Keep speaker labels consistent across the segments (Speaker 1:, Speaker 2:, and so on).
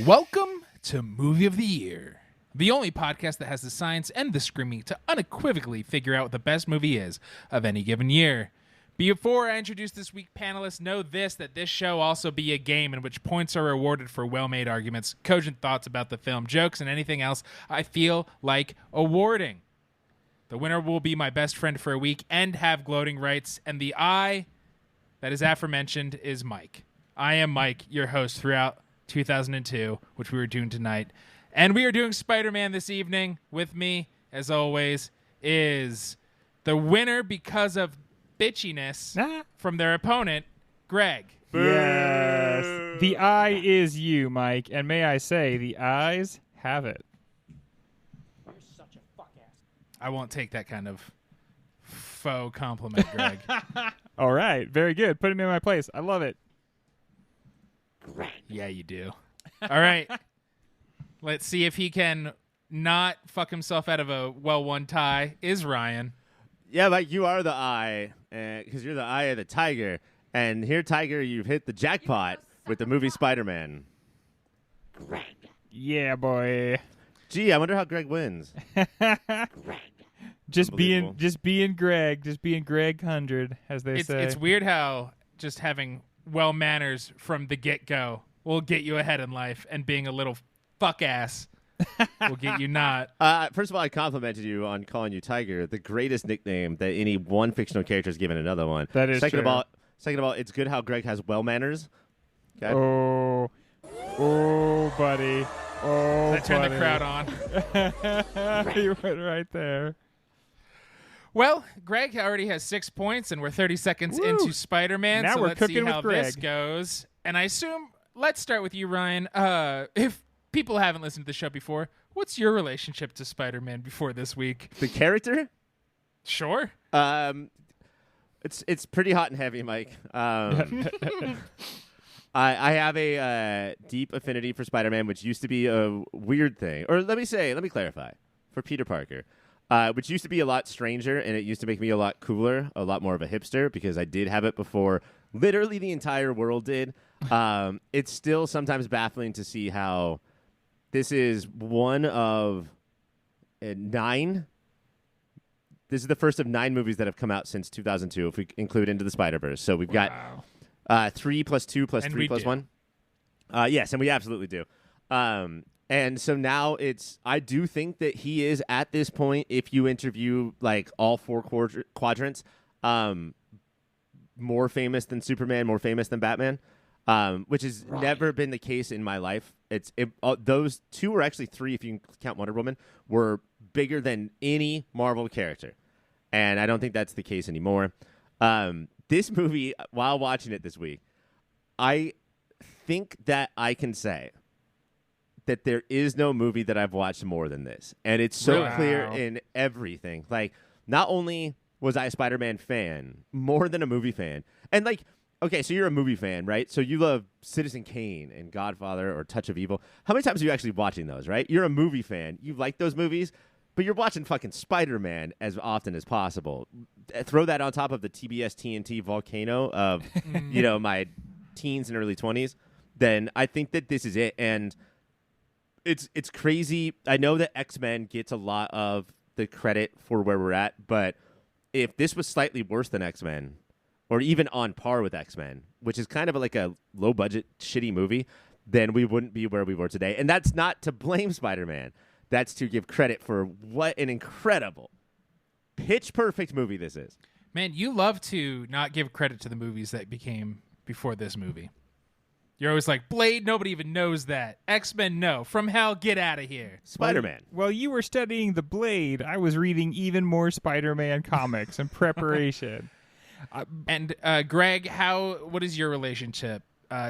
Speaker 1: Welcome to Movie of the Year, the only podcast that has the science and the screaming to unequivocally figure out what the best movie is of any given year. Before I introduce this week's panelists, know that this show also be a game in which points are rewarded for well-made arguments, cogent thoughts about the film, jokes, and anything else I feel like awarding. The winner will be my best friend for a week and have gloating rights, and the I that is aforementioned is Mike. I am Mike, your host throughout 2002, which we were doing tonight. And we are doing Spider-Man this evening. With me, as always, is the winner because of bitchiness from their opponent, Greg.
Speaker 2: Yes. The I is you, Mike. And may I say, the eyes have it.
Speaker 3: You're such a fuck ass.
Speaker 1: I won't take that kind of faux compliment, Greg.
Speaker 2: All right. Very good. Put him in my place. I love it.
Speaker 3: Greg.
Speaker 1: Yeah, you do. All right. Let's see if he can not fuck himself out of a well-won tie. Is Ryan.
Speaker 4: Yeah, Mike, you are the eye, because you're the eye of the tiger. And here, Tiger, you've hit the jackpot with the movie Spider-Man.
Speaker 3: Greg.
Speaker 2: Yeah, boy.
Speaker 4: Gee, I wonder how Greg wins.
Speaker 3: Greg.
Speaker 2: Just being
Speaker 4: Unbelievable.
Speaker 2: Greg. Just being Greg 100, as they say.
Speaker 1: It's weird how just having well manners from the get-go will get you ahead in life, and being a little fuck ass will get you not.
Speaker 4: First of all, I complimented you on calling you Tiger, the greatest nickname that any one fictional character has given another one.
Speaker 2: That is
Speaker 4: Second
Speaker 2: true.
Speaker 4: of all, it's good how Greg has well manners. Okay?
Speaker 2: Oh, buddy. Oh,
Speaker 1: That turned the
Speaker 2: buddy.
Speaker 1: crowd on.
Speaker 2: You went right there.
Speaker 1: Well, Greg already has 6 points, and we're 30 seconds
Speaker 2: Woo.
Speaker 1: into Spider-Man,
Speaker 2: Now
Speaker 1: so
Speaker 2: we're
Speaker 1: let's see
Speaker 2: cooking
Speaker 1: how
Speaker 2: with Greg.
Speaker 1: this goes. And I assume, let's start with you, Ryan. If people haven't listened to the show before, what's your relationship to Spider-Man before this week?
Speaker 4: The character?
Speaker 1: Sure.
Speaker 4: It's pretty hot and heavy, Mike. I have a deep affinity for Spider-Man, which used to be a weird thing. Or let me clarify. For Peter Parker, which used to be a lot stranger, and it used to make me a lot cooler, a lot more of a hipster, because I did have it before literally the entire world did. It's still sometimes baffling to see how this is one of 9. This is the first of 9 movies that have come out since 2002, if we include Into the Spider-Verse. So we've got 3 plus 2 plus
Speaker 1: And
Speaker 4: 3
Speaker 1: we
Speaker 4: plus
Speaker 1: do.
Speaker 4: 1. Yes, and we absolutely do. And so now I do think that he is at this point, if you interview like all 4 quadrants, more famous than Superman, more famous than Batman, which has never been the case in my life. Those 2, or actually 3, if you count Wonder Woman, were bigger than any Marvel character. And I don't think that's the case anymore. This movie, while watching it this week, I think that I can say that there is no movie that I've watched more than this. And it's so
Speaker 1: Really?
Speaker 4: clear
Speaker 2: Wow.
Speaker 4: in everything. Like, not only was I a Spider-Man fan, more than a movie fan. And like, okay, so you're a movie fan, right? So you love Citizen Kane and Godfather or Touch of Evil. How many times are you actually watching those, right? You're a movie fan. You like those movies, but you're watching fucking Spider-Man as often as possible. Throw that on top of the TBS TNT volcano of, my teens and early 20s, then I think that this is it. And it's crazy. I know that X-Men gets a lot of the credit for where we're at, but if this was slightly worse than X-Men, or even on par with X-Men, which is kind of like a low-budget, shitty movie, then we wouldn't be where we were today. And that's not to blame Spider-Man. That's to give credit for what an incredible, pitch-perfect movie this is.
Speaker 1: Man, you love to not give credit to the movies that became before this movie. You're always like, Blade, nobody even knows that. X-Men, no. From Hell, get out of here.
Speaker 4: Spider-Man.
Speaker 2: While you were studying The Blade, I was reading even more Spider-Man comics in preparation.
Speaker 1: And Greg, what is your relationship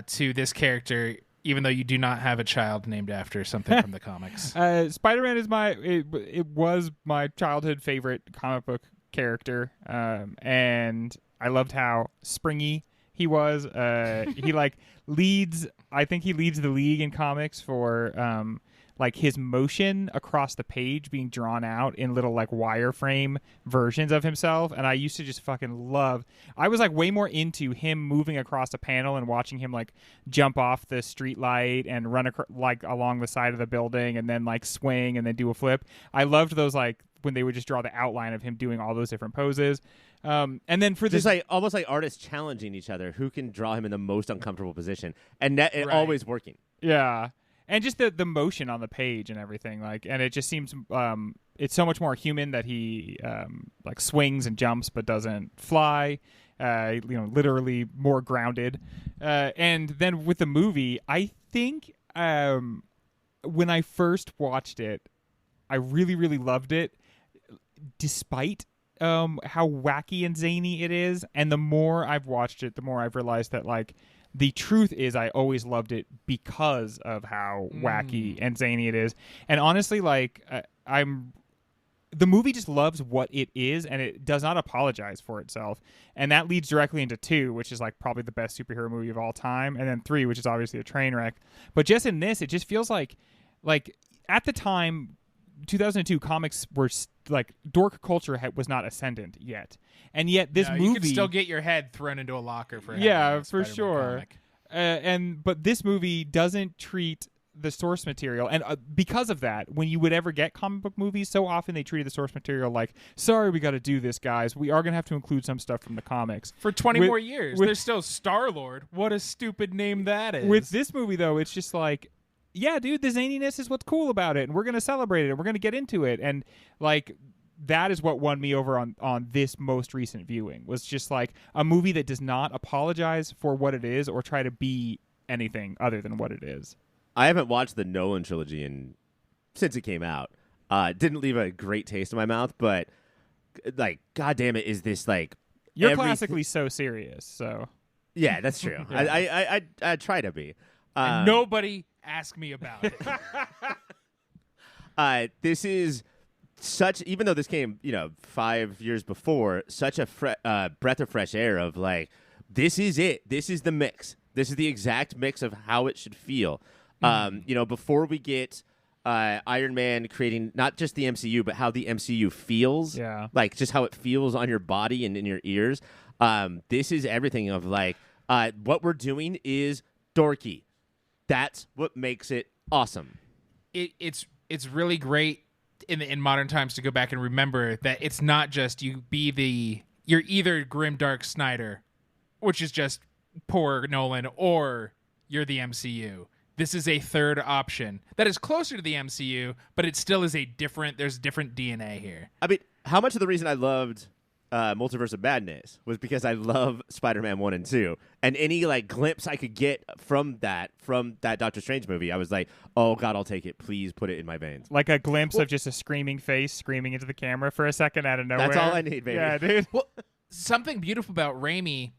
Speaker 1: to this character, even though you do not have a child named after something from the comics?
Speaker 2: Spider-Man is it was my childhood favorite comic book character, and I loved how springy he was. He leads the league in comics for like his motion across the page being drawn out in little like wireframe versions of himself. And I used to just fucking love. I was like way more into him moving across a panel and watching him like jump off the street light and run like along the side of the building and then like swing and then do a flip. I loved those like when they would just draw the outline of him doing all those different poses. And then for
Speaker 4: just
Speaker 2: this,
Speaker 4: like almost like artists challenging each other, who can draw him in the most uncomfortable position, and that it
Speaker 1: Right.
Speaker 4: always working.
Speaker 2: yeah. And just the motion on the page and everything, like, and it just seems it's so much more human that he like swings and jumps but doesn't fly. Literally more grounded. And then with the movie, I think when I first watched it, I really, really loved it, despite how wacky and zany it is. And the more I've watched it, the more I've realized that like. The truth is I always loved it because of how wacky and zany it is. And honestly, like the movie just loves what it is, and it does not apologize for itself. And that leads directly into 2, which is like probably the best superhero movie of all time, and then 3, which is obviously a train wreck. But just in this, it just feels like at the time, 2002, comics were like dork culture was not ascendant yet. And yet this movie,
Speaker 1: you could still get your head thrown into a locker for having
Speaker 2: yeah,
Speaker 1: a
Speaker 2: for
Speaker 1: Spider-Man
Speaker 2: sure.
Speaker 1: comic.
Speaker 2: But this movie doesn't treat the source material, and because of that, when you would ever get comic book movies, so often they treated the source material like, sorry, we got to do this, guys. We are gonna have to include some stuff from the comics.
Speaker 1: For 20
Speaker 2: With-
Speaker 1: more years,
Speaker 2: with-
Speaker 1: there's still Star-Lord. What a stupid name that is.
Speaker 2: With this movie, though, it's just like, yeah, dude, the zaniness is what's cool about it, and we're gonna celebrate it, and we're gonna get into it, and like. That is what won me over on this most recent viewing, was just like a movie that does not apologize for what it is or try to be anything other than what it is.
Speaker 4: I haven't watched the Nolan trilogy since it came out. It didn't leave a great taste in my mouth, but like, God damn it, is this like
Speaker 2: You're classically so serious, so
Speaker 4: Yeah, that's true. I try to be.
Speaker 1: And nobody asked me about it.
Speaker 4: This is such, even though this came 5 years before, such a breath of fresh air of like, this is it. This is the mix. This is the exact mix of how it should feel. Before we get Iron Man creating not just the MCU, but how the MCU feels.
Speaker 2: Yeah.
Speaker 4: Like just how it feels on your body and in your ears. This is everything of like, what we're doing is dorky. That's what makes it awesome.
Speaker 1: It's really great in modern times to go back and remember that it's not just you're either grimdark Snyder, which is just poor Nolan, or you're the MCU. This is a third option that is closer to the MCU, but it still is there's different DNA here.
Speaker 4: I mean, how much of the reason I loved Multiverse of Madness was because I love Spider-Man 1 and 2. And any like glimpse I could get from that Doctor Strange movie, I was like, oh God, I'll take it. Please put it in my veins.
Speaker 2: like a glimpse of just a screaming face screaming into the camera for a second out of nowhere.
Speaker 4: That's all I need, baby.
Speaker 2: Yeah, dude.
Speaker 1: Well, something beautiful about Raimi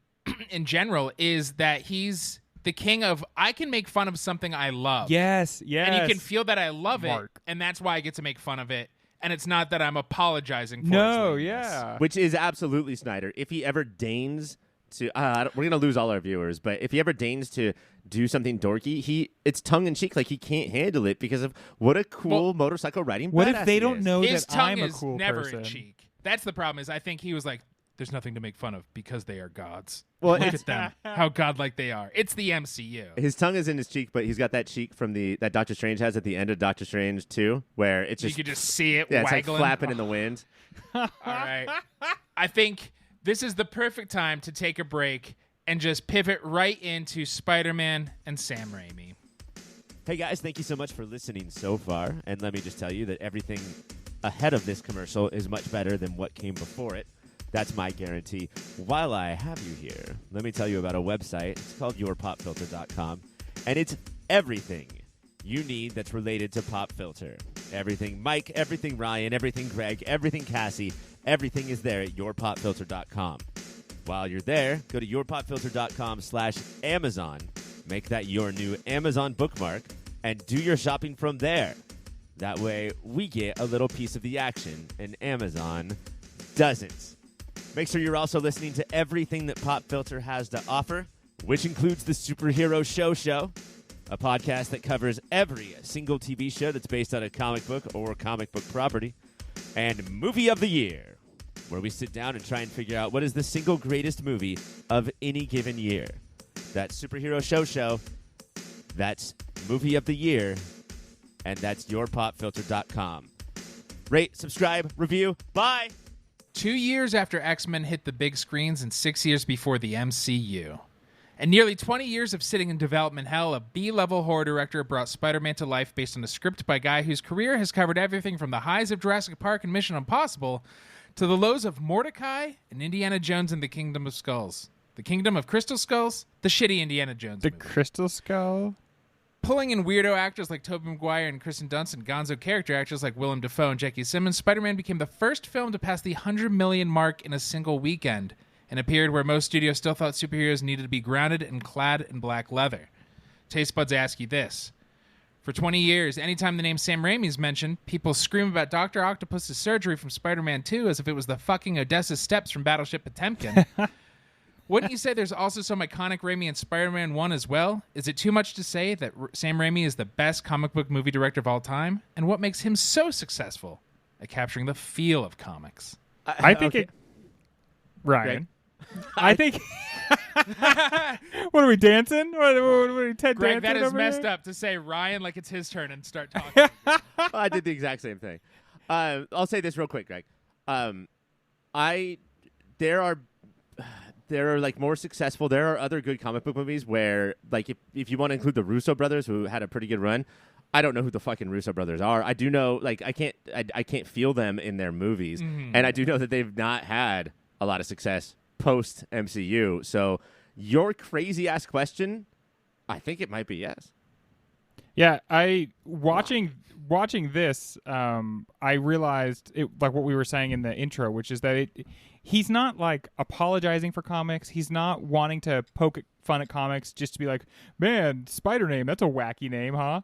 Speaker 1: in general is that he's the king of, I can make fun of something I love.
Speaker 2: Yes.
Speaker 1: And you can feel that I love
Speaker 2: Mark.
Speaker 1: it, and that's why I get to make fun of it. And it's not that I'm apologizing for
Speaker 2: No,
Speaker 1: its lateness.
Speaker 2: yeah.
Speaker 4: Which is absolutely Snyder. If he ever deigns to, we're going to lose all our viewers, but if he ever deigns to do something dorky, it's tongue-in-cheek. Like, he can't handle it because of what a cool motorcycle riding
Speaker 2: What
Speaker 4: badass
Speaker 2: if they
Speaker 4: he
Speaker 2: don't
Speaker 4: is.
Speaker 2: know
Speaker 1: His
Speaker 2: that
Speaker 1: tongue
Speaker 2: I'm a
Speaker 1: is
Speaker 2: cool
Speaker 1: never
Speaker 2: person?
Speaker 1: in cheek. That's the problem. Is I think he was like, "There's nothing to make fun of because they are gods.
Speaker 4: Well,
Speaker 1: Look
Speaker 4: it's-
Speaker 1: at them, how godlike they are. It's the MCU."
Speaker 4: His tongue is in his cheek, but he's got that cheek from that Doctor Strange has at the end of Doctor Strange 2, where it's
Speaker 1: You
Speaker 4: just
Speaker 1: could just see it
Speaker 4: it's like
Speaker 1: waggling.
Speaker 4: flapping in the wind.
Speaker 1: All right. I think this is the perfect time to take a break and just pivot right into Spider-Man and Sam Raimi.
Speaker 4: Hey guys, thank you so much for listening so far. And let me just tell you that everything ahead of this commercial is much better than what came before it. That's my guarantee. While I have you here, let me tell you about a website. It's called yourpopfilter.com. And it's everything you need that's related to Pop Filter. Everything Mike, everything Ryan, everything Greg, everything Cassie, everything is there at yourpopfilter.com. While you're there, go to yourpopfilter.com/Amazon. Make that your new Amazon bookmark and do your shopping from there. That way, we get a little piece of the action, and Amazon doesn't. Make sure you're also listening to everything that Pop Filter has to offer, which includes the Superhero Show, a podcast that covers every single TV show that's based on a comic book or comic book property, and Movie of the Year, where we sit down and try and figure out what is the single greatest movie of any given year. That's Superhero Show. That's Movie of the Year. And that's yourpopfilter.com. Rate, subscribe, review. Bye.
Speaker 1: 2 years after X-Men hit the big screens and 6 years before the MCU. And nearly 20 years of sitting in development hell, a B-level horror director brought Spider-Man to life based on a script by a guy whose career has covered everything from the highs of Jurassic Park and Mission Impossible to the lows of Mordecai and Indiana Jones and the Kingdom of Skulls. The Kingdom of Crystal Skulls? The shitty Indiana Jones
Speaker 2: The
Speaker 1: movie.
Speaker 2: Crystal Skull?
Speaker 1: Pulling in weirdo actors like Tobey Maguire and Kristen Dunst and gonzo character actors like Willem Dafoe and J.K. Simmons, Spider-Man became the first film to pass the 100 million mark in a single weekend, in a period where most studios still thought superheroes needed to be grounded and clad in black leather. Taste buds ask you this. For 20 years, anytime the name Sam Raimi is mentioned, people scream about Dr. Octopus's surgery from Spider-Man 2 as if it was the fucking Odessa Steps from Battleship Potemkin. Wouldn't you say there's also some iconic Raimi in Spider-Man 1 as well? Is it too much to say that Sam Raimi is the best comic book movie director of all time? And what makes him so successful at capturing the feel of comics?
Speaker 2: I think it... Ryan. I think... What are we dancing? What are we Ted
Speaker 1: Greg,
Speaker 2: dancing
Speaker 1: that is
Speaker 2: over
Speaker 1: messed
Speaker 2: here?
Speaker 1: up to say Ryan like it's his turn and start talking.
Speaker 4: I did the exact same thing. I'll say this real quick, Greg. There are like more successful. There are other good comic book movies where, like, if you want to include the Russo brothers, who had a pretty good run, I don't know who the fucking Russo brothers are. I do know, like, I can't feel them in their movies, and I do know that they've not had a lot of success post MCU. So your crazy ass question, I think it might be yes.
Speaker 2: Yeah, watching this, I realized it, like what we were saying in the intro, which is that he's not like apologizing for comics. He's not wanting to poke fun at comics just to be like, man, Spider name, that's a wacky name, huh?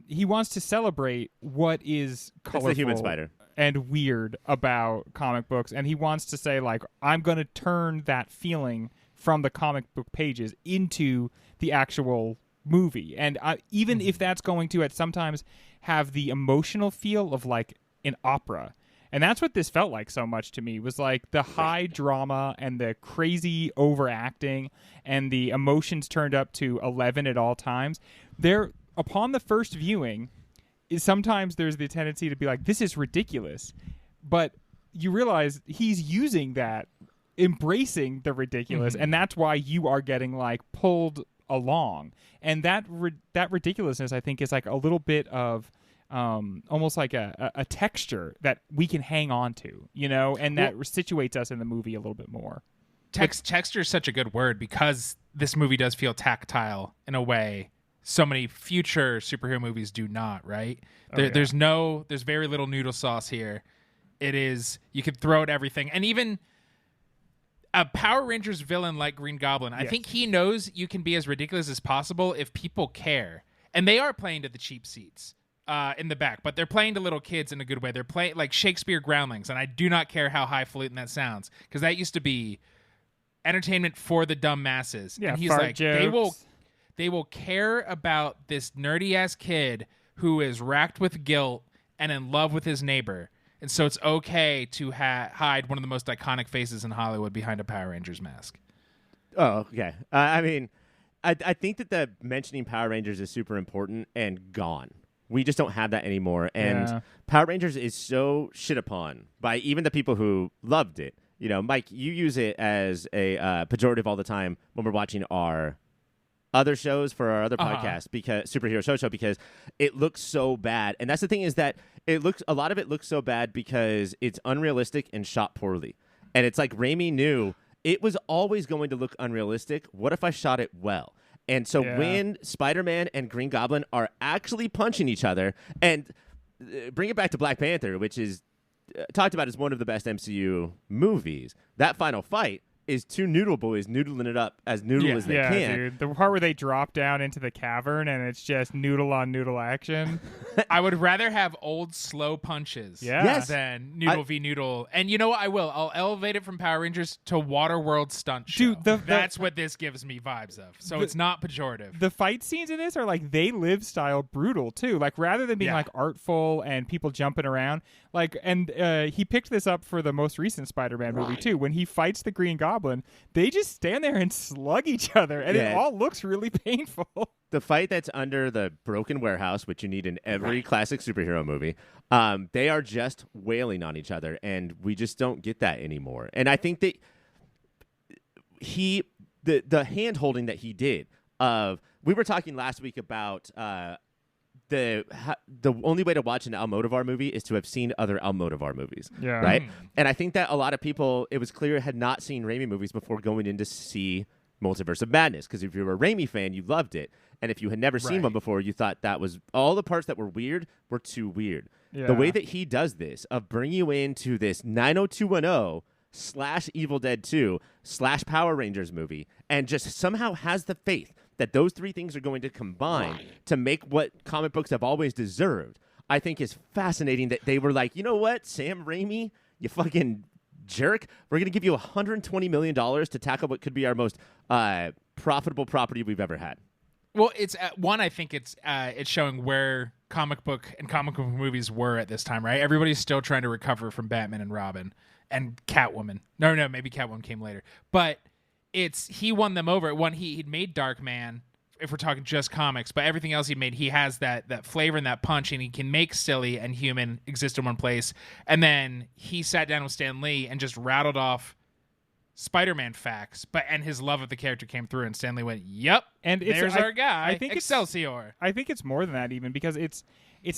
Speaker 2: He wants to celebrate what is colorful
Speaker 4: It's the human spider
Speaker 2: and weird about comic books, and he wants to say like, I'm going to turn that feeling from the comic book pages into the actual movie. And even if that's going to at sometimes have the emotional feel of like an opera. And that's what this felt like so much to me, was like the high drama and the crazy overacting and the emotions turned up to 11 at all times. There, upon the first viewing, sometimes there's the tendency to be like, this is ridiculous. But you realize he's using that, embracing the ridiculous, and that's why you are getting like pulled along. And that ridiculousness, I think, is like a little bit of almost like a texture that we can hang on to, you know, and that situates us in the movie a little bit more.
Speaker 1: Texture is such a good word because this movie does feel tactile in a way so many future superhero movies do not, right? There's very little noodle sauce here. It is, you could throw at everything. And even a Power Rangers villain like Green Goblin, I think he knows you can be as ridiculous as possible if people care. And they are playing to the cheap seats in the back, but they're playing to little kids in a good way. They're playing like Shakespeare groundlings, and I do not care how highfalutin that sounds, because that used to be entertainment for the dumb masses.
Speaker 2: Yeah,
Speaker 1: and he's
Speaker 2: fart
Speaker 1: like,
Speaker 2: jokes.
Speaker 1: they will care about this nerdy-ass kid who is racked with guilt and in love with his neighbor. And so it's okay to hide one of the most iconic faces in Hollywood behind a Power Rangers mask.
Speaker 4: Oh, okay. I mean, I think that the mentioning Power Rangers is super important and gone. We just don't have that anymore. And Power Rangers is so shit upon by even the people who loved it. You know, Mike, you use it as a pejorative all the time when we're watching our other shows for our other podcast, because Superhero Show, because it looks so bad. And that's the thing, is that a lot of it looks so bad because it's unrealistic and shot poorly. And it's like Raimi knew it was always going to look unrealistic. What if I shot it well? And so when Spider-Man and Green Goblin are actually punching each other, and bring it back to Black Panther, which is talked about as one of the best MCU movies, that final fight is two noodle boys noodling it up as noodle as they
Speaker 2: yeah,
Speaker 4: can.
Speaker 2: dude. The part where they drop down into the cavern and it's just noodle on noodle action.
Speaker 1: I would rather have old slow punches
Speaker 2: Yeah.
Speaker 4: Yes.
Speaker 1: than noodle v noodle. And you know what? I will. I'll elevate it from Power Rangers to Waterworld stunt show.
Speaker 2: Dude,
Speaker 1: that's what this gives me vibes of. So it's not pejorative.
Speaker 2: The fight scenes in this are like they live style brutal too. Like rather than being
Speaker 1: Yeah.
Speaker 2: like artful and people jumping around, like and he picked this up for the most recent Spider-Man movie too. When he fights the Green Goblin, they just stand there and slug each other, and it
Speaker 4: Yeah.
Speaker 2: all looks really painful.
Speaker 4: The fight that's under the broken warehouse, which you need in every classic superhero movie, they are just wailing on each other, and we just don't get that anymore. And I think that the hand holding that he did we were talking last week about the only way to watch an Almodovar movie is to have seen other Almodovar movies.
Speaker 2: Yeah.
Speaker 4: Right? And I think that a lot of people, it was clear, had not seen Raimi movies before going in to see Multiverse of Madness, because if you were a Raimi fan, you loved it. And if you had never seen
Speaker 1: Right.
Speaker 4: one before, you thought that was all the parts that were weird were too weird.
Speaker 2: Yeah.
Speaker 4: The way that he does this, of bringing you into this 90210 / Evil Dead 2 / Power Rangers movie, and just somehow has the faith that those three things are going to combine to make what comic books have always deserved, I think is fascinating. That they were like, you know what, Sam Raimi, you fucking jerk, we're going to give you $120 million to tackle what could be our most profitable property we've ever had.
Speaker 1: Well, it's one. I think it's showing where comic book movies were at this time, right? Everybody's still trying to recover from Batman and Robin and Catwoman. No, maybe Catwoman came later, but he won them over. One, he'd made Darkman, if we're talking just comics, but everything else he made, he has that flavor and that punch, and he can make silly and human exist in one place. And then he sat down with Stan Lee and just rattled off Spider-Man facts, and his love of the character came through, and Stan Lee went, "Yep,
Speaker 2: And
Speaker 1: there's our guy,
Speaker 2: I think
Speaker 1: Excelsior."
Speaker 2: I think it's more than that even, because it's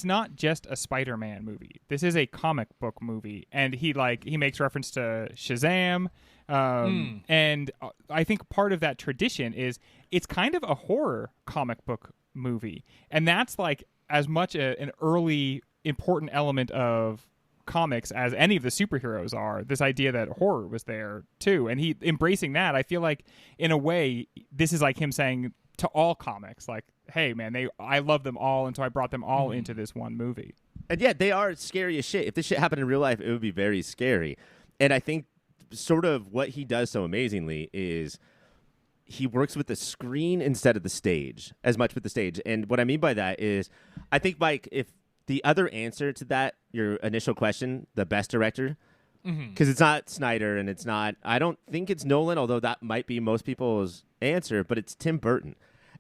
Speaker 2: not just a Spider-Man movie. This is a comic book movie, and he makes reference to Shazam, and I think part of that tradition is it's kind of a horror comic book movie, and that's like as much an early important element of comics as any of the superheroes are. This idea that horror was there too, and he embracing that. I feel like in a way this is like him saying to all comics, like, hey man, I love them all, and so I brought them all into this one movie.
Speaker 4: And yeah, they are scary as shit. If this shit happened in real life, it would be very scary. And I think sort of what he does so amazingly is he works with the screen instead of the stage, as much with the stage. And what I mean by that is, I think, Mike, if the other answer to that, your initial question, the best director, because it's not Snyder and it's not, I don't think it's Nolan, although that might be most people's answer, but it's Tim Burton.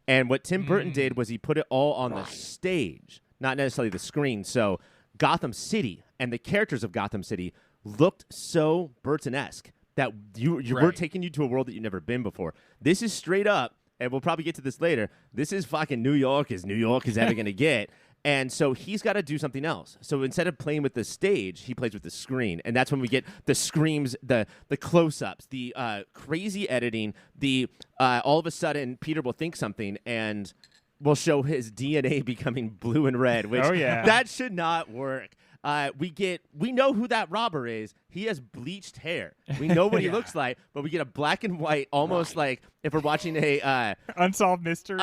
Speaker 4: And what Tim Burton did was he put it all on the stage, not necessarily the screen. So Gotham City and the characters of Gotham City looked so Burton-esque that we're taking you to a world that you've never been before. This is straight up, and we'll probably get to this later, this is fucking New York as ever going to get. And so he's got to do something else. So instead of playing with the stage, he plays with the screen. And that's when we get the screams, the close-ups, the crazy editing, the all of a sudden Peter will think something and will show his DNA becoming blue and red, which that should not work. We know who that robber is. He has bleached hair. We know what he looks like, but we get a black and white, almost like if we're watching a
Speaker 2: Unsolved Mystery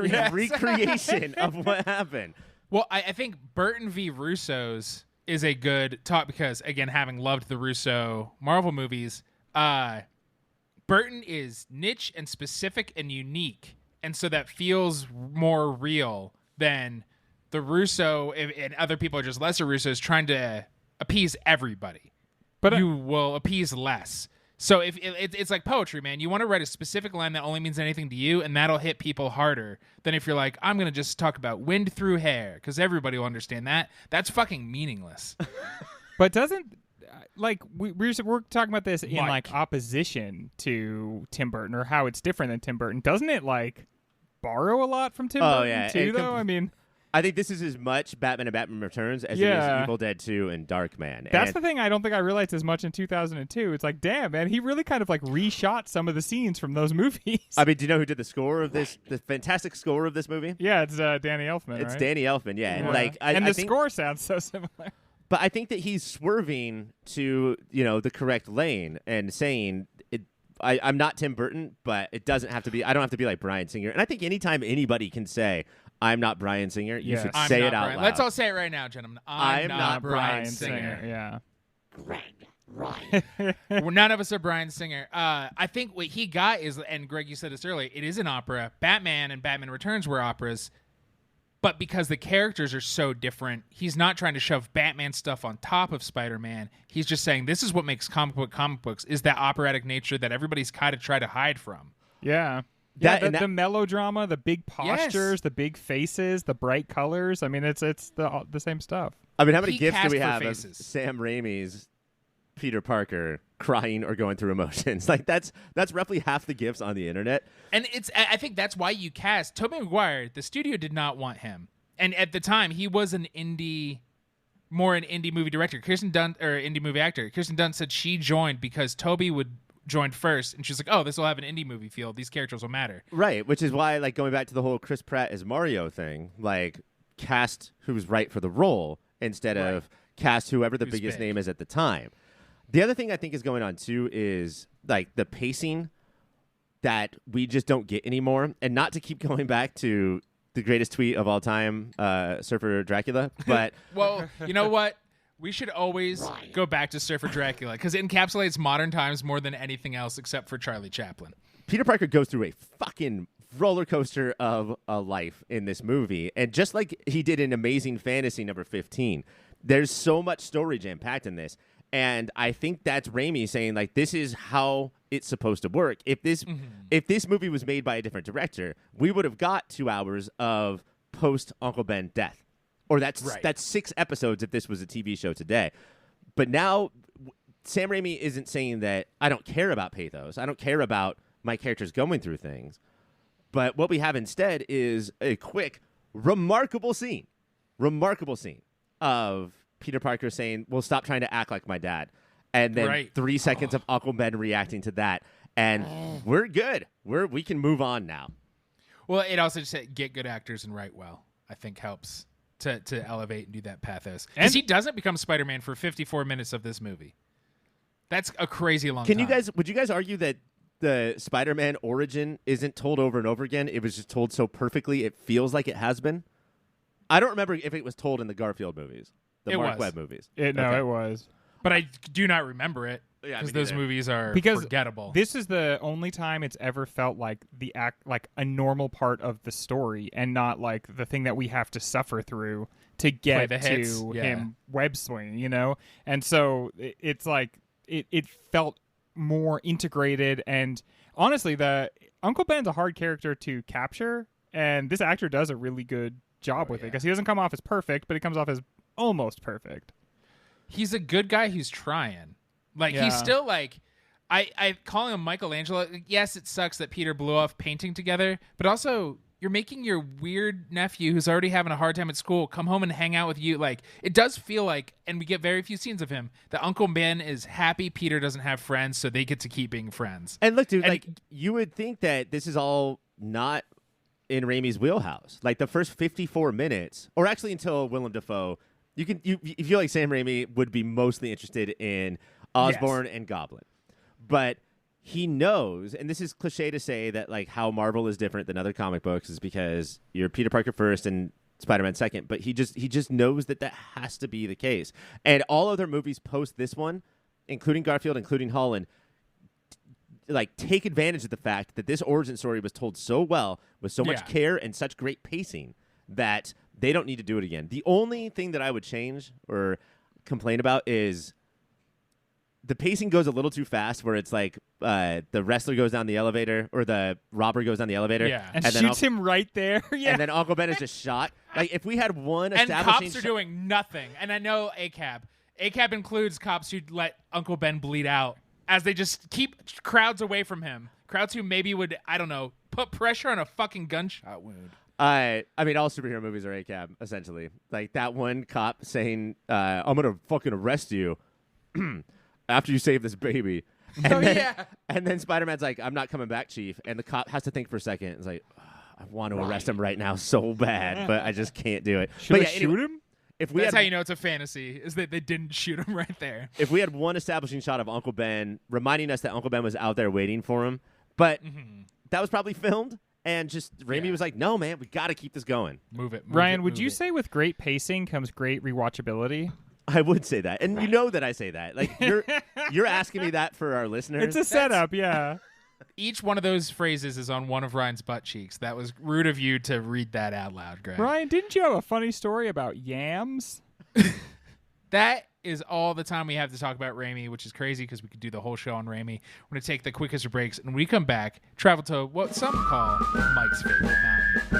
Speaker 4: recreation of what happened.
Speaker 1: Well, I think Burton v. Russo's is a good talk because, again, having loved the Russo Marvel movies, Burton is niche and specific and unique, and so that feels more real than the Russo and other people are just lesser Russos trying to appease everybody. But you will appease less. So if it's like poetry, man. You want to write a specific line that only means anything to you, and that'll hit people harder than if you're like, I'm going to just talk about wind through hair, because everybody will understand that. That's fucking meaningless.
Speaker 2: But doesn't, like, we're talking about this in,
Speaker 1: Mike.
Speaker 2: like, opposition to Tim Burton, or how it's different than Tim Burton. Doesn't it, like, borrow a lot from Tim Burton, too, though? I mean,
Speaker 4: I think this is as much Batman and Batman Returns as it is Evil Dead 2 and Darkman.
Speaker 2: That's the thing I don't think I realized as much in 2002. It's like, damn, man, he really kind of like reshot some of the scenes from those movies.
Speaker 4: I mean, do you know who did the score of this, the fantastic score of this movie?
Speaker 2: Yeah, it's Danny Elfman,
Speaker 4: It's
Speaker 2: right?
Speaker 4: Danny Elfman, yeah. And, like, I
Speaker 2: the
Speaker 4: think,
Speaker 2: score sounds so similar.
Speaker 4: But I think that he's swerving to, the correct lane and saying I'm not Tim Burton, but it doesn't have to be. I don't have to be like Bryan Singer. And I think anytime anybody can say I'm not Bryan Singer, you should
Speaker 1: I'm
Speaker 4: say
Speaker 1: not
Speaker 4: it out
Speaker 1: Bryan.
Speaker 4: loud.
Speaker 1: Let's all say it right now, gentlemen. I'm not Bryan Singer.
Speaker 2: Yeah.
Speaker 3: Greg, Ryan.
Speaker 1: Well, none of us are Bryan Singer. I think what he got is, and Greg, you said this earlier, it is an opera. Batman and Batman Returns were operas, but because the characters are so different, he's not trying to shove Batman stuff on top of Spider-Man. He's just saying this is what makes comic books is that operatic nature that everybody's kind of tried to hide from.
Speaker 2: Yeah. The melodrama, the big postures, the big faces, the bright colors. I mean, it's the same stuff.
Speaker 4: I mean, how many
Speaker 1: He
Speaker 4: gifts do
Speaker 1: cast
Speaker 4: we
Speaker 1: for
Speaker 4: have
Speaker 1: faces.
Speaker 4: of Sam Raimi's Peter Parker crying or going through emotions? Like that's roughly half the gifts on the internet.
Speaker 1: And I think that's why you cast Tobey Maguire. The studio did not want him, and at the time he was more an indie movie director. Indie movie actor. Kirsten Dunst said she joined because Tobey would join first, and she's like, "Oh, this will have an indie movie feel. These characters will matter."
Speaker 4: Right, which is why, like, going back to the whole Chris Pratt as Mario thing, like, cast who's right for the role instead of cast whoever the
Speaker 1: Who's
Speaker 4: biggest
Speaker 1: big.
Speaker 4: name is at the time. The other thing I think is going on too is like the pacing that we just don't get anymore. And not to keep going back to the greatest tweet of all time, Surfer Dracula, but
Speaker 1: Well, you know what? We should always go back to Surfer Dracula because it encapsulates modern times more than anything else except for Charlie Chaplin.
Speaker 4: Peter Parker goes through a fucking roller coaster of a life in this movie. And just like he did in Amazing Fantasy number 15, there's so much story jam-packed in this. And I think that's Raimi saying, like, this is how it's supposed to work. If this movie was made by a different director, we would have got 2 hours of post-Uncle Ben death. Or that's 6 episodes if this was a TV show today. But now Sam Raimi isn't saying that I don't care about pathos. I don't care about my characters going through things. But what we have instead is a quick, remarkable scene of Peter Parker saying, well, stop trying to act like my dad. And then 3 seconds of Uncle Ben reacting to that. And we're good. We can move on now.
Speaker 1: Well, it also just said get good actors and write well, I think helps to elevate and do that pathos. Because he doesn't become Spider-Man for 54 minutes of this movie. That's a crazy long time.
Speaker 4: Would you guys argue that the Spider-Man origin isn't told over and over again? It was just told so perfectly it feels like it has been? I don't remember if it was told in the Garfield movies. The Mark Webb movies.
Speaker 2: It was.
Speaker 1: But I do not remember it because those movies are forgettable.
Speaker 2: This is the only time it's ever felt like like a normal part of the story and not like the thing that we have to suffer through to get to him web swing, you know? And so it's like it felt more integrated, and honestly the Uncle Ben's a hard character to capture, and this actor does a really good job with it because he doesn't come off as perfect, but he comes off as almost perfect.
Speaker 1: He's a good guy who's trying. Like, he's still like, I call him Michelangelo. Yes, it sucks that Peter blew off painting together, but also you're making your weird nephew who's already having a hard time at school come home and hang out with you. Like, it does feel like, and we get very few scenes of him, that Uncle Ben is happy Peter doesn't have friends, so they get to keep being friends.
Speaker 4: And look, dude, like, you would think that this is all not in Raimi's wheelhouse. Like, the first 54 minutes, or actually until Willem Dafoe, you feel like Sam Raimi would be mostly interested in Osborn and Goblin. But he knows, and this is cliche to say that like how Marvel is different than other comic books is because you're Peter Parker first and Spider-Man second, but he just knows that has to be the case. And all other movies post this one, including Garfield, including Holland, like take advantage of the fact that this origin story was told so well with so much care and such great pacing that they don't need to do it again. The only thing that I would change or complain about is the pacing goes a little too fast, where it's like the wrestler goes down the elevator or the robber goes down the elevator,
Speaker 2: and shoots him right there.
Speaker 4: And then Uncle Ben is just shot. Like if we had one
Speaker 1: and
Speaker 4: establishing,
Speaker 1: cops are doing nothing. And I know ACAB. ACAB includes cops who let Uncle Ben bleed out as they just keep crowds away from him. Crowds who maybe would, I don't know, put pressure on a fucking gunshot wound.
Speaker 4: I mean, all superhero movies are ACAB, essentially. Like that one cop saying, I'm going to fucking arrest you after you save this baby. And then Spider-Man's like, I'm not coming back, Chief. And the cop has to think for a second. It's like, I want to arrest him right now so bad, but I just can't do it.
Speaker 2: Should I shoot him?
Speaker 4: if we
Speaker 1: That's
Speaker 4: had
Speaker 1: how you know it's a fantasy, is that they didn't shoot him right there.
Speaker 4: if we had one establishing shot of Uncle Ben reminding us that Uncle Ben was out there waiting for him, but that was probably filmed, and just Raimi was like, "No, man, we got to keep this going."
Speaker 1: Move it.
Speaker 2: Ryan, would you say with great pacing comes great rewatchability?
Speaker 4: I would say that, and you know that I say that. Like you're asking me that for our listeners.
Speaker 2: It's a setup, yeah.
Speaker 1: Each one of those phrases is on one of Ryan's butt cheeks. That was rude of you to read that out loud, Greg.
Speaker 2: Ryan, didn't you have a funny story about yams?
Speaker 1: That is all the time we have to talk about Raimi, which is crazy because we could do the whole show on Raimi. We're going to take the quickest of breaks, and when we come back, travel to what some call Mike's favorite mountain.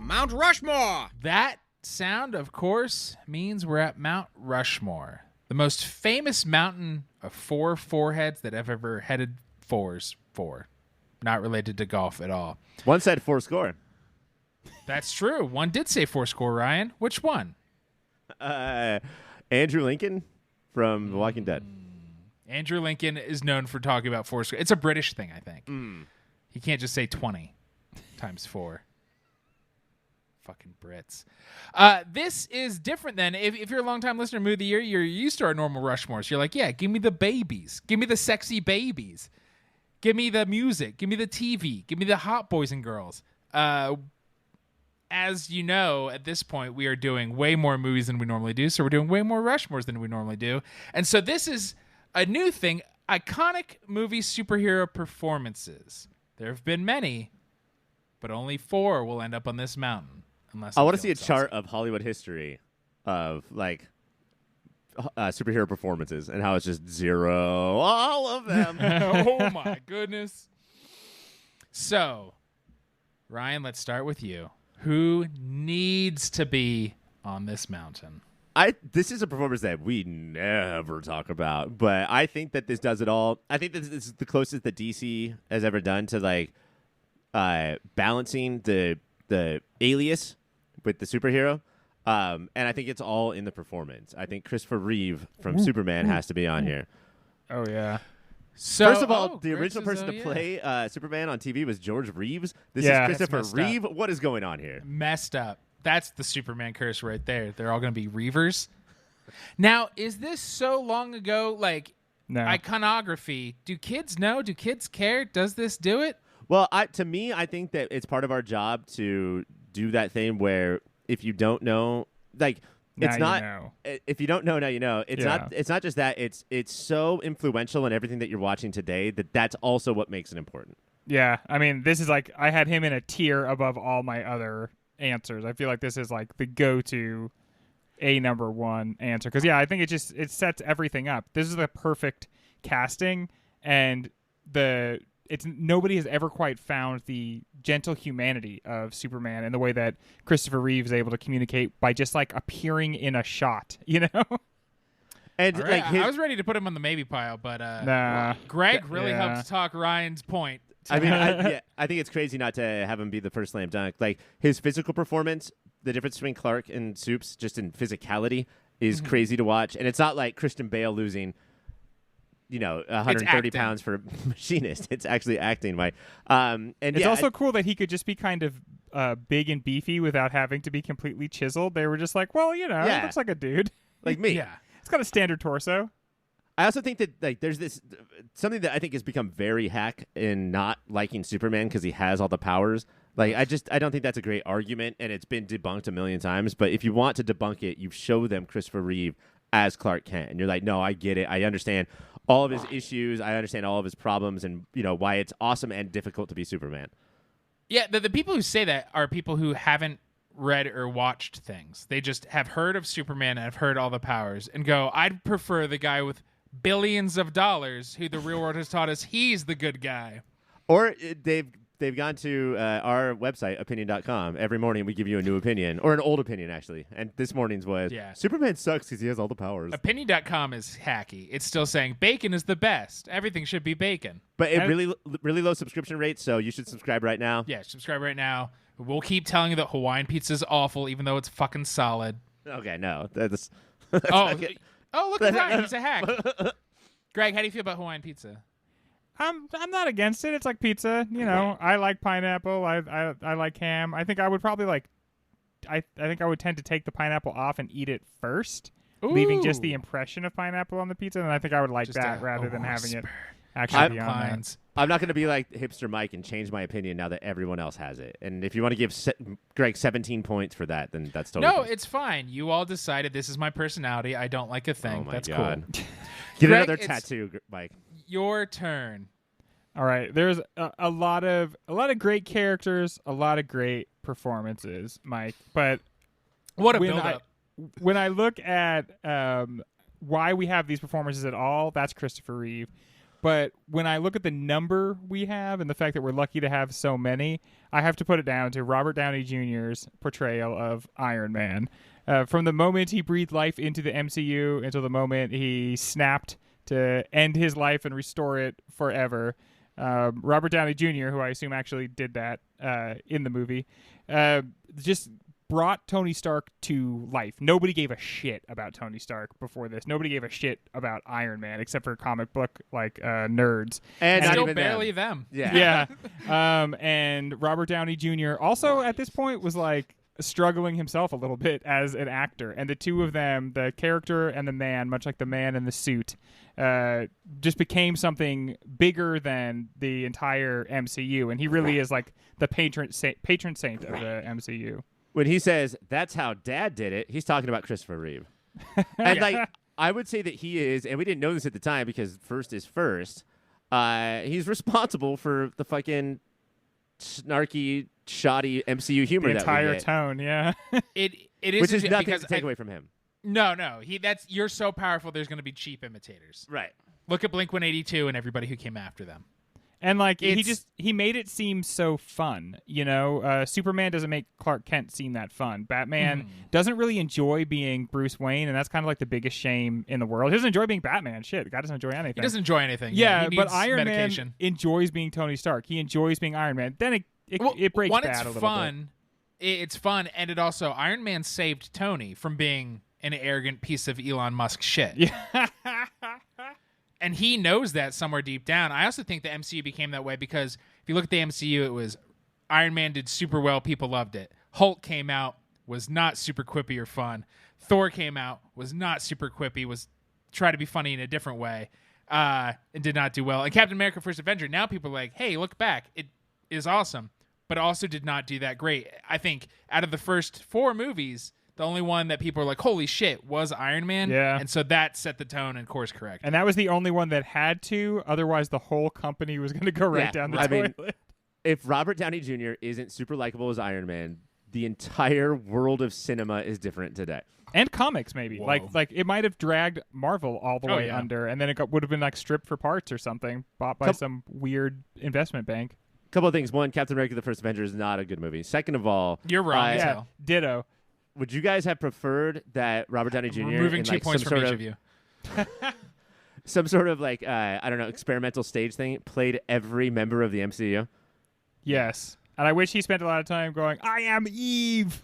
Speaker 3: Mount Rushmore.
Speaker 1: That sound, of course, means we're at Mount Rushmore, the most famous mountain of 4 foreheads that have ever headed fours for. Not related to golf at all.
Speaker 4: One said 4 score.
Speaker 1: That's true. One did say 4 score, Ryan. Which one?
Speaker 4: Andrew Lincoln from The Walking Dead.
Speaker 1: Andrew Lincoln is known for talking about 4 score. It's a British thing, I think. He can't just say 20 times 4. Fucking Brits. This is different then. If you're a long-time listener of Movie of the Year, you're used to our normal Rushmores. You're like, yeah, give me the babies. Give me the sexy babies. Give me the music. Give me the TV. Give me the hot boys and girls. As you know, at this point, we are doing way more movies than we normally do, so we're doing way more Rushmores than we normally do. And so this is a new thing, iconic movie superhero performances. There have been many, but only 4 will end up on this mountain. Unless
Speaker 4: I want to see a chart of Hollywood history of, like, superhero performances and how it's just 0. All of them.
Speaker 1: Oh, my goodness. So, Ryan, let's start with you. Who needs to be on this mountain?
Speaker 4: This is a performance that we never talk about, but I think that this does it all. I think this is the closest that DC has ever done to, like, balancing the alias with the superhero. And I think it's all in the performance. I think Christopher Reeve from Superman has to be on here.
Speaker 2: Oh, yeah.
Speaker 1: So,
Speaker 4: First of all, the
Speaker 1: Greg
Speaker 4: original
Speaker 1: says,
Speaker 4: person to play Superman on TV was George Reeves. This
Speaker 2: Yeah,
Speaker 4: is
Speaker 2: that's
Speaker 4: Christopher
Speaker 1: messed
Speaker 4: Reeve. What is going on here?
Speaker 1: Messed up. That's the Superman curse right there. They're all going to be Reavers. Now, is this so long ago, like,
Speaker 2: No.
Speaker 4: iconography?
Speaker 1: Do kids know? Do kids care? Does this do it?
Speaker 4: Well, to me, I think that it's part of our job to do that thing where if you don't know, like,
Speaker 2: Now
Speaker 4: it's
Speaker 2: you
Speaker 4: not.
Speaker 2: know.
Speaker 4: If you don't know, now you know. It's
Speaker 2: Yeah.
Speaker 4: not. It's not just that. It's so influential in everything that you're watching today that that's also what makes it important.
Speaker 2: Yeah, I mean, this is like I had him in a tier above all my other answers. I feel like this is like the go-to number 1 answer because I think it sets everything up. This is the perfect casting, and nobody has ever quite found the gentle humanity of Superman in the way that Christopher Reeve is able to communicate by just like appearing in a shot, you know?
Speaker 4: And
Speaker 1: All
Speaker 4: like
Speaker 1: right, I was ready to put him on the maybe pile, but
Speaker 2: Nah.
Speaker 1: Greg really
Speaker 2: Yeah.
Speaker 1: helped talk Ryan's point.
Speaker 4: I mean, I think it's crazy not to have him be the first slam dunk. Like his physical performance, the difference between Clark and Supes, just in physicality, is crazy to watch. And it's not like Christian Bale losing, 130
Speaker 1: acting.
Speaker 4: pounds for Machinist. It's actually acting, Mike. And
Speaker 2: It's also cool that he could just be kind of big and beefy without having to be completely chiseled. They were just like, well, he looks like a dude.
Speaker 4: like me.
Speaker 1: Yeah.
Speaker 2: It's got a standard torso.
Speaker 4: I also think that like there's this something that I think has become very hack in not liking Superman because he has all the powers. Like I don't think that's a great argument, and it's been debunked a million times. But if you want to debunk it, you show them Christopher Reeve as Clark Kent, and you're like, no, I get it. I understand all of his issues. I understand all of his problems, and why it's awesome and difficult to be Superman.
Speaker 1: Yeah, the people who say that are people who haven't read or watched things. They just have heard of Superman and have heard all the powers and go, I'd prefer the guy with billions of dollars who the real world has taught us he's the good guy.
Speaker 4: Or they've gone to our website, opinion.com. Every morning we give you a new opinion, or an old opinion, actually. And this morning's was, Superman sucks because he has all the powers.
Speaker 1: Opinion.com is hacky. It's still saying bacon is the best. Everything should be bacon.
Speaker 4: But it really low subscription rates, so you should subscribe right now.
Speaker 1: Yeah, subscribe right now. We'll keep telling you that Hawaiian pizza is awful, even though it's fucking solid.
Speaker 4: Okay, no. That's
Speaker 1: Oh, look at Ryan. He's a hack. Greg, how do you feel about Hawaiian pizza?
Speaker 2: I'm not against it. It's like pizza, you know. I like pineapple. I like ham. I think I would probably like. I think I would tend to take the pineapple off and eat it first, leaving just the
Speaker 1: Ooh.
Speaker 2: impression of pineapple on the pizza. And I think I would like
Speaker 1: Just
Speaker 2: that
Speaker 1: a
Speaker 2: rather than having it
Speaker 1: whisper.
Speaker 2: actually be on there.
Speaker 1: Pines.
Speaker 4: I'm not going to be like hipster Mike and change my opinion now that everyone else has it. And if you want to give Greg 17 points for that, then that's totally
Speaker 1: No,
Speaker 4: fine.
Speaker 1: it's fine. You all decided this is my personality. I don't like a thing.
Speaker 4: Oh my
Speaker 1: That's
Speaker 4: God.
Speaker 1: cool.
Speaker 4: Get
Speaker 1: Greg,
Speaker 4: another
Speaker 1: it's-
Speaker 4: tattoo, Mike.
Speaker 1: Your turn.
Speaker 2: All right, there's a lot of great characters, a lot of great performances, Mike. But
Speaker 1: What a
Speaker 2: when
Speaker 1: build-up.
Speaker 2: when I look at why we have these performances at all, that's Christopher Reeve. But when I look at the number we have and the fact that we're lucky to have so many, I have to put it down to Robert Downey Jr.'s portrayal of Iron Man. From the moment he breathed life into the MCU until the moment he snapped to end his life and restore it forever. Robert Downey Jr., who I assume actually did that in the movie, just brought Tony Stark to life. Nobody gave a shit about Tony Stark before this. Nobody gave a shit about Iron Man except for comic book nerds.
Speaker 4: And not
Speaker 1: Still
Speaker 4: even
Speaker 1: barely
Speaker 4: them.
Speaker 1: them.
Speaker 4: Yeah.
Speaker 2: Yeah. And Robert Downey Jr. also at this point was like struggling himself a little bit as an actor. And the two of them, the character and the man, much like the man in the suit, just became something bigger than the entire MCU. And he really is like the patron saint of the MCU.
Speaker 4: When he says, that's how Dad did it, he's talking about Christopher Reeve. And, like, I would say that he is, and we didn't know this at the time because first is first, he's responsible for the fucking snarky, shoddy MCU humor
Speaker 2: The
Speaker 4: that we
Speaker 2: entire
Speaker 4: get.
Speaker 2: tone, yeah.
Speaker 1: It is
Speaker 4: Which is nothing
Speaker 1: because
Speaker 4: to take away from him.
Speaker 1: No. You're so powerful. There's going to be cheap imitators.
Speaker 4: Right.
Speaker 1: Look at Blink-182 and everybody who came after them.
Speaker 2: And like
Speaker 1: It's-
Speaker 2: he made it seem so fun, you know. Superman doesn't make Clark Kent seem that fun. Batman doesn't really enjoy being Bruce Wayne, and that's kind of like the biggest shame in the world. He doesn't enjoy being Batman. Shit, the guy doesn't enjoy anything.
Speaker 1: He doesn't enjoy anything.
Speaker 2: Yeah,
Speaker 1: he
Speaker 2: but
Speaker 1: needs
Speaker 2: Iron
Speaker 1: medication.
Speaker 2: Man enjoys being Tony Stark. He enjoys being Iron Man. Then it breaks
Speaker 1: one,
Speaker 2: bad
Speaker 1: it's
Speaker 2: a little
Speaker 1: fun. It's fun, and it also Iron Man saved Tony from being an arrogant piece of Elon Musk shit.
Speaker 2: bit. Yeah.
Speaker 1: And he knows that somewhere deep down. I also think the MCU became that way because if you look at the MCU, it was Iron Man did super well. People loved it. Hulk came out, was not super quippy or fun. Thor came out, was not super quippy, was try to be funny in a different way, and did not do well. And Captain America: First Avenger, now people are like, hey, look back. It is awesome, but also did not do that great. I think out of the first 4 movies, the only one that people are like, holy shit, was Iron Man.
Speaker 2: Yeah.
Speaker 1: And so that set the tone and course correct.
Speaker 2: And that was the only one that had to. Otherwise, the whole company was going to go right
Speaker 4: Yeah,
Speaker 2: down the
Speaker 4: I mean,
Speaker 2: toilet.
Speaker 4: If Robert Downey Jr. isn't super likable as Iron Man, the entire world of cinema is different today.
Speaker 2: And comics, maybe.
Speaker 1: Whoa.
Speaker 2: Like it might have dragged Marvel all the
Speaker 1: Oh,
Speaker 2: way
Speaker 1: yeah.
Speaker 2: under, and then it would have been like stripped for parts or something, bought by some weird investment bank.
Speaker 4: Couple of things. One, Captain America: The First Avenger is not a good movie. Second of all,
Speaker 1: You're wrong.
Speaker 4: I-
Speaker 1: as
Speaker 2: Yeah,
Speaker 1: hell.
Speaker 2: ditto.
Speaker 4: would you guys have preferred that Robert Downey Jr.
Speaker 1: Removing
Speaker 4: in,
Speaker 1: 2
Speaker 4: like,
Speaker 1: points
Speaker 4: some
Speaker 1: from
Speaker 4: sort
Speaker 1: each
Speaker 4: of
Speaker 1: of you.
Speaker 4: some sort of like I don't know, experimental stage thing played every member of the MCU?
Speaker 2: Yes. And I wish he spent a lot of time going, I am Eve.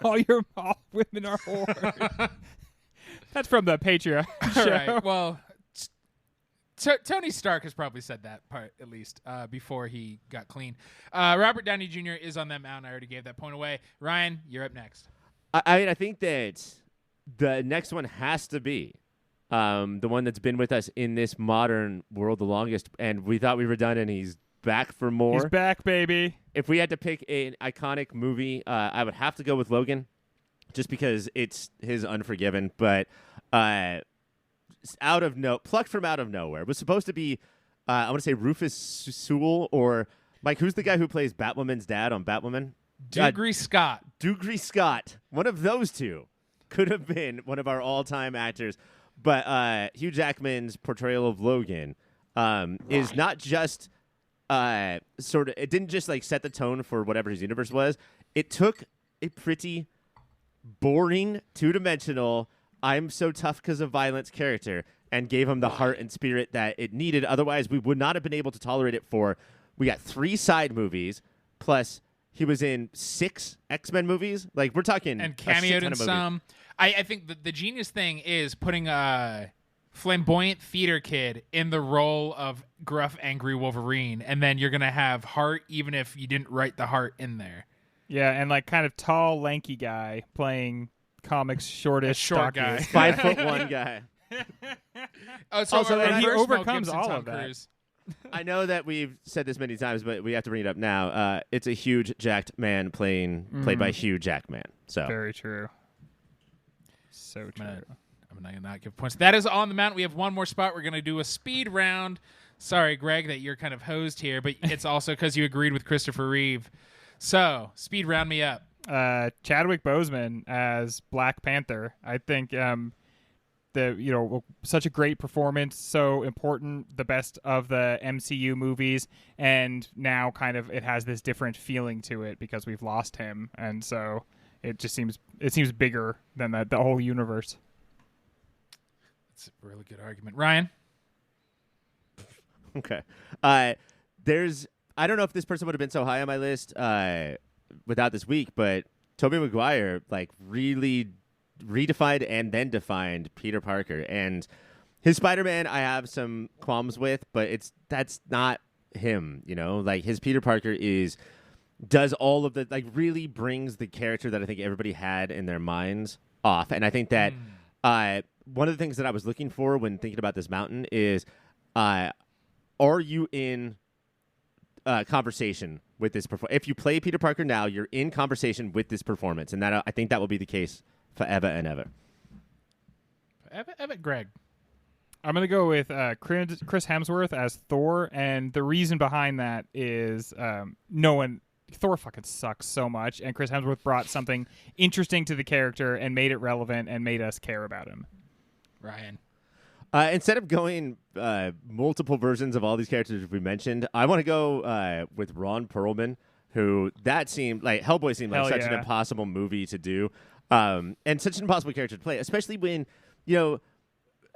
Speaker 2: all women are whores. That's from the Patreon
Speaker 1: All
Speaker 2: show.
Speaker 1: right. Well, Tony Stark has probably said that part at least before he got clean. Robert Downey Jr. is on that mountain. I already gave that point away. Ryan, you're up next.
Speaker 4: I mean, I think that the next one has to be the one that's been with us in this modern world the longest, and we thought we were done, and he's back for more.
Speaker 2: He's back, baby.
Speaker 4: If we had to pick an iconic movie, I would have to go with Logan, just because it's his Unforgiven. But plucked from out of nowhere. It was supposed to be, I want to say Rufus Sewell or Mike. Who's the guy who plays Batwoman's dad on Batwoman?
Speaker 1: Dougray Scott.
Speaker 4: Dougray Scott. One of those two could have been one of our all-time actors. But Hugh Jackman's portrayal of Logan is not just it didn't just like set the tone for whatever his universe was. It took a pretty boring, two-dimensional, I'm so tough because of violence character and gave him the heart and spirit that it needed. Otherwise, we would not have been able to tolerate it we got 3 side movies, plus he was in 6 X-Men movies. Like, we're talking
Speaker 1: And
Speaker 4: a shit
Speaker 1: cameoed
Speaker 4: ton
Speaker 1: in
Speaker 4: of movies.
Speaker 1: some. I think the genius thing is putting flamboyant theater kid in the role of gruff, angry Wolverine, and then you're going to have Hart even if you didn't write the Hart in there.
Speaker 2: Yeah, and like kind of tall, lanky guy playing comics shortest,
Speaker 1: short
Speaker 2: stockiest.
Speaker 1: guy.
Speaker 4: 5'1" guy.
Speaker 1: So
Speaker 4: Also,
Speaker 1: our
Speaker 4: and he
Speaker 1: first Mel
Speaker 2: overcomes
Speaker 1: Gibson,
Speaker 2: all
Speaker 1: Tom
Speaker 2: of that.
Speaker 1: Cruise.
Speaker 4: I know that we've said this many times, but we have to bring it up now. It's a huge jacked man played by Hugh Jackman. So
Speaker 2: Very true. So true.
Speaker 1: I'm not going to not give points. That is on the mountain. We have one more spot. We're going to do a speed round. Sorry, Greg, that you're kind of hosed here, but it's also because you agreed with Christopher Reeve. So, speed round me up.
Speaker 2: Chadwick Boseman as Black Panther. I think such a great performance, so important, the best of the MCU movies, and now kind of it has this different feeling to it because we've lost him, and so it seems bigger than the whole universe.
Speaker 1: That's a really good argument. Ryan?
Speaker 4: okay. I don't know if this person would have been so high on my list without this week, but Tobey Maguire really redefined and then defined Peter Parker. And his Spider-Man I have some qualms with, but that's not him, Like his Peter Parker does all of the really brings the character that I think everybody had in their minds off. And I think that one of the things that I was looking for when thinking about this mountain is are you in conversation with this performance? If you play Peter Parker now, you're in conversation with this performance, and that I think that will be the case forever and ever.
Speaker 1: Greg.
Speaker 2: I'm going to go with Chris Hemsworth as Thor, and the reason behind that is Thor fucking sucks so much, and Chris Hemsworth brought something interesting to the character and made it relevant and made us care about him.
Speaker 1: Ryan.
Speaker 4: Instead of going multiple versions of all these characters we mentioned, I want to go with Ron Perlman, who that seemed like Hellboy seemed like such an impossible movie to do, and such an impossible character to play, especially when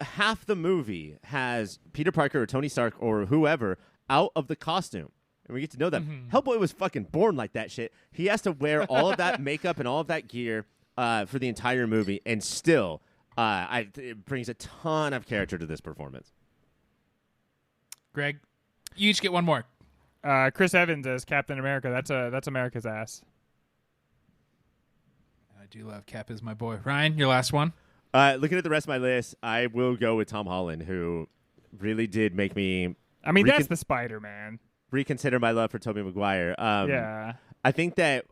Speaker 4: half the movie has Peter Parker or Tony Stark or whoever out of the costume. And we get to know them. Hellboy was fucking born like that shit. He has to wear all of that makeup and all of that gear for the entire movie, and still it brings a ton of character to this performance.
Speaker 1: Greg, you each get one more.
Speaker 2: Chris Evans as Captain America. That's America's ass.
Speaker 1: I do love Cap as my boy. Ryan, your last one.
Speaker 4: Looking at the rest of my list, I will go with Tom Holland, who really did make me.
Speaker 2: I mean, that's the Spider-Man.
Speaker 4: Reconsider my love for Tobey Maguire.
Speaker 2: Yeah.
Speaker 4: I think that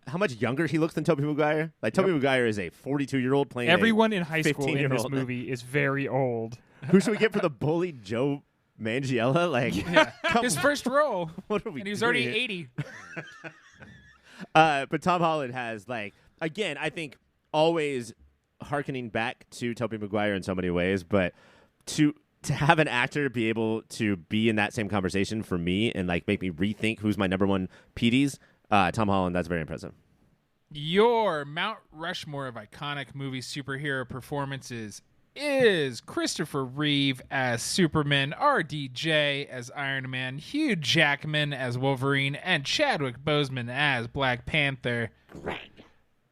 Speaker 4: how much younger he looks than Tobey Maguire. Like Tobey Maguire is a 42-year-old playing.
Speaker 2: Everyone in high school in this
Speaker 4: 15-year-old.
Speaker 2: movie is very old.
Speaker 4: Who should we get for the bully Joe Manganiello? Like
Speaker 1: his first role.
Speaker 4: What are we?
Speaker 1: And he was
Speaker 4: doing?
Speaker 1: already 80.
Speaker 4: But Tom Holland has again, I think always hearkening back to Tobey Maguire in so many ways, but to have an actor be able to be in that same conversation for me and make me rethink who's my number one PDs, Tom Holland, that's very impressive.
Speaker 1: Your Mount Rushmore of iconic movie superhero performances is Christopher Reeve as Superman, RDJ as Iron Man, Hugh Jackman as Wolverine, and Chadwick Boseman as Black Panther.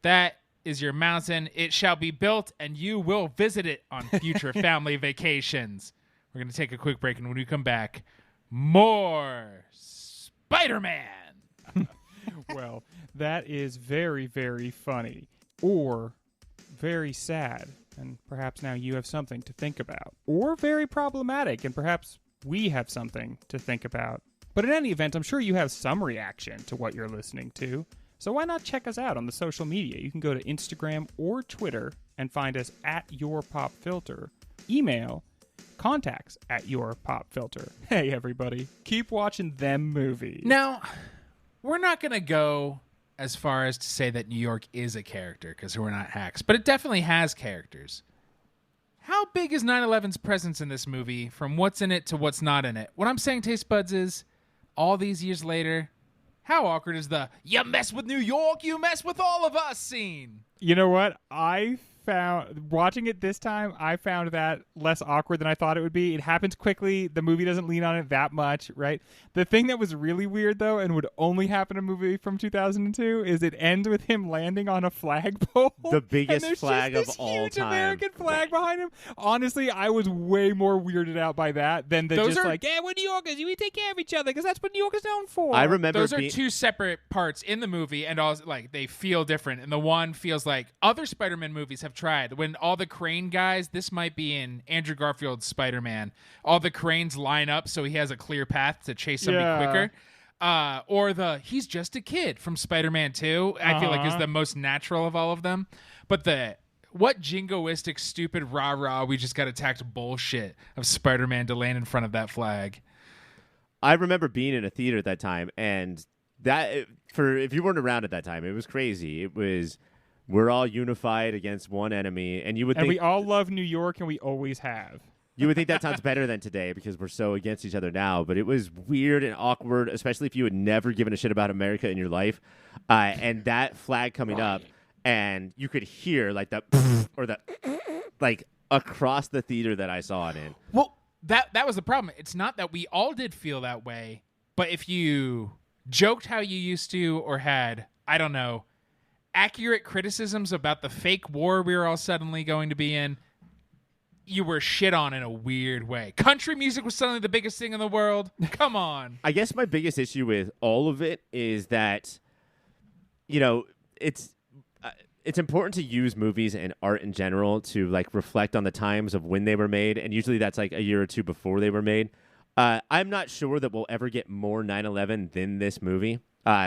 Speaker 1: That is your mountain. It shall be built, and you will visit it on future family vacations. We're going to take a quick break, and when we come back, more Spider-Man.
Speaker 2: Well, that is very, very funny. Or very sad, and perhaps now you have something to think about. Or very problematic, and perhaps we have something to think about. But in any event, I'm sure you have some reaction to what you're listening to. So why not check us out on the social media? You can go to Instagram or Twitter and find us at YourPopFilter. Email contacts@YourPopFilter. Hey, everybody, keep watching them movies.
Speaker 1: Now, we're not going to go as far as to say that New York is a character because we're not hacks, but it definitely has characters. How big is 9/11's presence in this movie from what's in it to what's not in it? What I'm saying, Taste Buds, is all these years later, how awkward is the "you mess with New York, you mess with all of us" scene?
Speaker 2: You know what? I found watching it this time, I found that less awkward than I thought it would be. It happens quickly. The movie doesn't lean on it that much, right? The thing that was really weird though, and would only happen in a movie from 2002, is it ends with him landing on a flagpole.
Speaker 4: The biggest
Speaker 2: and
Speaker 4: flag of
Speaker 2: this
Speaker 4: all
Speaker 2: huge
Speaker 4: time.
Speaker 2: American flag behind him. Honestly, I was way more weirded out by that than the
Speaker 1: Those
Speaker 2: just
Speaker 1: are-
Speaker 2: like, yeah, we're New Yorkers. We take care of each other because that's what New York is known for.
Speaker 4: I remember
Speaker 1: Those are two separate parts in the movie, and also like they feel different. And the one feels like other Spider-Man movies have tried. When all the crane guys, this might be in Andrew Garfield's Spider-Man, all the cranes line up so he has a clear path to chase somebody quicker. Or the he's just a kid from Spider-Man 2, I feel like is the most natural of all of them. But the what jingoistic, stupid, rah-rah, we just got attacked bullshit of Spider-Man to land in front of that flag.
Speaker 4: I remember being in a theater at that time, and that for if you weren't around at that time, it was crazy. It was we're all unified against one enemy, and you would
Speaker 2: And
Speaker 4: think
Speaker 2: we all love New York, and we always have.
Speaker 4: you would think that sounds better than today because we're so against each other now. But it was weird and awkward, especially if you had never given a shit about America in your life, and that flag coming up, and you could hear like the or the like across the theater that I saw it in.
Speaker 1: Well, that was the problem. It's not that we all did feel that way, but if you joked how you used to or had, I don't know, accurate criticisms about the fake war we were all suddenly going to be in, you were shit on in a weird way. Country music was suddenly the biggest thing in the world. Come on.
Speaker 4: I guess my biggest issue with all of it is that, you know, it's important to use movies and art in general to like reflect on the times of when they were made, and usually that's like a year or two before they were made. I'm not sure that we'll ever get more 9/11 than this movie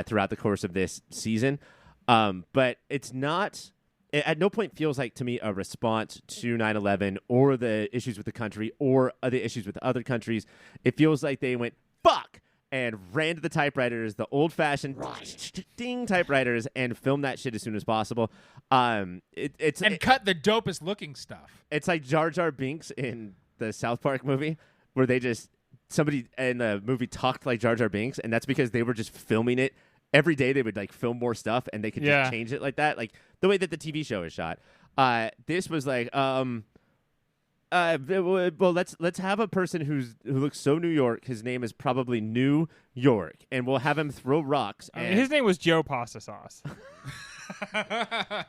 Speaker 4: throughout the course of this season, but it's not. It at no point feels like to me a response to 9/11 or the issues with the country or the issues with other countries. It feels like they went fuck and ran to the typewriters, the old-fashioned ding typewriters, and filmed that shit as soon as possible. It's
Speaker 1: Cut the dopest looking stuff.
Speaker 4: It's like Jar Jar Binks in the South Park movie, where they just somebody in the movie talked like Jar Jar Binks, and that's because they were just filming it every day. They would like film more stuff, and they could just change it like that, like the way that the TV show is shot. This was like, well, let's have a person who looks so New York. His name is probably New York, and we'll have him throw rocks. And
Speaker 2: His name was Joe Pasta Sauce.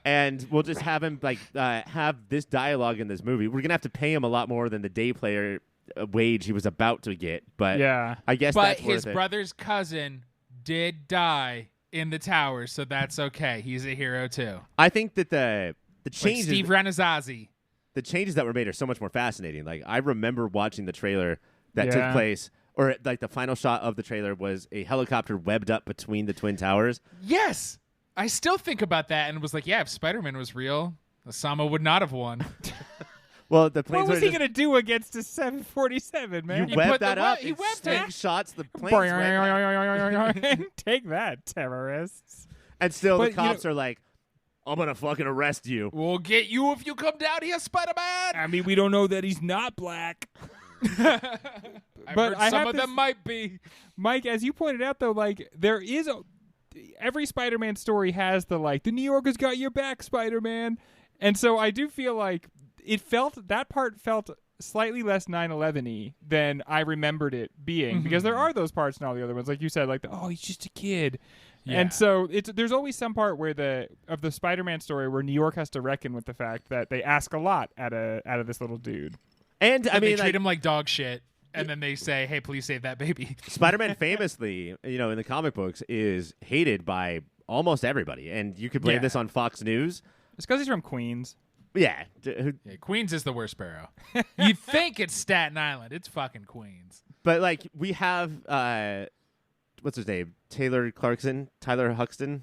Speaker 4: and we'll just have him like have this dialogue in this movie. We're gonna have to pay him a lot more than the day player wage he was about to get, but I guess
Speaker 1: but
Speaker 4: that's
Speaker 1: his
Speaker 4: worth it.
Speaker 1: brother's cousin did die in the tower, so that's okay. He's a hero too.
Speaker 4: I think that the
Speaker 1: Like
Speaker 4: changes
Speaker 1: Steve Renazzazzi.
Speaker 4: the changes that were made are so much more fascinating. Like I remember watching the trailer that took place, or like the final shot of the trailer was a helicopter webbed up between the Twin Towers.
Speaker 1: Yes, I still think about that and was like, yeah, if Spider-Man was real, Osama would not have won.
Speaker 4: Well, the planes
Speaker 2: What was
Speaker 4: were
Speaker 2: he
Speaker 4: just,
Speaker 2: going to do against a 747, man?
Speaker 4: you web
Speaker 1: put
Speaker 4: that
Speaker 1: the
Speaker 4: up.
Speaker 1: he
Speaker 4: It
Speaker 1: webbed it.
Speaker 4: shots the planes went,
Speaker 2: Take that, terrorists.
Speaker 4: and still
Speaker 2: But,
Speaker 4: the
Speaker 2: you
Speaker 4: cops are like, "I'm gonna fucking arrest you."
Speaker 1: We'll get you if you come down here, Spider-Man.
Speaker 2: I mean, we don't know that he's not black.
Speaker 1: I've
Speaker 2: but
Speaker 1: heard
Speaker 2: I
Speaker 1: some
Speaker 2: have
Speaker 1: of
Speaker 2: to
Speaker 1: them might be.
Speaker 2: Mike, as you pointed out, though, like there is every Spider-Man story has the like the New Yorkers got your back, Spider-Man, and so I do feel like that part felt slightly less 9/11-y than I remembered it being, because there are those parts in all the other ones, like you said, like he's just a kid.
Speaker 1: Yeah.
Speaker 2: And so there's always some part where the Spider-Man story where New York has to reckon with the fact that they ask a lot out of this little dude.
Speaker 4: And I
Speaker 1: They
Speaker 4: mean,
Speaker 1: treat
Speaker 4: like,
Speaker 1: him like dog shit, and then they say, "Hey, please save that baby."
Speaker 4: Spider-Man famously, in the comic books, is hated by almost everybody, and you could blame
Speaker 1: Yeah.
Speaker 4: this on Fox News.
Speaker 2: It's because he's from Queens.
Speaker 4: Yeah,
Speaker 1: Yeah, Queens is the worst borough. You'd think it's Staten Island. It's fucking Queens.
Speaker 4: but like we have what's his name? Tyler Huxton.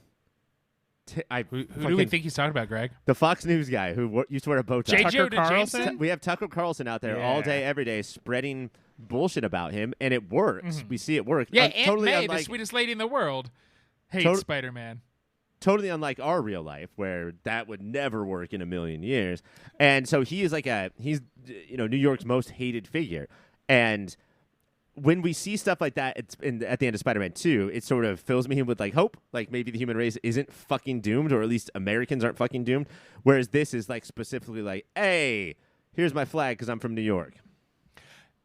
Speaker 1: Who do we think he's talking about, Greg?
Speaker 4: The Fox News guy who used to wear a bow tie.
Speaker 1: J. Jonah
Speaker 2: Tucker Carlson?
Speaker 1: Jameson?
Speaker 4: We have Tucker Carlson out there all day, every day, spreading bullshit about him, and it works. We see it work.
Speaker 1: Yeah, Aunt
Speaker 4: totally
Speaker 1: May,
Speaker 4: unlike,
Speaker 1: the sweetest lady in the world, hates
Speaker 4: Tot-
Speaker 1: Spider-Man.
Speaker 4: totally unlike our real life, where that would never work in a million years. And so he is like he's New York's most hated figure, and when we see stuff like that, at the end of Spider-Man 2, it sort of fills me with like hope, like maybe the human race isn't fucking doomed, or at least Americans aren't fucking doomed. Whereas this is like specifically like, hey, here's my flag because I'm from New York.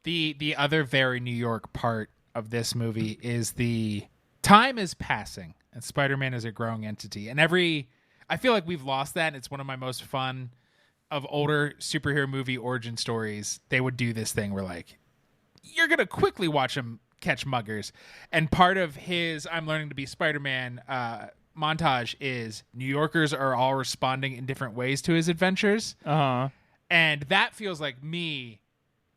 Speaker 1: The other very New York part of this movie is the time is passing and Spider-Man is a growing entity. And I feel like we've lost that. And it's one of my most fun of older superhero movie origin stories. They would do this thing where like, you're going to quickly watch him catch muggers. And part of his I'm learning to be Spider-Man montage is New Yorkers are all responding in different ways to his adventures.
Speaker 2: Uh-huh.
Speaker 1: And that feels like me,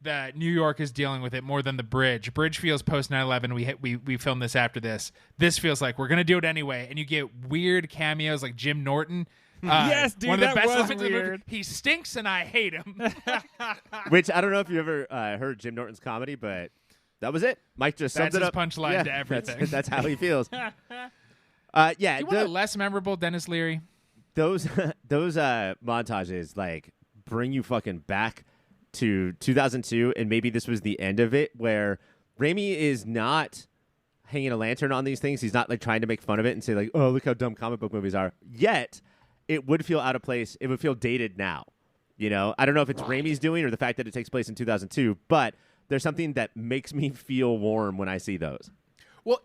Speaker 1: that New York is dealing with it more than the Bridge. Bridge feels post 9/11. We filmed this after this. This feels like we're going to do it anyway. And you get weird cameos like Jim Norton.
Speaker 2: Yes, dude,
Speaker 1: one of the
Speaker 2: that
Speaker 1: best
Speaker 2: was
Speaker 1: lines of the movie.
Speaker 2: weird.
Speaker 1: He stinks and I hate him.
Speaker 4: Which I don't know if you ever heard Jim Norton's comedy, but that was it. Mike just summed
Speaker 1: That's
Speaker 4: it
Speaker 1: his
Speaker 4: up.
Speaker 1: punchline to everything.
Speaker 4: That's how he feels.
Speaker 1: You
Speaker 4: Yeah,
Speaker 1: want a less memorable Dennis Leary?
Speaker 4: those montages like bring you fucking back to 2002, and maybe this was the end of it, where Raimi is not hanging a lantern on these things. He's not like trying to make fun of it and say like, oh, look how dumb comic book movies are. Yet it would feel out of place. It would feel dated now. You know, I don't know if it's Raimi's doing or the fact that it takes place in 2002, but there's something that makes me feel warm when I see those.
Speaker 1: Well,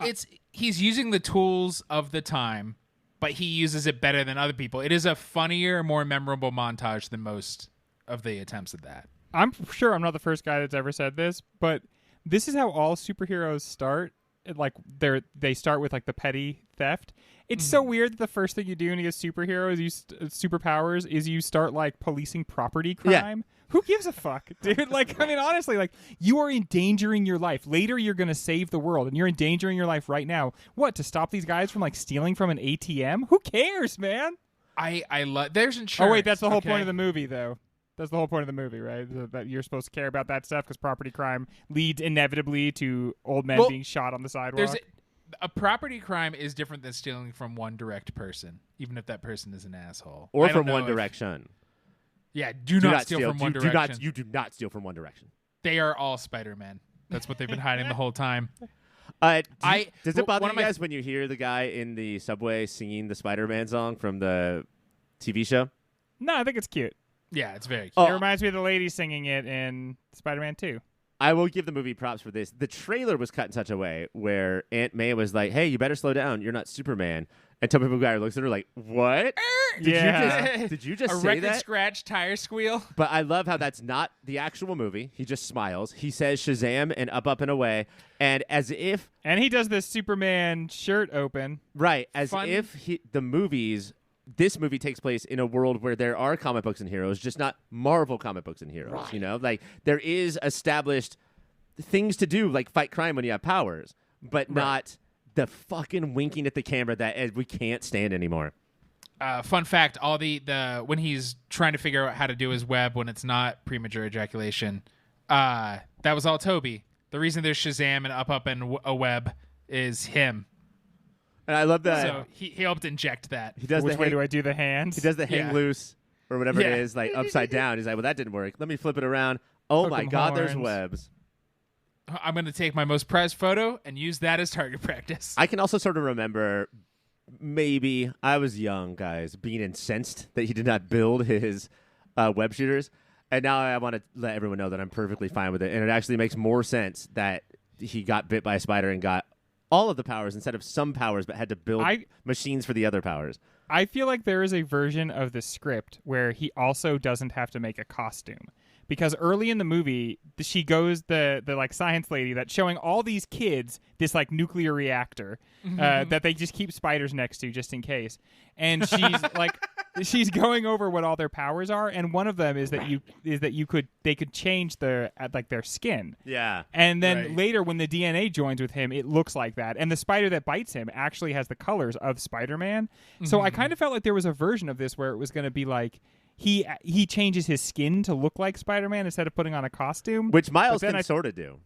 Speaker 1: he's using the tools of the time, but he uses it better than other people. It is a funnier, more memorable montage than most of the attempts at that.
Speaker 2: I'm sure I'm not the first guy that's ever said this, but this is how all superheroes start. Like they start with like the petty theft. It's so weird that the first thing you do when you get superheroes, superpowers, is you start like policing property crime.
Speaker 4: Yeah.
Speaker 2: Who gives a fuck, dude? Like, I mean, honestly, like you are endangering your life. Later, you're gonna save the world, and you're endangering your life right now. What, to stop these guys from like stealing from an ATM? Who cares, man?
Speaker 1: I love. There's insurance.
Speaker 2: Oh wait, that's the whole
Speaker 1: okay?
Speaker 2: point of the movie, though. That's the whole point of the movie, right? That you're supposed to care about that stuff because property crime leads inevitably to old men being shot on the sidewalk.
Speaker 1: There's a property crime is different than stealing from one direct person, even if that person is an asshole.
Speaker 4: Or
Speaker 1: I don't
Speaker 4: from
Speaker 1: know
Speaker 4: One
Speaker 1: if-
Speaker 4: Direction.
Speaker 1: Yeah, do not steal from One Direction.
Speaker 4: You do not steal from One Direction.
Speaker 1: They are all Spider-Man. That's what they've been hiding the whole time.
Speaker 4: Does it bother
Speaker 1: one
Speaker 4: you
Speaker 1: of my-
Speaker 4: guys when you hear the guy in the subway singing the Spider-Man song from the TV show?
Speaker 2: No, I think it's cute.
Speaker 1: Yeah, it's very cute.
Speaker 4: Oh,
Speaker 2: It reminds me of the lady singing it in Spider-Man 2.
Speaker 4: I will give the movie props for this. The trailer was cut in such a way where Aunt May was like, hey, you better slow down. You're not Superman. And Tobey Maguire looks at her like, what? Did you just
Speaker 1: a
Speaker 4: say
Speaker 1: record
Speaker 4: that?
Speaker 1: scratch, tire squeal.
Speaker 4: But I love how that's not the actual movie. He just smiles. He says Shazam and Up and Away. And as if...
Speaker 2: And he does this Superman shirt open.
Speaker 4: Right. As
Speaker 1: Fun.
Speaker 4: if this movie takes place in a world where there are comic books and heroes, just not Marvel comic books and heroes.
Speaker 1: Right.
Speaker 4: You know, like there is established things to do, like fight crime when you have powers, but not the fucking winking at the camera that we can't stand anymore.
Speaker 1: Fun fact: all the when he's trying to figure out how to do his web when it's not premature ejaculation, that was all Toby. The reason there's Shazam and Up and a web is him.
Speaker 4: And I love that.
Speaker 1: So he helped inject that.
Speaker 4: He does
Speaker 2: Which
Speaker 4: the
Speaker 2: way
Speaker 4: hang,
Speaker 2: do I do the hands?
Speaker 4: he does the hang
Speaker 1: Yeah.
Speaker 4: loose or whatever
Speaker 1: Yeah.
Speaker 4: it is, like upside down. He's like, well, that didn't work. Let me flip it around. Oh
Speaker 2: Hook
Speaker 4: my
Speaker 2: 'em
Speaker 4: God, there's
Speaker 2: horns.
Speaker 4: webs.
Speaker 1: I'm going to take my most prized photo and use that as target practice.
Speaker 4: I can also sort of remember, maybe I was young, guys, being incensed that he did not build his web shooters. And now I want to let everyone know that I'm perfectly fine with it. And it actually makes more sense that he got bit by a spider and got all of the powers instead of some powers, but had to build machines for the other powers.
Speaker 2: I feel like there is a version of the script where he also doesn't have to make a costume. Because early in the movie, she goes the like science lady that's showing all these kids this like nuclear reactor that they just keep spiders next to just in case, and she's like she's going over what all their powers are, and one of them is that they could change their skin.
Speaker 4: Yeah.
Speaker 2: And then
Speaker 1: Right.
Speaker 2: later, when the DNA joins with him, it looks like that. And the spider that bites him actually has the colors of Spider-Man. So I kind of felt like there was a version of this where it was going to be like he changes his skin to look like Spider-Man instead of putting on a costume.
Speaker 4: Which Miles
Speaker 2: But then
Speaker 4: can sort of do.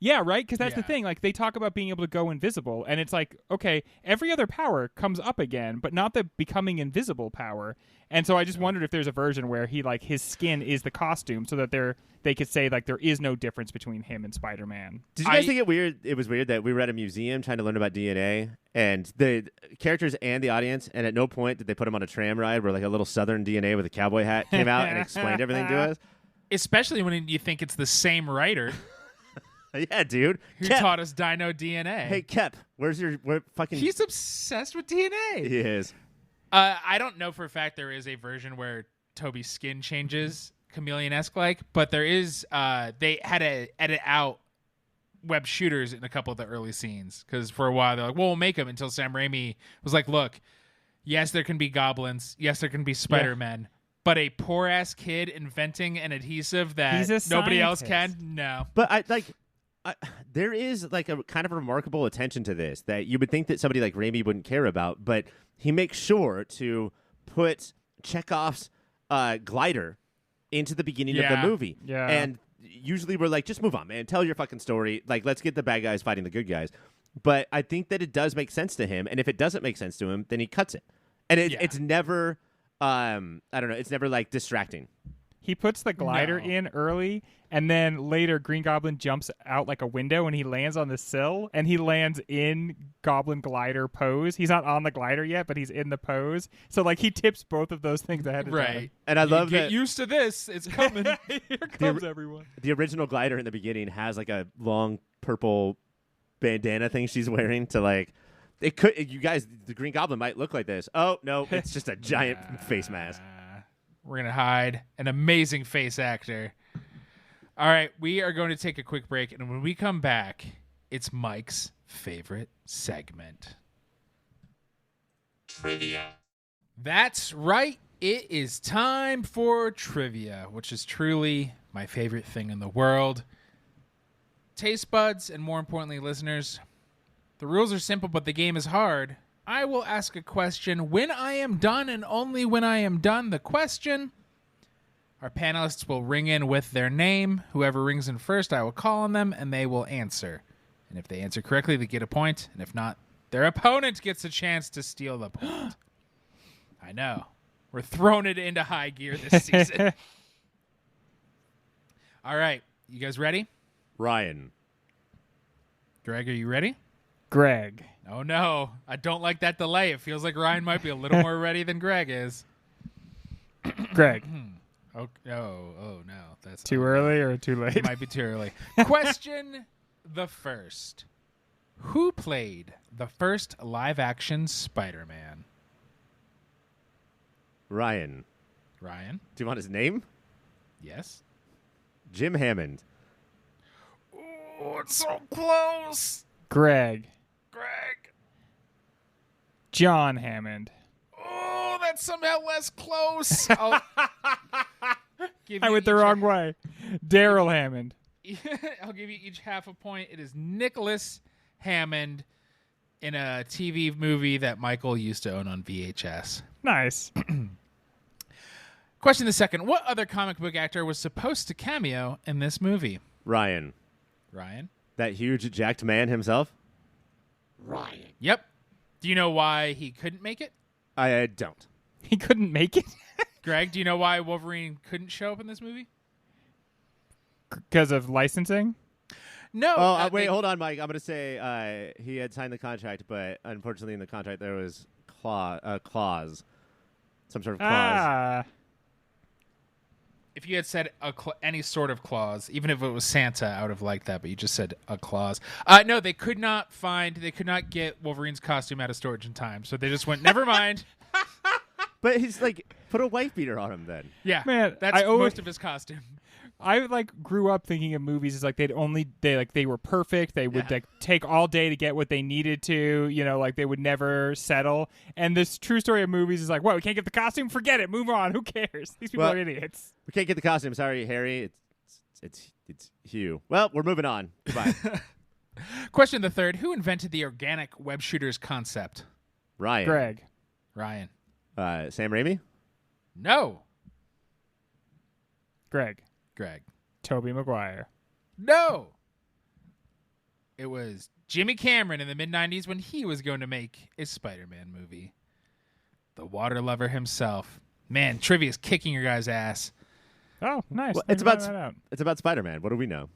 Speaker 2: Yeah, right? Because that's the
Speaker 1: Yeah.
Speaker 2: thing. Like, they talk about being able to go invisible, and it's like, okay, every other power comes up again, but not the becoming invisible power. And so I just wondered if there's a version where he, like, his skin is the costume, so that they could say, like, there is no difference between him and Spider-Man.
Speaker 4: Did you guys think it was weird that we were at a museum trying to learn about DNA, and the characters and the audience, and at no point did they put him on a tram ride where like a little Southern DNA with a cowboy hat came out and explained everything to us?
Speaker 1: Especially when you think it's the same writer
Speaker 4: Yeah, dude.
Speaker 1: who
Speaker 4: Kep.
Speaker 1: taught us Dino DNA.
Speaker 4: Hey, Kep, where fucking...
Speaker 1: He's obsessed with DNA.
Speaker 4: He is.
Speaker 1: I don't know for a fact there is a version where Toby's skin changes chameleon-esque like, but there is. They had to edit out web shooters in a couple of the early scenes because for a while they're like, "Well, we'll make them," until Sam Raimi was like, "Look, yes, there can be goblins, yes, there can be Spider-Men, but a poor ass kid inventing an adhesive that
Speaker 2: He's a
Speaker 1: nobody else
Speaker 2: scientist.
Speaker 1: can, no."
Speaker 4: But there is like a kind of remarkable attention to this that you would think that somebody like Raimi wouldn't care about, but he makes sure to put Chekhov's glider into the beginning of the movie.
Speaker 2: Yeah.
Speaker 4: And usually we're like, just move on, man. Tell your fucking story. Like, let's get the bad guys fighting the good guys. But I think that it does make sense to him. And if it doesn't make sense to him, then he cuts it. And it's never, I don't know, it's never like distracting.
Speaker 2: He puts the glider
Speaker 1: No.
Speaker 2: in early, and then later Green Goblin jumps out like a window and he lands on the sill, and he lands in Goblin glider pose. He's not on the glider yet, but he's in the pose. So like he tips both of those things ahead of time.
Speaker 1: Right.
Speaker 4: And I love
Speaker 1: Get
Speaker 4: that
Speaker 1: used to this. It's coming.
Speaker 2: Here comes everyone.
Speaker 4: the original glider in the beginning has like a long purple bandana thing she's wearing to like, it could, you guys, the Green Goblin might look like this. Oh, no, it's just a giant face mask.
Speaker 1: We're going to hide an amazing face actor. All right, we are going to take a quick break, and when we come back, it's Mike's favorite segment.
Speaker 5: Trivia.
Speaker 1: That's right. It is time for trivia, which is truly my favorite thing in the world. Taste buds, and more importantly, listeners, the rules are simple, but the game is hard. I will ask a question when I am done, and only when I am done the question. Our panelists will ring in with their name. Whoever rings in first, I will call on them, and they will answer. And if they answer correctly, they get a point. And if not, their opponent gets a chance to steal the point. I know. We're throwing it into high gear this season. All right. You guys ready?
Speaker 4: Ryan.
Speaker 1: Greg, are you ready?
Speaker 2: Greg.
Speaker 1: Oh, no. I don't like that delay. It feels like Ryan might be a little more ready than Greg is.
Speaker 2: Greg.
Speaker 1: Oh, no. That's
Speaker 2: Too early or too late?
Speaker 1: It might be too early. Question the first. Who played the first live-action Spider-Man?
Speaker 4: Ryan.
Speaker 1: Ryan?
Speaker 4: Do you want his name?
Speaker 1: Yes?
Speaker 4: Jim Hammond.
Speaker 1: Oh, it's so close.
Speaker 2: Greg.
Speaker 1: Greg.
Speaker 2: John Hammond.
Speaker 1: Oh, that's somehow less close. I'll give
Speaker 2: I
Speaker 1: you
Speaker 2: went the
Speaker 1: each
Speaker 2: wrong way. Daryl Hammond.
Speaker 1: I'll give you each half a point. It is Nicholas Hammond in a TV movie that Michael used to own on VHS.
Speaker 2: Nice.
Speaker 1: Question the second. What other comic book actor was supposed to cameo in this movie?
Speaker 4: Ryan.
Speaker 1: Ryan?
Speaker 4: That huge jacked man himself?
Speaker 5: Ryan.
Speaker 1: Yep. Do you know why he couldn't make it?
Speaker 4: I don't.
Speaker 2: He couldn't make it
Speaker 1: Greg, do you know why Wolverine couldn't show up in this movie?
Speaker 2: because of licensing.
Speaker 1: No.
Speaker 4: Oh, wait,
Speaker 1: they-
Speaker 4: hold on, Mike. I'm going to say he had signed the contract, but unfortunately in the contract there was clause. Some sort of clause.
Speaker 2: Ah.
Speaker 1: If you had said any sort of clause, even if it was Santa, I would have liked that, but you just said a clause. No, they could not get Wolverine's costume out of storage in time, so they just went, never mind.
Speaker 4: But he's like, put a wife beater on him then.
Speaker 1: Yeah,
Speaker 2: Man,
Speaker 1: that's
Speaker 2: I always-
Speaker 1: most of his costume.
Speaker 2: I like grew up thinking of movies as like they were perfect. They would like take all day to get what they needed to, like they would never settle. And this true story of movies is like, what, we can't get the costume? Forget it. Move on. Who cares? These people
Speaker 4: Well-
Speaker 2: are idiots.
Speaker 4: We can't get the costume. Sorry, Harry. It's Hugh. Well, we're moving on. Goodbye.
Speaker 1: Question the third. Who invented the organic web shooters concept?
Speaker 4: Ryan.
Speaker 2: Greg.
Speaker 1: Ryan.
Speaker 4: Sam Raimi?
Speaker 1: No.
Speaker 2: Greg.
Speaker 1: Greg.
Speaker 2: Tobey Maguire.
Speaker 1: No. It was Jimmy Cameron in the mid-90s when he was going to make a Spider-Man movie. The water lover himself. Man, trivia's kicking your guys' ass.
Speaker 2: Oh, nice.
Speaker 4: Well,
Speaker 2: Thanks
Speaker 4: it's
Speaker 2: for pointing that out.
Speaker 4: about Spider-Man. What do we know?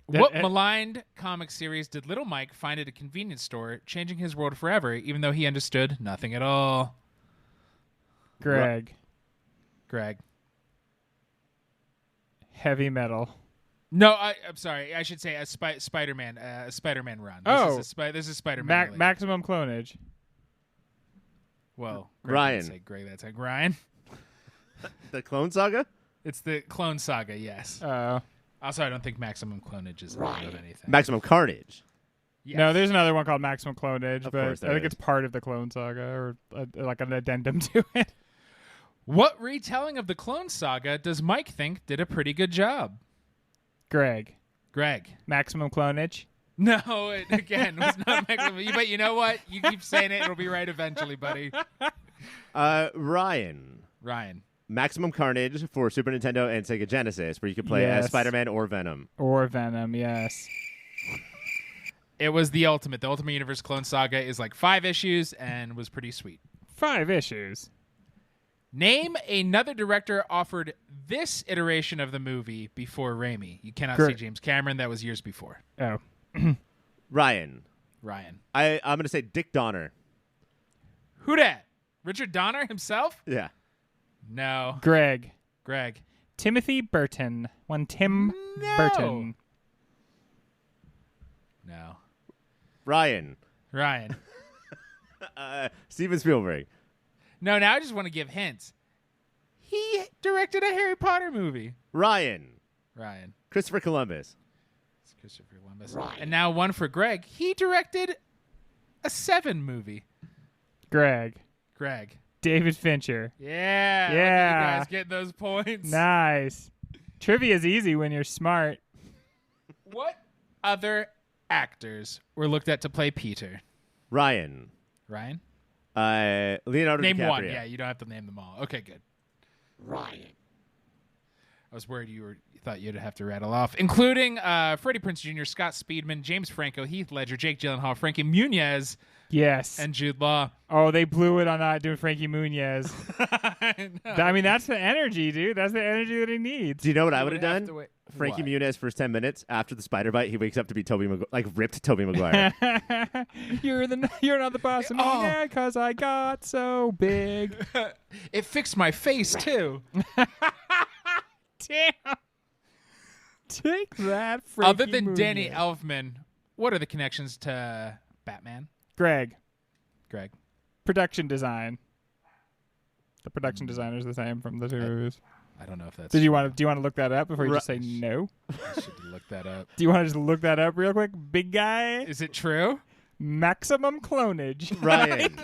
Speaker 1: What maligned comic series did Little Mike find at a convenience store, changing his world forever, even though he understood nothing at all?
Speaker 2: Greg. Heavy metal.
Speaker 1: No, I'm sorry. I should say a Spider-Man run. This is Spider-Man.
Speaker 2: Maximum clonage.
Speaker 1: Well, Greg
Speaker 4: Ryan.
Speaker 1: didn't say Greg, that's like Ryan.
Speaker 4: The Clone Saga?
Speaker 1: It's the Clone Saga, yes. Also, I don't think Maximum Clonage is a name of anything.
Speaker 4: Maximum Carnage.
Speaker 1: Yes.
Speaker 2: No, there's another one called Maximum Clonage,
Speaker 4: Of
Speaker 2: but
Speaker 4: course
Speaker 2: I
Speaker 4: there
Speaker 2: think
Speaker 4: is.
Speaker 2: it's part of the Clone Saga or like an addendum to it.
Speaker 1: What retelling of the Clone Saga does Mike think did a pretty good job?
Speaker 2: Greg.
Speaker 1: No,
Speaker 2: Maximum Clonage.
Speaker 1: it again was not Maximum. But you know what? You keep saying it, it'll be right eventually, buddy.
Speaker 4: Ryan. Maximum Carnage for Super Nintendo and Sega Genesis, where you could play as
Speaker 2: Yes.
Speaker 4: Spider-Man or Venom.
Speaker 2: Or Venom, yes.
Speaker 1: It was the Ultimate. The Ultimate Universe Clone Saga is like 5 issues and was pretty sweet.
Speaker 2: 5 issues.
Speaker 1: Name another director offered this iteration of the movie before Raimi. You cannot see James Cameron. That was years before.
Speaker 2: Oh.
Speaker 4: Ryan. I'm going to say Dick Donner.
Speaker 1: Who dat? Richard Donner himself?
Speaker 4: Yeah.
Speaker 1: No.
Speaker 2: Greg.
Speaker 1: Timothy
Speaker 2: Burton. Tim
Speaker 1: No.
Speaker 2: Burton.
Speaker 1: No.
Speaker 4: Ryan. Steven Spielberg.
Speaker 1: No, now I just want to give hints. He directed a Harry Potter movie.
Speaker 4: Ryan. Christopher Columbus.
Speaker 1: It's Christopher Columbus. And now one for Greg. He directed a 7 movie.
Speaker 2: Greg. David Fincher.
Speaker 1: Yeah. Look at
Speaker 2: Yeah.
Speaker 1: you guys getting those points.
Speaker 2: Nice. Trivia's easy when you're smart.
Speaker 1: What other actors were looked at to play Peter?
Speaker 4: Ryan. Leonardo
Speaker 1: Name
Speaker 4: DiCaprio.
Speaker 1: one. Yeah, you don't have to name them all. Okay, good.
Speaker 5: Ryan.
Speaker 1: I was worried you thought you'd have to rattle off, including Freddie Prinze Jr., Scott Speedman, James Franco, Heath Ledger, Jake Gyllenhaal, Frankie Muniz,
Speaker 2: Yes.
Speaker 1: and Jude Law.
Speaker 2: Oh, they blew it on not doing Frankie Muniz. I mean, that's the energy, dude. That's the energy that he needs.
Speaker 4: Do you know what I
Speaker 1: You
Speaker 4: would have
Speaker 1: have
Speaker 4: done?
Speaker 1: to wait-
Speaker 4: Frankie
Speaker 1: What?
Speaker 4: Muniz first 10 minutes after the spider bite, he wakes up to be Toby Maguire, like ripped Toby Maguire.
Speaker 2: You're not the boss of me
Speaker 1: Oh.
Speaker 2: now because I got so big.
Speaker 1: It fixed my face, too.
Speaker 2: Damn. Take that, Frankie
Speaker 1: Other than Danny
Speaker 2: Muniz.
Speaker 1: Elfman, what are the connections to Batman?
Speaker 2: Greg.
Speaker 1: Production
Speaker 2: Design. The production designer's the same from the two movies.
Speaker 1: I don't know if that's.
Speaker 2: Do you want to look that up before you just say no?
Speaker 1: I should look that up.
Speaker 2: Do you want to just look that up real quick, big guy?
Speaker 1: Is it true?
Speaker 2: Maximum Clonage.
Speaker 4: Ryan.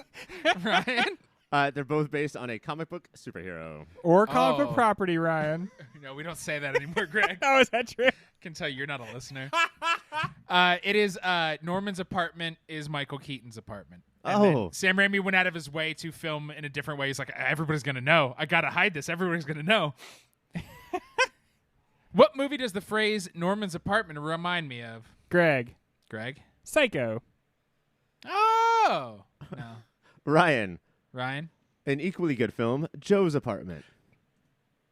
Speaker 4: They're both based on a comic book superhero.
Speaker 2: Or comic book
Speaker 1: Oh.
Speaker 2: property, Ryan.
Speaker 1: No, we don't say that anymore, Greg.
Speaker 2: Oh, is that true?
Speaker 1: Can tell you're not a listener. It is Norman's apartment is Michael Keaton's apartment. And then Sam Raimi went out of his way to film in a different way. He's like, everybody's gonna know. I gotta hide this. Everybody's gonna know. What movie does the phrase Norman's apartment remind me of?
Speaker 2: Greg. Psycho.
Speaker 1: Oh no.
Speaker 4: Ryan.
Speaker 1: An
Speaker 4: equally good film, Joe's Apartment.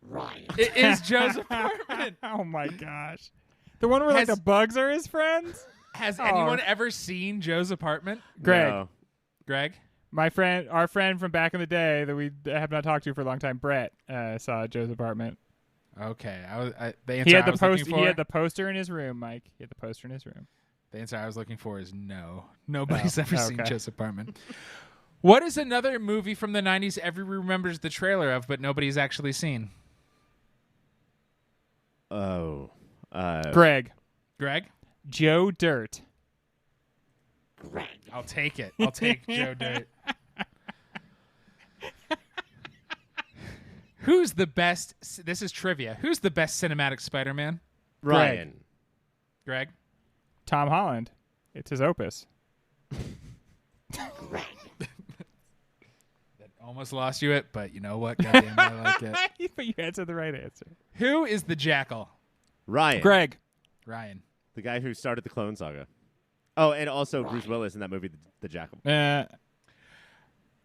Speaker 5: Ryan.
Speaker 1: It is Joe's apartment.
Speaker 2: Oh my gosh. The one where like the bugs are his friends?
Speaker 1: Has anyone ever seen Joe's apartment?
Speaker 2: Greg.
Speaker 4: No.
Speaker 2: Our friend from back in the day that we have not talked to for a long time, Brett, saw Joe's apartment.
Speaker 1: Okay, the answer I was looking for.
Speaker 2: He had the poster in his room, Mike. He had the poster in his room.
Speaker 1: The answer I was looking for is no. Nobody's ever seen
Speaker 2: okay.
Speaker 1: Joe's apartment. What is another movie from the 90s everyone remembers the trailer of, but nobody's actually seen?
Speaker 4: Oh.
Speaker 2: Greg.
Speaker 1: Joe Dirt.
Speaker 5: Greg.
Speaker 1: I'll take it. I'll take Joe Dirt. Who's the best? This is trivia. Who's the best cinematic Spider-Man?
Speaker 4: Ryan.
Speaker 1: Greg?
Speaker 2: Tom Holland. It's his opus.
Speaker 5: Greg.
Speaker 1: That almost lost you it, but you know what? Goddamn, I like it.
Speaker 2: But you answered the right answer.
Speaker 1: Who is the Jackal?
Speaker 4: Ryan.
Speaker 2: Greg.
Speaker 1: Ryan.
Speaker 4: The guy who started the Clone Saga. Oh, and also Bruce Willis in that movie, The Jackal.
Speaker 1: The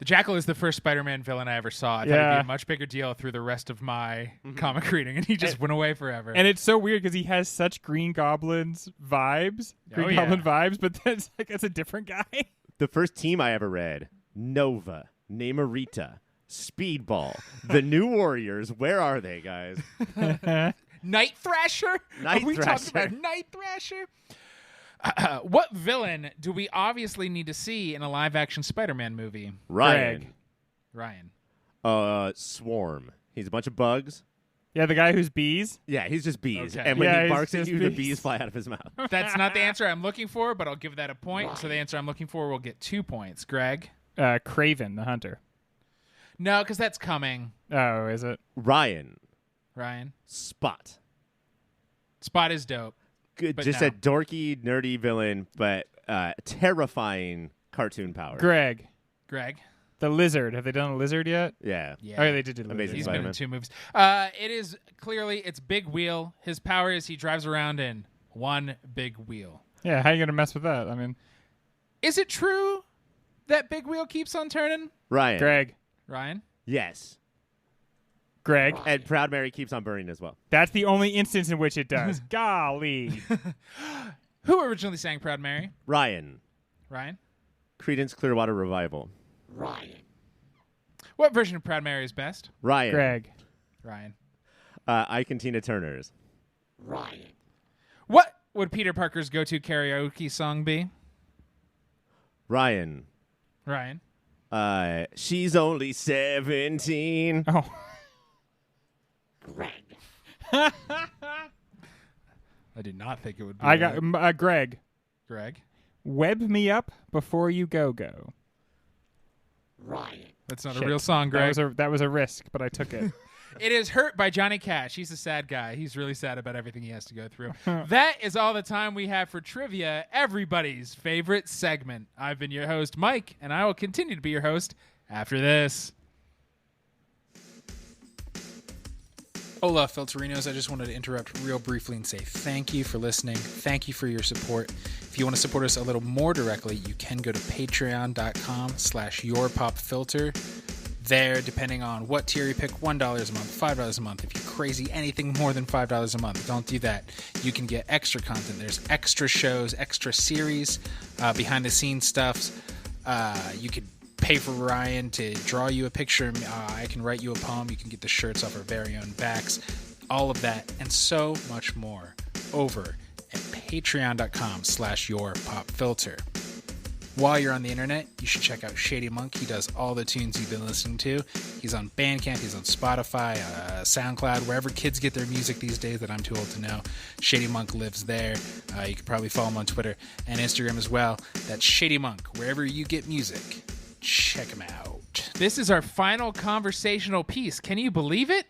Speaker 1: Jackal is the first Spider-Man villain I ever saw. I thought it'd be a much bigger deal through the rest of my comic reading, and he just went away forever.
Speaker 2: And it's so weird because he has such Green Goblin's vibes, Goblin vibes, but that's like it's a different guy.
Speaker 4: The first team I ever read: Nova, Namorita, Speedball, the New Warriors. Where are they, guys?
Speaker 1: Night Thrasher?
Speaker 4: Night
Speaker 1: Are we
Speaker 4: Thrasher.
Speaker 1: talking about Night Thrasher? What villain do we obviously need to see in a live-action Spider-Man movie?
Speaker 4: Ryan.
Speaker 1: Ryan.
Speaker 4: Swarm. He's a bunch of bugs.
Speaker 2: Yeah, the guy who's bees.
Speaker 4: Yeah, he's just bees.
Speaker 1: Okay.
Speaker 4: And when
Speaker 2: Yeah,
Speaker 4: he
Speaker 2: he's
Speaker 4: barks at
Speaker 2: just
Speaker 4: you, the
Speaker 2: bees.
Speaker 4: bees fly out of his mouth.
Speaker 1: That's not the answer I'm looking for, but I'll give that a point. So the answer I'm looking for will get 2 points. Greg?
Speaker 2: Craven, the hunter.
Speaker 1: No, because that's coming.
Speaker 2: Oh, is it?
Speaker 4: Ryan. Spot.
Speaker 1: Spot is dope.
Speaker 4: Good,
Speaker 1: But
Speaker 4: just
Speaker 1: no.
Speaker 4: a dorky, nerdy villain, but terrifying cartoon power.
Speaker 2: Greg,
Speaker 1: The
Speaker 2: lizard. Have they done a lizard yet?
Speaker 4: Yeah.
Speaker 1: Yeah.
Speaker 2: Oh, yeah, they did do the
Speaker 4: Amazing
Speaker 2: lizard.
Speaker 1: He's been in
Speaker 4: Spider-Man.
Speaker 1: 2 movies. It is clearly, it's Big Wheel. His power is he drives around in one big wheel.
Speaker 2: Yeah, how are you gonna mess with that? I mean,
Speaker 1: Is it true that Big Wheel keeps on turning?
Speaker 4: Ryan.
Speaker 2: Greg,
Speaker 1: Ryan?
Speaker 4: Yes. And Proud Mary keeps on burning as well.
Speaker 2: that's the only instance in which it does. Golly.
Speaker 1: Who originally sang Proud Mary?
Speaker 4: Ryan. Creedence Clearwater Revival.
Speaker 5: Ryan.
Speaker 1: What version of Proud Mary is best?
Speaker 4: Ryan.
Speaker 2: Greg,
Speaker 1: Ryan.
Speaker 4: Ike and Tina Turner's.
Speaker 5: Ryan.
Speaker 1: What would Peter Parker's go-to karaoke song be?
Speaker 4: Ryan. She's only 17.
Speaker 2: oh,
Speaker 5: Greg.
Speaker 1: I did not think it would be.
Speaker 2: I got Greg.
Speaker 1: Greg.
Speaker 2: Web me up before you go.
Speaker 5: Ryan.
Speaker 1: That's not
Speaker 2: Shit.
Speaker 1: a real song, Greg.
Speaker 2: That was a risk, but I took it.
Speaker 1: It is Hurt by Johnny Cash. He's a sad guy. He's really sad about everything he has to go through. That is all the time we have for trivia, everybody's favorite segment. I've been your host, Mike, and I will continue to be your host after this. Hola, Filterinos. I just wanted to interrupt real briefly and say thank you for listening. Thank you for your support. If you want to support us a little more directly, you can go to patreon.com/yourpopfilter. There, depending on what tier you pick, $1 a month, $5 a month. If you're crazy, anything more than $5 a month, don't do that. You can get extra content. There's extra shows, extra series, behind-the-scenes stuff. You could pay for Ryan to draw you a picture. I can write you a poem. You can get the shirts off our very own backs. All of that and so much more over at patreon.com/yourpopfilter. While you're on the internet, you should check out Shady Monk. He does all the tunes you've been listening to. He's on Bandcamp, he's on Spotify, SoundCloud, wherever kids get their music these days that I'm too old to know. Shady Monk lives there. You can probably follow him on Twitter and Instagram as well. That's Shady Monk. Wherever you get music, check him out. This is our final conversational piece. Can you believe it?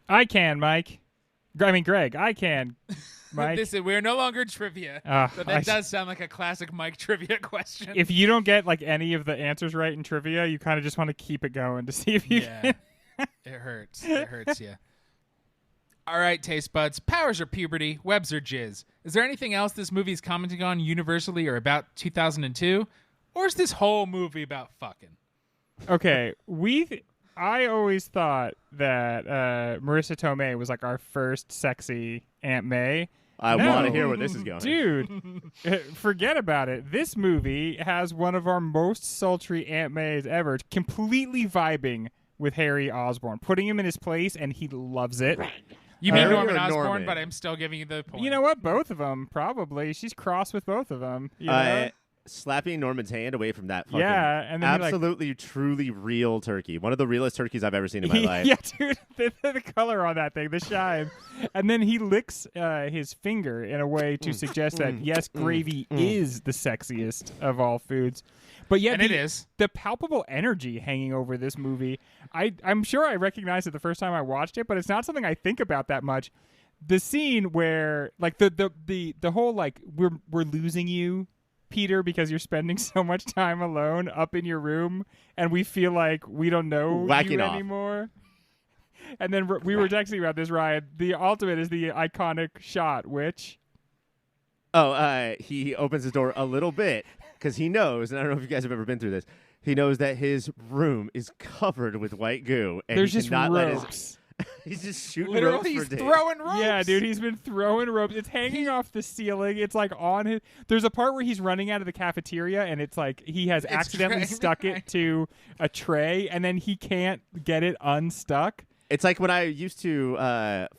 Speaker 2: I can, Mike. Greg, I can. Mike.
Speaker 1: We're no longer trivia. But that does sound like a classic Mike trivia question.
Speaker 2: If you don't get like any of the answers right in trivia, you kind of just want to keep it going to see if you
Speaker 1: Yeah. It hurts. It hurts you. All right, taste buds. Powers are puberty. Webs are jizz. Is there anything else this movie is commenting on universally or about 2002? Or is this whole movie about fucking?
Speaker 2: Okay, I always thought that Marissa Tomei was like our first sexy Aunt May.
Speaker 4: I
Speaker 2: No.
Speaker 4: want to hear where this is going.
Speaker 2: Dude, forget about it. This movie has one of our most sultry Aunt Mays ever, completely vibing with Harry Osborn, putting him in his place, and he loves it.
Speaker 1: You mean
Speaker 4: Harry
Speaker 1: Norman
Speaker 4: or
Speaker 1: Osborn,
Speaker 4: Norman?
Speaker 1: but I'm still giving you the point.
Speaker 2: You know what? Both of them, probably. She's crossed with both of them. You know?
Speaker 4: Slapping Norman's hand away from that fucking
Speaker 2: Yeah, and then he, like-
Speaker 4: absolutely, truly real turkey. One of the realest turkeys I've ever seen in my life.
Speaker 2: Yeah, dude, the color on that thing, the shine. And then he licks his finger in a way to suggest that, yes, gravy is the sexiest of all foods. But yet,
Speaker 1: And it is.
Speaker 2: The palpable energy hanging over this movie, I'm sure I recognized it the first time I watched it, but it's not something I think about that much. The scene where, like, the whole, like, we're losing you, Peter, because you're spending so much time alone up in your room, and we feel like we don't know
Speaker 4: Whacking
Speaker 2: you
Speaker 4: off.
Speaker 2: anymore. And then we were texting about this, Ryan. The ultimate is the iconic shot, which
Speaker 4: He opens his door a little bit because he knows, and I don't know if you guys have ever been through this. He knows that his room is covered with white goo, and
Speaker 2: There's
Speaker 4: he
Speaker 2: just
Speaker 4: cannot
Speaker 2: ropes.
Speaker 4: He's just shooting
Speaker 1: Literally,
Speaker 4: ropes
Speaker 1: he's
Speaker 4: for days.
Speaker 1: throwing ropes.
Speaker 2: Yeah, dude, he's been throwing ropes. It's hanging off the ceiling. It's like on his. There's a part where he's running out of the cafeteria, and it's like he has accidentally stuck it to a tray, and then he can't get it unstuck.
Speaker 4: It's like when I used to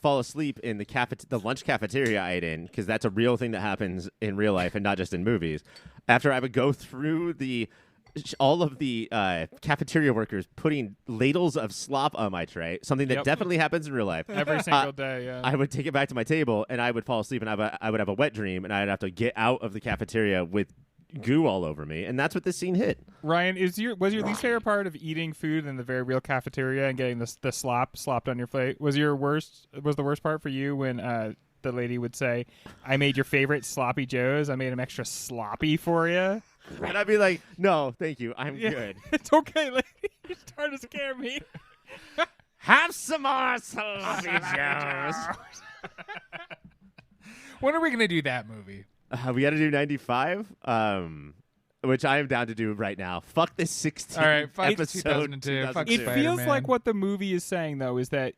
Speaker 4: fall asleep in the lunch cafeteria I ate in, because that's a real thing that happens in real life and not just in movies. After I would go through all of the cafeteria workers putting ladles of slop on my tray, something that definitely happens in real life.
Speaker 2: Every single day, yeah.
Speaker 4: I would take it back to my table, and I would fall asleep, and I would have a wet dream, and I'd have to get out of the cafeteria with goo all over me, and that's what this scene hit.
Speaker 2: Ryan, was your least favorite part of eating food in the very real cafeteria and getting the slop slopped on your plate? Was the worst part for you when the lady would say, "I made your favorite sloppy joes. I made them extra sloppy for you."
Speaker 4: And I'd be like, "No, thank you. I'm good.
Speaker 2: It's okay, lady. You're starting to scare me.
Speaker 4: Have some more sloppy joes."
Speaker 1: When are we gonna do that movie?
Speaker 4: We got to do 95, which I am down to do right now. Fuck this 16
Speaker 1: All right, fuck
Speaker 4: episode
Speaker 1: 2002. Fuck
Speaker 2: It
Speaker 1: Spider-Man.
Speaker 2: feels like what the movie is saying, though, is that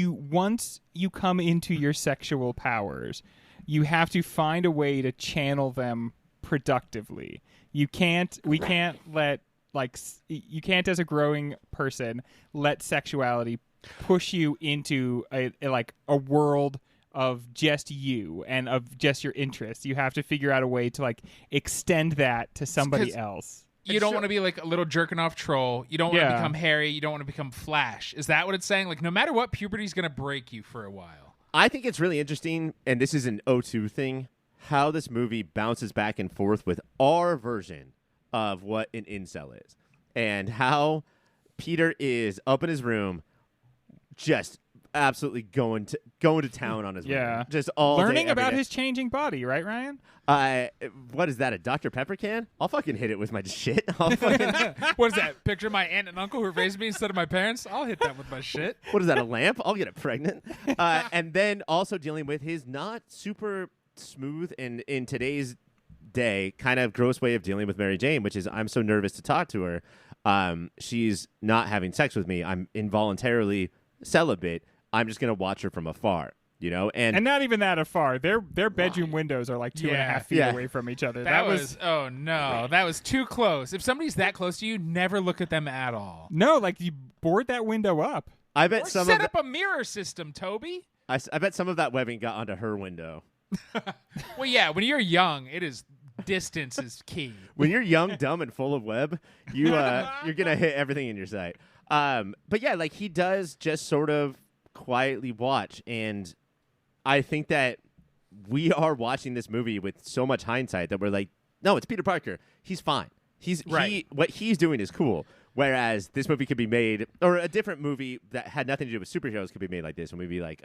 Speaker 2: once you come into your sexual powers, you have to find a way to channel them productively. We can't as a growing person let sexuality push you into a world of just you and of just your interests. You have to figure out a way to extend that to somebody else.
Speaker 1: You don't want to be like a little jerking off troll. You don't want to
Speaker 2: Yeah.
Speaker 1: become Harry. You don't want to become Flash. Is that what it's saying? Like, no matter what, puberty's going to break you for a while.
Speaker 4: I think it's really interesting, and this is an O2 thing, how this movie bounces back and forth with our version of what an incel is, and how Peter is up in his room just absolutely going to town on his room. Just all day,
Speaker 2: learning
Speaker 4: every
Speaker 2: about
Speaker 4: day.
Speaker 2: his changing body, right, Ryan?
Speaker 4: What is that, a Dr. Pepper can? I'll fucking hit it with my shit. I'll fucking,
Speaker 1: What is that? Picture my aunt and uncle who raised me instead of my parents? I'll hit that with my shit.
Speaker 4: what is that, a lamp? I'll get it pregnant. And then also dealing with his not super smooth and in today's day kind of gross way of dealing with Mary Jane, which is I'm so nervous to talk to her. She's not having sex with me. I'm involuntarily celibate. I'm just going to watch her from afar, And
Speaker 2: not even that afar. Their bedroom windows are like 2.5 feet
Speaker 4: Yeah.
Speaker 2: away from each other.
Speaker 1: That was oh no, that was too close. If somebody's that close to you, never look at them at all.
Speaker 2: no, you board that window up.
Speaker 4: I bet
Speaker 1: Or
Speaker 4: some
Speaker 1: set
Speaker 4: of
Speaker 1: up a mirror system, Toby.
Speaker 4: I bet some of that webbing got onto her window.
Speaker 1: Well, yeah, when you're young, distance is key.
Speaker 4: When you're young, dumb, and full of web, you're gonna hit everything in your sight. But yeah, he does just sort of quietly watch, and I think that we are watching this movie with so much hindsight that we're like, no, it's Peter Parker. He's fine. What he's doing is cool. Whereas this movie could be made, or a different movie that had nothing to do with superheroes could be made like this, and we'd be like,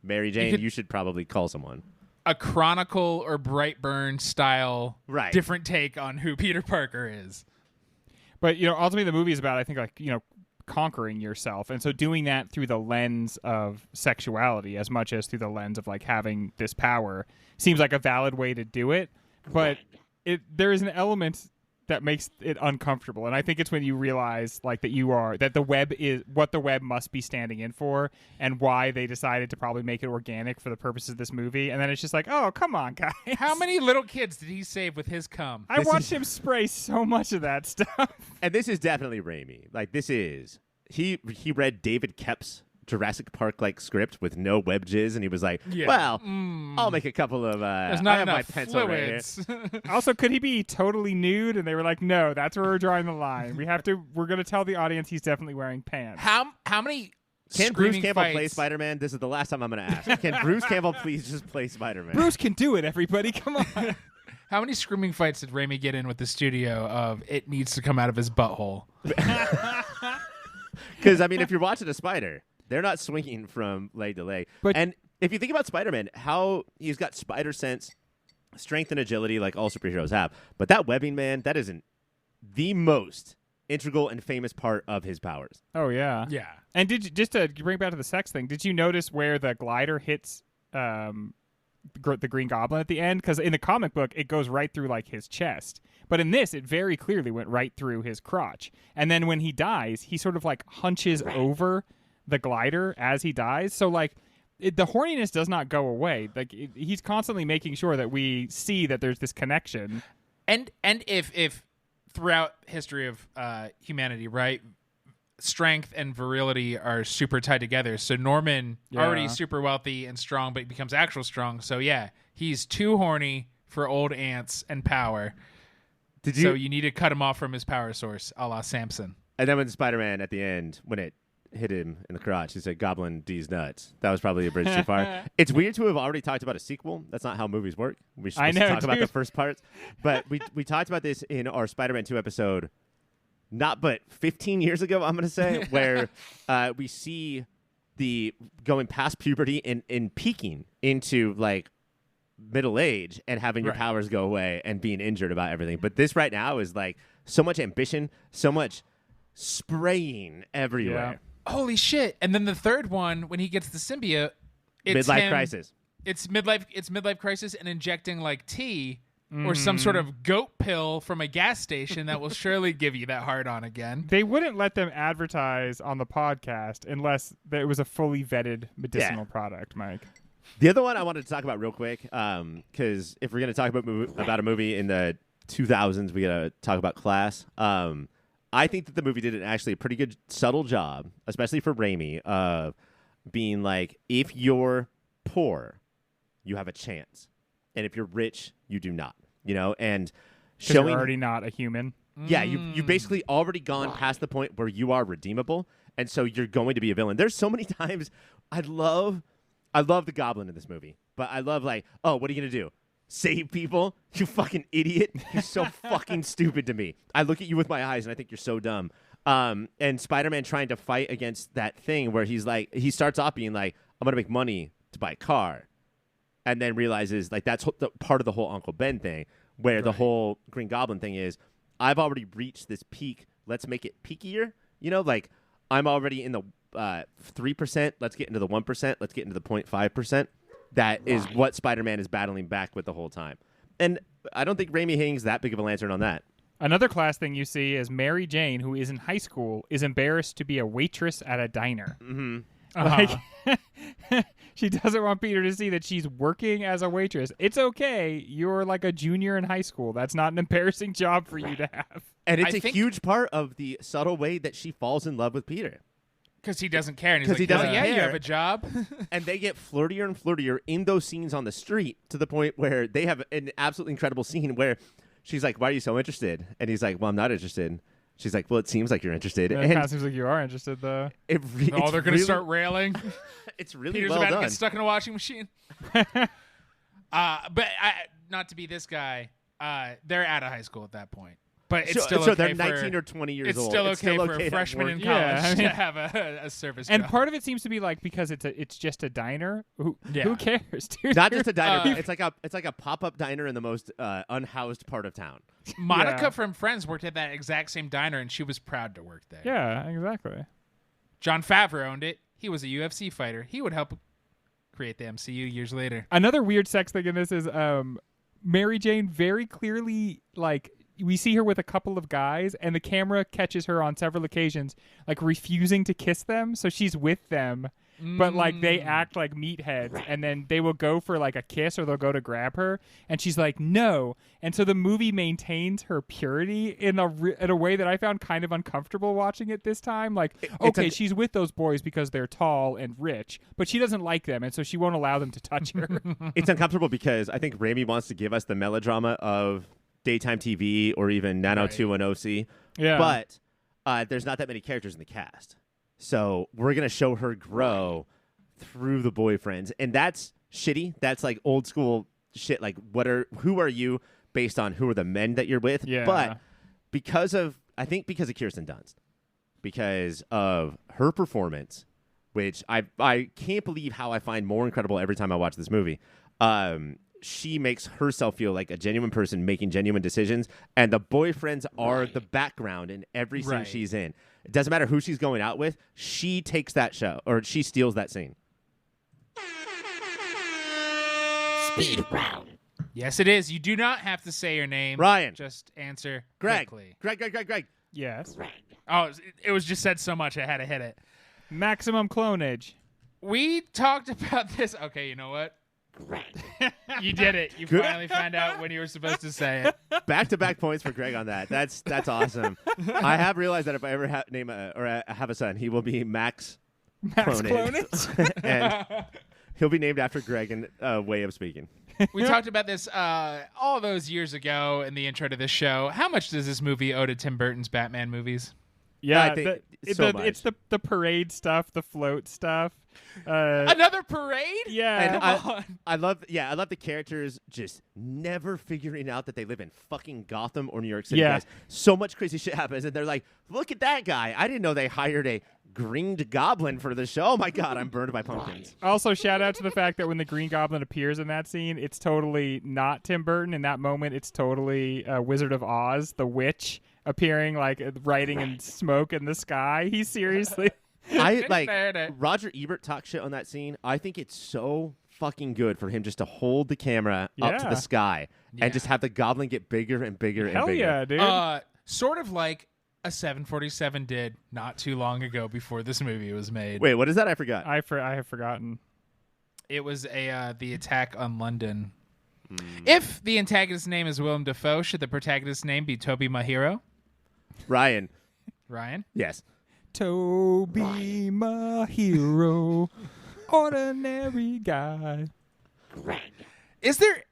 Speaker 4: Mary Jane, you should probably call someone.
Speaker 1: A Chronicle or Brightburn style,
Speaker 4: Right.
Speaker 1: different take on who Peter Parker is.
Speaker 2: But ultimately the movie is about, I think, conquering yourself, and so doing that through the lens of sexuality as much as through the lens of like having this power seems like a valid way to do it, but there is an element that makes it uncomfortable, and I think it's when you realize like that the web is what the web must be standing in for, and why they decided to probably make it organic for the purposes of this movie, and then it's just like, oh, come on, guys.
Speaker 1: How many little kids did he save with his cum?
Speaker 2: I watched him spray so much of that stuff.
Speaker 4: And this is definitely Raimi. He read David Koepp's Jurassic Park script with no web jizz, and he was like,
Speaker 1: Yeah.
Speaker 4: well, I'll make a couple of
Speaker 1: There's
Speaker 4: I
Speaker 1: not
Speaker 4: have my
Speaker 1: enough
Speaker 4: pencil right here.
Speaker 1: fluids.
Speaker 2: Also, could he be totally nude? And they were like, no, that's where we're drawing the line. We're going to tell the audience he's definitely wearing pants.
Speaker 1: How many
Speaker 4: Can Bruce
Speaker 1: screaming
Speaker 4: Campbell
Speaker 1: fights?
Speaker 4: play Spider-Man? This is the last time I'm going to ask. Can Bruce Campbell please just play Spider-Man?
Speaker 2: Bruce can do it, everybody. Come on.
Speaker 1: How many screaming fights did Raimi get in with the studio of it needs to come out of his butthole?
Speaker 4: Because, if you're watching a spider, they're not swinging from leg to leg. And if you think about Spider-Man, how he's got spider sense, strength, and agility like all superheroes have. But that webbing, man, that isn't the most integral and famous part of his powers.
Speaker 2: Oh, yeah.
Speaker 1: Yeah.
Speaker 2: And just to bring back to the sex thing, did you notice where the glider hits the Green Goblin at the end, because in the comic book it goes right through like his chest, but in this it very clearly went right through his crotch. And then when he dies, he sort of like hunches over the glider as he dies. So like the horniness does not go away. Like he's constantly making sure that we see that there's this connection.
Speaker 1: And if throughout history of humanity, right, strength and virility are super tied together. So Norman, already super wealthy and strong, but becomes actual strong. So yeah, he's too horny for old ants and power. So you need to cut him off from his power source, a la Samson.
Speaker 4: And then when Spider-Man at the end, when it hit him in the crotch, he said, "Goblin D's nuts." That was probably a bridge too far. It's weird to have already talked about a sequel. That's not how movies work. We're supposed to talk about the first parts. But we talked about this in our Spider-Man 2 episode, not but 15 years ago, I'm going to say, where we see the going past puberty and peaking into like middle age and having your powers go away and being injured about everything. But this right now is like so much ambition, so much spraying everywhere.
Speaker 1: Holy shit. And then the third one, when he gets the symbiote, it's
Speaker 4: midlife crisis.
Speaker 1: It's midlife crisis and injecting like tea or some sort of goat pill from a gas station that will surely give you that hard on again.
Speaker 2: They wouldn't let them advertise on the podcast unless it was a fully vetted medicinal product, Mike.
Speaker 4: The other one I wanted to talk about real quick, because if we're going to talk about a movie in the 2000s, we got to talk about Class. I think that the movie did actually a pretty good, subtle job, especially for Raimi, of being like, if you're poor, you have a chance. And if you're rich, you do not. You know, and showing
Speaker 2: you're already not a human.
Speaker 4: Yeah, you've basically already gone past the point where you are redeemable, and so you're going to be a villain. There's so many times I love the Goblin in this movie, but I love like, oh, what are you gonna do? Save people? You fucking idiot! You're so fucking stupid to me. I look at you with my eyes and I think you're so dumb. And Spider-Man trying to fight against that thing where he's like, he starts off being like, I'm gonna make money to buy a car. And then realizes like that's part of the whole Uncle Ben thing, where the whole Green Goblin thing is, I've already reached this peak. Let's make it peakier. You know, like I'm already in the 3%. Let's get into the 1%. Let's get into the 0.5%. That is what Spider-Man is battling back with the whole time. And I don't think Raimi hangs that big of a lantern on that.
Speaker 2: Another Class thing you see is Mary Jane, who is in high school, is embarrassed to be a waitress at a diner.
Speaker 4: Mm-hmm.
Speaker 2: Like, she doesn't want Peter to see that she's working as a waitress. It's okay. You're like a junior in high school. That's not an embarrassing job for you to have.
Speaker 4: And it's a huge part of the subtle way that she falls in love with Peter.
Speaker 1: Because he doesn't care. And he's like, yeah, you have a job.
Speaker 4: And they get flirtier and flirtier in those scenes on the street to the point where they have an absolutely incredible scene where she's like, why are you so interested? And he's like, well, I'm not interested. She's like, well, it seems like you're interested.
Speaker 2: It kind of seems like you are interested, though.
Speaker 1: They're going to start railing.
Speaker 4: It's really
Speaker 1: Peter's
Speaker 4: well
Speaker 1: about
Speaker 4: done.
Speaker 1: to get stuck in a washing machine. Not to be this guy, they're out of high school at that point. But it's still okay.
Speaker 4: So they're 19 or 20 years old.
Speaker 1: It's still okay for a freshman in college to have a service job.
Speaker 2: And part of it seems to be like because it's just a diner. Who cares, dude?
Speaker 4: Not just a diner. It's like a pop-up diner in the most unhoused part of town.
Speaker 1: Monica from Friends worked at that exact same diner, and she was proud to work there.
Speaker 2: Yeah, exactly.
Speaker 1: Jon Favreau owned it. He was a UFC fighter. He would help create the MCU years later.
Speaker 2: Another weird sex thing in this is Mary Jane very clearly, like, we see her with a couple of guys, and the camera catches her on several occasions, like, refusing to kiss them. So she's with them, but, like, they act like meatheads, and then they will go for, like, a kiss, or they'll go to grab her, and she's like, no. And so the movie maintains her purity in a way that I found kind of uncomfortable watching it this time. Like, she's with those boys because they're tall and rich, but she doesn't like them, and so she won't allow them to touch her.
Speaker 4: It's uncomfortable because I think Raimi wants to give us the melodrama of daytime TV or even 90210C.
Speaker 2: Yeah.
Speaker 4: But there's not that many characters in the cast. So we're going to show her grow through the boyfriends. And that's shitty. That's like old school shit. Like, who are you based on who are the men that you're with?
Speaker 2: Yeah.
Speaker 4: But because of Kirsten Dunst, because of her performance, which I can't believe how I find more incredible every time I watch this movie. She makes herself feel like a genuine person making genuine decisions, and the boyfriends are the background in every scene she's in. It doesn't matter who she's going out with. She takes that show, or she steals that scene.
Speaker 5: Steve Brown.
Speaker 1: Yes, it is. You do not have to say your name.
Speaker 4: Ryan.
Speaker 1: Just answer
Speaker 4: Greg.
Speaker 1: quickly.
Speaker 4: Greg.
Speaker 2: Yes.
Speaker 5: Greg.
Speaker 1: Oh, it was just said so much I had to hit it.
Speaker 2: Maximum clonage.
Speaker 1: We talked about this. Okay, you know what?
Speaker 5: Greg.
Speaker 1: You did it. You finally found out when you were supposed to say it.
Speaker 4: Back-to-back points for Greg on that. That's awesome. I have realized that if I ever have a son, he will be Max Clonage. And he'll be named after Greg in a way of speaking.
Speaker 1: We talked about this all those years ago in the intro to this show. How much does this movie owe to Tim Burton's Batman movies?
Speaker 2: Yeah,
Speaker 4: I think so much.
Speaker 2: it's the parade stuff, the float stuff.
Speaker 1: Another parade?
Speaker 2: Yeah,
Speaker 4: And I love the characters just never figuring out that they live in fucking Gotham or New York City.
Speaker 2: Yeah.
Speaker 4: Guys. So much crazy shit happens, and they're like, "Look at that guy! I didn't know they hired a greened goblin for the show. Oh my god, I'm burned by pumpkins."
Speaker 2: Also, shout out to the fact that when the Green Goblin appears in that scene, it's totally not Tim Burton. In that moment, it's totally Wizard of Oz, the witch, appearing like writing in smoke in the sky. He's seriously.
Speaker 4: I like Roger Ebert talks shit on that scene. I think it's so fucking good for him just to hold the camera up to
Speaker 2: Yeah.
Speaker 4: the sky
Speaker 1: Yeah.
Speaker 4: and just have the goblin get bigger and bigger and
Speaker 2: Hell
Speaker 4: bigger.
Speaker 2: yeah, dude.
Speaker 1: Sort of like a 747 did not too long ago before this movie was made.
Speaker 4: Wait, what is that? I forgot.
Speaker 2: I have forgotten.
Speaker 1: It was the attack on London. If the antagonist's name is Willem Dafoe, should the protagonist's name be Toby Mahiro?
Speaker 4: Ryan.
Speaker 1: Ryan?
Speaker 4: Yes.
Speaker 2: Toby, my hero, ordinary guy.
Speaker 5: Greg.
Speaker 1: Is there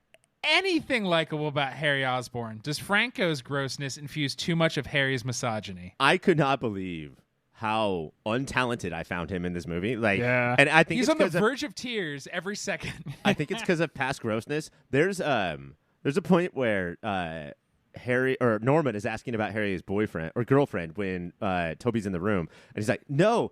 Speaker 1: anything likable about Harry Osborn? Does Franco's grossness infuse too much of Harry's misogyny?
Speaker 4: I could not believe how untalented I found him in this movie. Like,
Speaker 2: Yeah.
Speaker 4: and I think
Speaker 1: He's
Speaker 4: it's
Speaker 1: on the
Speaker 4: 'cause of,
Speaker 1: verge of tears every second.
Speaker 4: I think it's because of past grossness. There's a point where Harry or Norman is asking about Harry's boyfriend or girlfriend when Toby's in the room, and he's like, "No,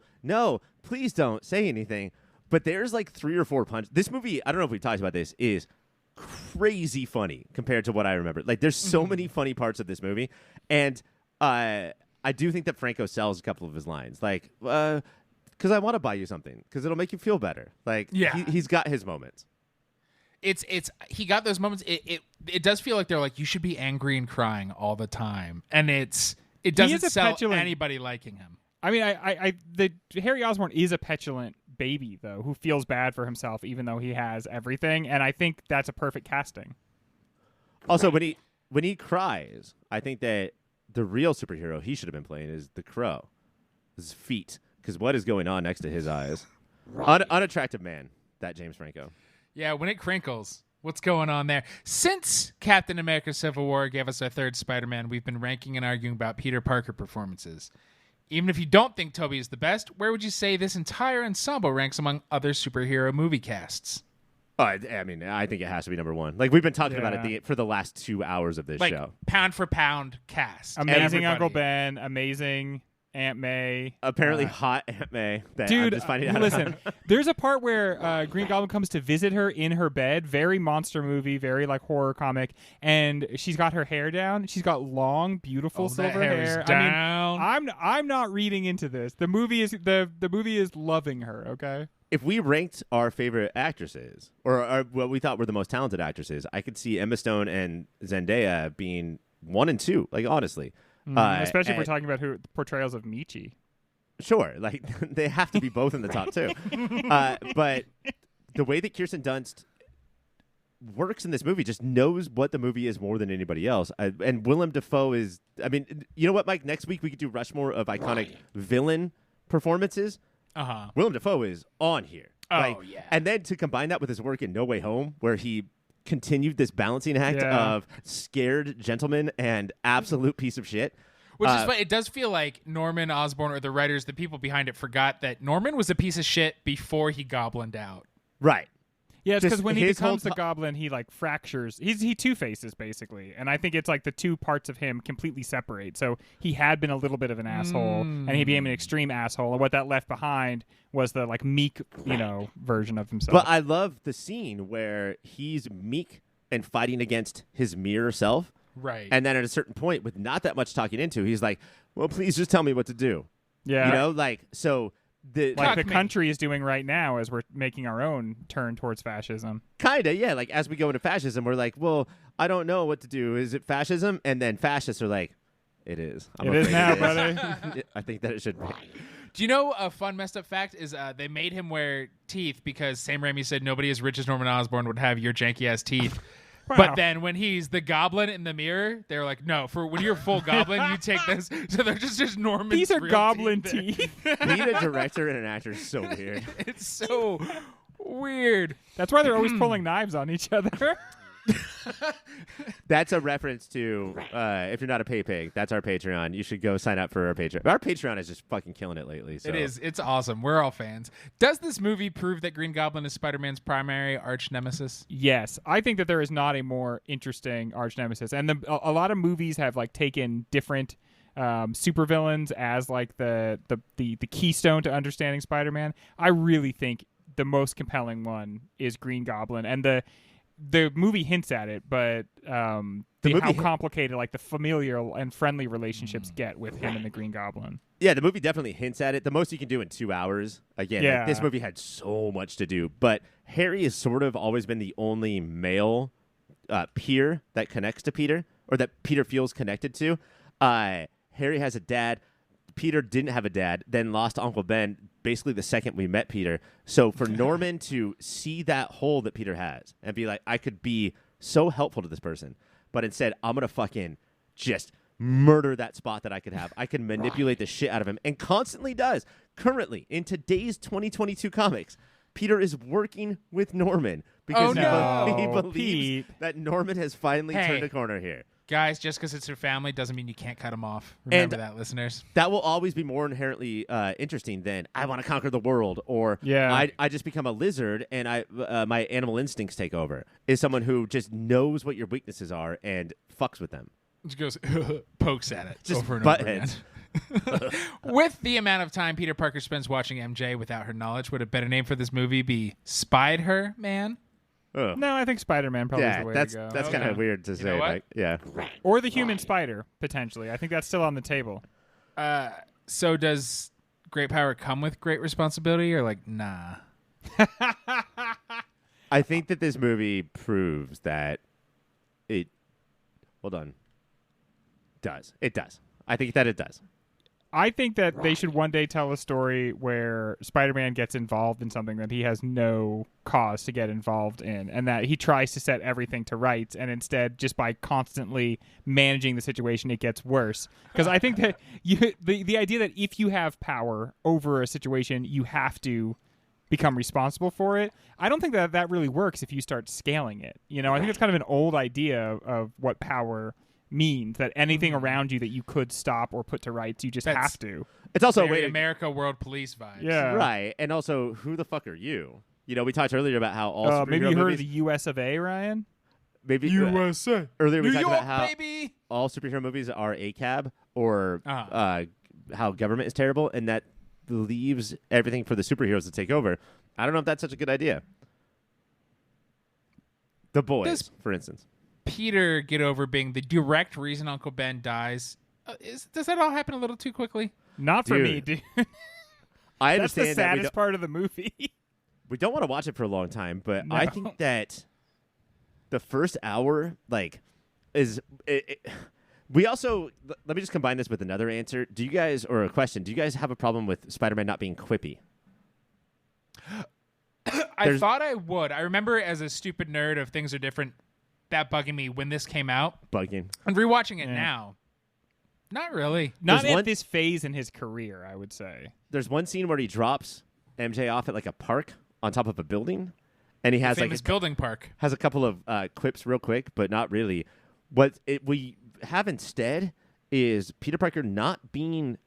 Speaker 4: please don't say anything." But there's like 3 or 4 punches. This movie, I don't know if we talked about this, is crazy funny compared to what I remember. Like, there's so many funny parts of this movie, and I do think that Franco sells a couple of his lines, like, because I want to buy you something, because it'll make you feel better. Like,
Speaker 1: Yeah.
Speaker 4: he's got his moments.
Speaker 1: It's he got those moments. It does feel like they're like, you should be angry and crying all the time, and it doesn't
Speaker 2: a
Speaker 1: sell
Speaker 2: petulant-
Speaker 1: anybody liking him.
Speaker 2: I mean, the Harry Osborn is a petulant baby though, who feels bad for himself even though he has everything, and I think that's a perfect casting.
Speaker 4: Also, when he cries, I think that the real superhero he should have been playing is the Crow, his feet, because what is going on next to his eyes? Unattractive man, that James Franco.
Speaker 1: Yeah, when it crinkles, what's going on there? Since Captain America: Civil War gave us our third Spider-Man, we've been ranking and arguing about Peter Parker performances. Even if you don't think Tobey is the best, where would you say this entire ensemble ranks among other superhero movie casts?
Speaker 4: I mean, I think it has to be number one. Like, we've been talking about
Speaker 2: Yeah.
Speaker 4: it for the last 2 hours of this
Speaker 1: Like
Speaker 4: show.
Speaker 1: pound for pound cast.
Speaker 2: Amazing
Speaker 1: Everybody.
Speaker 2: Uncle Ben, amazing Aunt May.
Speaker 4: Apparently, hot Aunt May. That
Speaker 2: Dude,
Speaker 4: I'm just finding out
Speaker 2: listen,
Speaker 4: about.
Speaker 2: there's a part where Green Goblin comes to visit her in her bed, very monster movie, very like horror comic, and she's got her hair down. She's got long, beautiful
Speaker 1: Oh, that
Speaker 2: silver
Speaker 1: hair is
Speaker 2: hair.
Speaker 1: down.
Speaker 2: I mean, I'm not reading into this. The movie is the movie is loving her. Okay.
Speaker 4: If we ranked our favorite actresses, or what we thought were the most talented actresses, I could see Emma Stone and Zendaya being 1 and 2. Like, honestly.
Speaker 2: Especially if we're
Speaker 4: and-
Speaker 2: talking about who portrayals of Michi.
Speaker 4: Sure, like they have to be both in the top 2. But the way that Kirsten Dunst works in this movie just knows what the movie is more than anybody else. And Willem Dafoe is, I mean, you know what, Mike? Next week we could do Rushmore of iconic villain performances.
Speaker 1: Uh-huh.
Speaker 4: Willem Dafoe is on here.
Speaker 1: Oh, yeah.
Speaker 4: And then to combine that with his work in No Way Home, where he continued this balancing act
Speaker 2: Yeah.
Speaker 4: of scared gentleman and absolute piece of shit.
Speaker 1: Which is funny. It does feel like Norman Osborn or the writers, the people behind it, forgot that Norman was a piece of shit before he goblined out.
Speaker 4: Right.
Speaker 2: Yeah, it's
Speaker 4: Just
Speaker 2: because when he
Speaker 4: his whole
Speaker 2: becomes the Goblin, he like fractures. He two-faces basically, and I think it's like the two parts of him completely separate. So he had been a little bit of an asshole, and he became an extreme asshole. And what that left behind was the like meek, version of himself.
Speaker 4: But I love the scene where he's meek and fighting against his mirror self.
Speaker 1: Right.
Speaker 4: And then at a certain point, with not that much talking into, he's like, well, please just tell me what to do.
Speaker 2: yeah,
Speaker 4: You know, like, so
Speaker 2: like
Speaker 1: Fuck
Speaker 2: the
Speaker 1: me.
Speaker 2: country is doing right now as we're making our own turn towards fascism.
Speaker 4: Kinda, yeah. Like as we go into fascism, we're like, well, I don't know what to do. Is it fascism? And then fascists are like, it is. I'm
Speaker 2: It is
Speaker 4: afraid
Speaker 2: now,
Speaker 4: is.
Speaker 2: brother.
Speaker 4: I think that it should be.
Speaker 1: Do you know a fun messed up fact is they made him wear teeth because Sam Raimi said nobody as rich as Norman Osborn would have your janky ass teeth.
Speaker 2: Wow.
Speaker 1: But then when he's the goblin in the mirror, they're like, no, for when you're a full goblin, you take this. So they're just Norman's
Speaker 2: These are
Speaker 1: real
Speaker 2: goblin
Speaker 1: teeth.
Speaker 2: teeth.
Speaker 4: Being a director and an actor is so weird.
Speaker 1: It's so weird.
Speaker 2: That's why they're always pulling knives on each other.
Speaker 4: That's a reference to if you're not a pay pig, that's our Patreon. You should go sign up for our Patreon. Our Patreon is just fucking killing it lately. So.
Speaker 1: It is. It's awesome. We're all fans. Does this movie prove that Green Goblin is Spider-Man's primary arch nemesis?
Speaker 2: Yes, I think that there is not a more interesting arch nemesis, and a lot of movies have like taken different supervillains as like the keystone to understanding Spider-Man. I really think the most compelling one is Green Goblin, and the movie hints at it, but how complicated like the familial and friendly relationships get with him and the Green Goblin.
Speaker 4: Yeah, the movie definitely hints at it. The most you can do in 2 hours. Again, like,
Speaker 2: Yeah.
Speaker 4: this movie had so much to do. But Harry has sort of always been the only male peer that connects to Peter, or that Peter feels connected to. Harry has a dad. Peter didn't have a dad, then lost Uncle Ben basically the second we met Peter. So for Norman to see that hole that Peter has and be like, I could be so helpful to this person, but instead I'm going to fucking just murder that spot that I could have. I can manipulate the shit out of him, and constantly does. Currently, in today's 2022 comics, Peter is working with Norman because he believes
Speaker 2: Pete.
Speaker 4: that Norman has finally
Speaker 1: Hey.
Speaker 4: turned a corner here.
Speaker 1: Guys, just because it's your family doesn't mean you can't cut them off. Remember
Speaker 4: And-
Speaker 1: that, listeners.
Speaker 4: That will always be more inherently interesting than I want to conquer the world, or
Speaker 2: Yeah.
Speaker 4: I just become a lizard and my animal instincts take over. Is someone who just knows what your weaknesses are and fucks with them.
Speaker 1: Just goes, pokes at it
Speaker 4: Just
Speaker 1: over and
Speaker 4: butt
Speaker 1: over
Speaker 4: heads.
Speaker 1: again. With the amount of time Peter Parker spends watching MJ without her knowledge, would a better name for this movie be Spied Her Man?
Speaker 4: Ugh.
Speaker 2: No, I think Spider-Man probably is
Speaker 4: Yeah,
Speaker 2: the way
Speaker 4: that's
Speaker 2: to go.
Speaker 4: that's kind
Speaker 1: Okay.
Speaker 4: of weird to
Speaker 1: know
Speaker 4: say.
Speaker 1: what?
Speaker 4: Like, yeah,
Speaker 2: Or the Human Spider, potentially. I think that's still on the table.
Speaker 1: So does great power come with great responsibility, or like, nah?
Speaker 4: I think that this movie proves that it. Hold on. Does it does? I think that it does.
Speaker 2: I think that they should one day tell a story where Spider-Man gets involved in something that he has no cause to get involved in, and that he tries to set everything to rights, and instead, just by constantly managing the situation, it gets worse. Because I think that the idea that if you have power over a situation, you have to become responsible for it. I don't think that really works if you start scaling it. You know, I think it's kind of an old idea of what power means, that anything around you that you could stop or put to rights, you just
Speaker 1: That's-
Speaker 2: have to.
Speaker 4: It's also a
Speaker 1: Very
Speaker 4: way to
Speaker 1: America World Police vibes.
Speaker 2: Yeah.
Speaker 4: right, and also who the fuck are you? You know, we talked earlier about how all
Speaker 2: Maybe
Speaker 4: superhero
Speaker 2: you heard
Speaker 4: movies.
Speaker 2: of the U.S. of A., Ryan?
Speaker 4: Maybe
Speaker 1: USA.
Speaker 4: earlier we
Speaker 1: New
Speaker 4: talked
Speaker 1: York,
Speaker 4: about how
Speaker 1: baby.
Speaker 4: all superhero movies are ACAB, or how government is terrible, and that leaves everything for the superheroes to take over. I don't know if that's such a good idea. The Boys,
Speaker 1: Does-
Speaker 4: for instance.
Speaker 1: Peter get over being the direct reason Uncle Ben dies? Does that all happen a little too quickly?
Speaker 2: Not for me,
Speaker 4: Dude.
Speaker 2: dude.
Speaker 4: I
Speaker 2: That's the
Speaker 4: understand that
Speaker 2: saddest part of the movie.
Speaker 4: we don't want to watch it for a long time, but
Speaker 2: No.
Speaker 4: I think that the first hour, like, is we also let me just combine this with another answer. Do you guys, or a question? Do you guys have a problem with Spider-Man not being quippy?
Speaker 1: I
Speaker 4: There's-
Speaker 1: thought I would. I remember as a stupid nerd of Things Are Different, that bugging me when this came out.
Speaker 4: Bugging.
Speaker 1: And rewatching it
Speaker 2: Yeah.
Speaker 1: now, not really.
Speaker 2: Not
Speaker 4: There's
Speaker 2: at
Speaker 4: one-
Speaker 2: this phase in his career, I would say.
Speaker 4: There's one scene where he drops MJ off at like a park on top of a building, and he has
Speaker 1: Famous
Speaker 4: like
Speaker 1: building park.
Speaker 4: has a couple of quips real quick, but not really. What we have instead is Peter Parker not being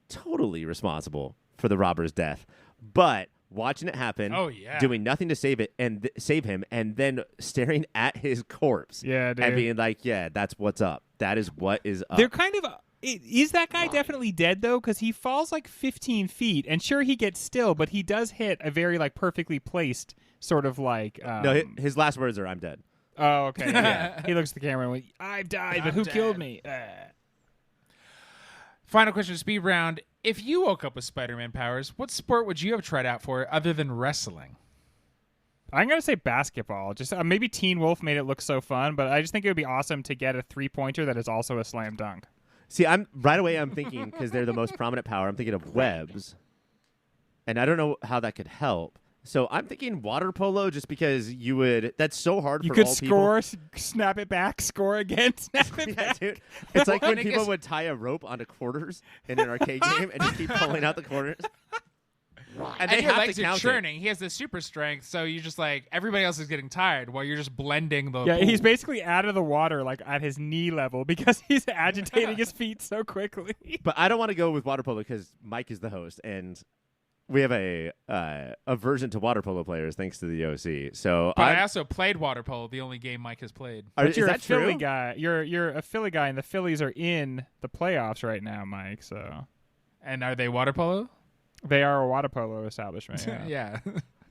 Speaker 4: totally responsible for the robber's death, but watching it happen,
Speaker 1: Oh, yeah.
Speaker 4: doing nothing to save it and save him, and then staring at his corpse,
Speaker 2: Yeah, dude.
Speaker 4: and being like, "Yeah, that's what's up. That is what is up."
Speaker 2: They're kind of... Is that guy definitely dead, though? Because he falls like 15 feet, and sure, he gets still, but he does hit a very like perfectly placed sort of like...
Speaker 4: No, his last words are, "I'm dead."
Speaker 2: Oh, okay. Yeah. He looks at the camera and went, I've died, but
Speaker 1: I'm
Speaker 2: who
Speaker 1: dead.
Speaker 2: killed me?
Speaker 1: Final question, speed round. If you woke up with Spider-Man powers, what sport would you have tried out for other than wrestling?
Speaker 2: I'm going to say basketball. Just maybe Teen Wolf made it look so fun, but I just think it would be awesome to get a three-pointer that is also a slam dunk.
Speaker 4: See, I'm thinking, because they're the most prominent power, I'm thinking of webs. And I don't know how that could help. So I'm thinking water polo just because that's so hard
Speaker 2: You
Speaker 4: for
Speaker 2: could
Speaker 4: all
Speaker 2: score, snap it back, score again, snap it
Speaker 4: people. Yeah,
Speaker 2: back.
Speaker 4: dude. It's like when
Speaker 1: I
Speaker 4: people
Speaker 1: guess-
Speaker 4: would tie a rope onto quarters in an arcade game and just keep pulling out the quarters.
Speaker 5: Ryan.
Speaker 4: And
Speaker 1: And
Speaker 4: they
Speaker 1: your
Speaker 4: have
Speaker 1: legs
Speaker 4: to
Speaker 1: are
Speaker 4: count
Speaker 1: churning. He has the super strength, so you just like everybody else is getting tired while you're just blending the
Speaker 2: Yeah,
Speaker 1: pool.
Speaker 2: he's basically out of the water, like at his knee level, because he's agitating his feet so quickly.
Speaker 4: But I don't want to go with water polo because Mike is the host, and we have a aversion to water polo players thanks to the OC. So
Speaker 1: But I also played water polo, the only game Mike has played.
Speaker 2: But
Speaker 4: is
Speaker 2: you're a
Speaker 4: that
Speaker 2: Philly
Speaker 4: true?
Speaker 2: guy. You're a Philly guy, and the Phillies are in the playoffs right now, Mike. So
Speaker 1: And are they water polo?
Speaker 2: they are a water polo establishment. Yeah.
Speaker 1: Yeah.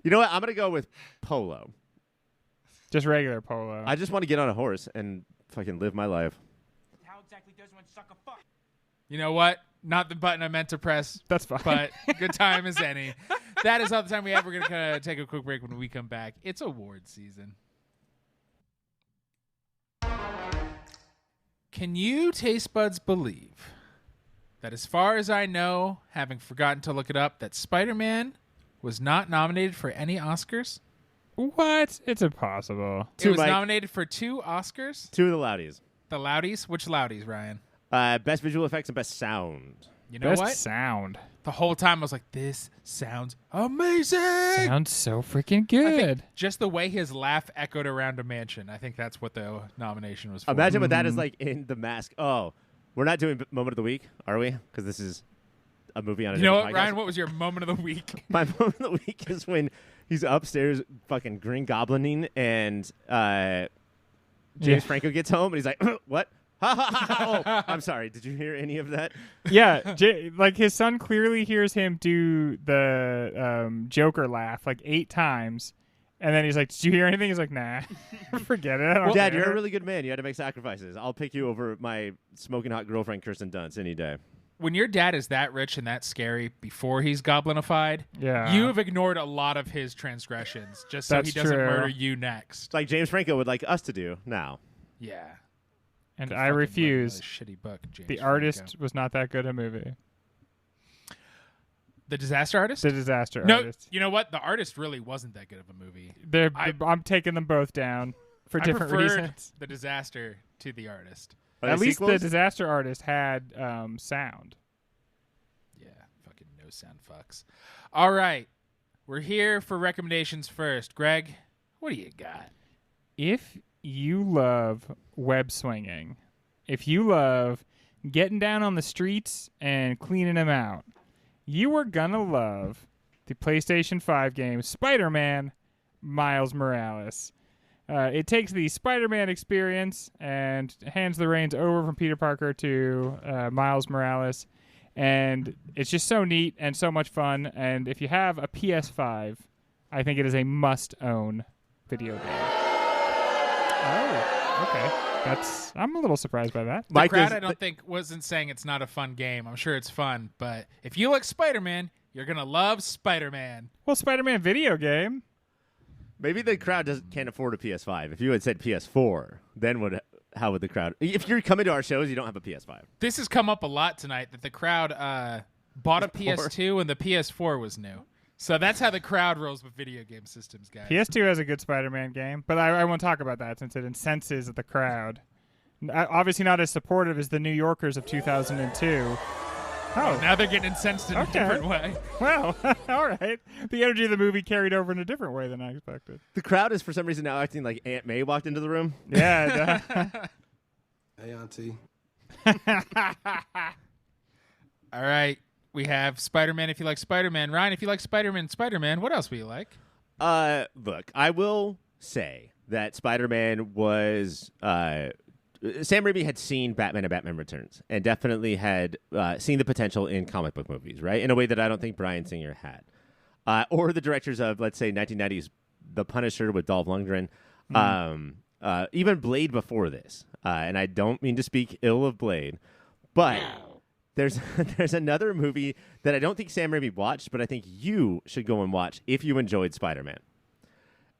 Speaker 4: You know what? I'm gonna go with polo.
Speaker 2: Just regular polo.
Speaker 4: I just want to get on a horse and fucking live my life.
Speaker 3: How exactly does one suck a fuck?
Speaker 1: You know what? Not the button I meant to press,
Speaker 2: That's fine.
Speaker 1: but good time as any. That is all the time we have. We're going to take a quick break. When we come back, it's award season. Can you taste buds believe that, as far as I know, having forgotten to look it up, that Spider-Man was not nominated for any Oscars?
Speaker 2: What? It's impossible.
Speaker 1: It was
Speaker 4: Mike.
Speaker 1: nominated for 2 Oscars.
Speaker 4: Two of the loudies.
Speaker 1: The Loudies? Which Loudies, Ryan?
Speaker 4: Best visual effects and best sound.
Speaker 1: You know
Speaker 2: Best
Speaker 1: what?
Speaker 2: sound.
Speaker 1: The whole time I was like, this sounds amazing.
Speaker 2: Sounds so freaking
Speaker 1: I
Speaker 2: good.
Speaker 1: think just the way his laugh echoed around a mansion, I think that's what the nomination was for.
Speaker 4: Imagine what that is like in The Mask. Oh, we're not doing moment of the week, are we? Because this is a movie on a
Speaker 1: You know
Speaker 4: different
Speaker 1: what,
Speaker 4: podcast.
Speaker 1: Ryan? What was your moment of the week?
Speaker 4: My moment of the week is when he's upstairs fucking Green Goblining and James Franco gets home and he's like, what? Ha, ha, ha, ha. Oh, I'm sorry. Did you hear any of that?
Speaker 2: Yeah, like his son clearly hears him do the Joker laugh like 8 times, and then he's like, "Did you hear anything?" He's like, "Nah, forget it." I don't
Speaker 4: Dad,
Speaker 2: care."
Speaker 4: you're a really good man. You had to make sacrifices. I'll pick you over my smoking hot girlfriend, Kirsten Dunst, any day.
Speaker 1: When your dad is that rich and that scary before he's goblinified,
Speaker 2: Yeah.
Speaker 1: you have ignored a lot of his transgressions just so he
Speaker 2: That's
Speaker 1: doesn't
Speaker 2: true.
Speaker 1: murder you next.
Speaker 4: Like James Franco would like us to do now.
Speaker 1: Yeah.
Speaker 2: and
Speaker 1: Could
Speaker 2: I
Speaker 1: fucking
Speaker 2: refuse.
Speaker 1: write another shitty book, James
Speaker 2: The
Speaker 1: Franco.
Speaker 2: Artist was not that good a movie.
Speaker 1: The Disaster Artist?
Speaker 2: The Disaster
Speaker 1: No,
Speaker 2: Artist.
Speaker 1: you know what? The Artist really wasn't that good of a movie.
Speaker 2: I'm taking them both down for
Speaker 1: I
Speaker 2: different
Speaker 1: preferred
Speaker 2: reasons.
Speaker 1: The Disaster to The Artist.
Speaker 4: Are
Speaker 2: At
Speaker 4: they
Speaker 2: least the
Speaker 4: sequels?
Speaker 2: Disaster Artist had sound.
Speaker 1: Yeah, fucking no sound fucks. All right. We're here for recommendations first. Greg, what do you got?
Speaker 2: If you love web swinging, if you love getting down on the streets and cleaning them out, you are gonna love the PlayStation 5 game Spider-Man Miles Morales. It takes the Spider-Man experience and hands the reins over from Peter Parker to Miles Morales, and it's just so neat and so much fun. And if you have a PS5, I think it is a must-own video game. Oh, okay. I'm a little surprised by that.
Speaker 1: The
Speaker 4: Mike
Speaker 1: crowd,
Speaker 4: is-
Speaker 1: I don't think, wasn't saying it's not a fun game. I'm sure it's fun, but if you like Spider-Man, you're gonna love Spider-Man.
Speaker 2: Well, Spider-Man video game.
Speaker 4: Maybe the crowd can't afford a PS5. If you had said PS4, then how would the crowd? If you're coming to our shows, you don't have a PS5.
Speaker 1: This has come up a lot tonight that the crowd bought a
Speaker 4: Poor.
Speaker 1: PS2 and the PS4 was new. So that's how the crowd rolls with video game systems, guys.
Speaker 2: PS2 has a good Spider-Man game, but I won't talk about that since it incenses the crowd. Obviously not as supportive as the New Yorkers of 2002. Oh,
Speaker 1: Now they're getting incensed in a
Speaker 2: Okay.
Speaker 1: different way.
Speaker 2: well, all right. The energy of the movie carried over in a different way than I expected.
Speaker 4: The crowd is for some reason now acting like Aunt May walked into the room.
Speaker 2: Yeah.
Speaker 6: Hey, Auntie.
Speaker 1: All right. We have Spider-Man if you like Spider-Man. Ryan, if you like Spider-Man, what else will you like?
Speaker 4: Look, I will say that Spider-Man was Sam Raimi had seen Batman and Batman Returns and definitely had seen the potential in comic book movies, right? In a way that I don't think Bryan Singer had. Or the directors of, let's say, 1990s The Punisher with Dolph Lundgren. Even Blade before this. And I don't mean to speak ill of Blade, but there's there's another movie that I don't think Sam Raimi watched, but I think you should go and watch if you enjoyed Spider-Man.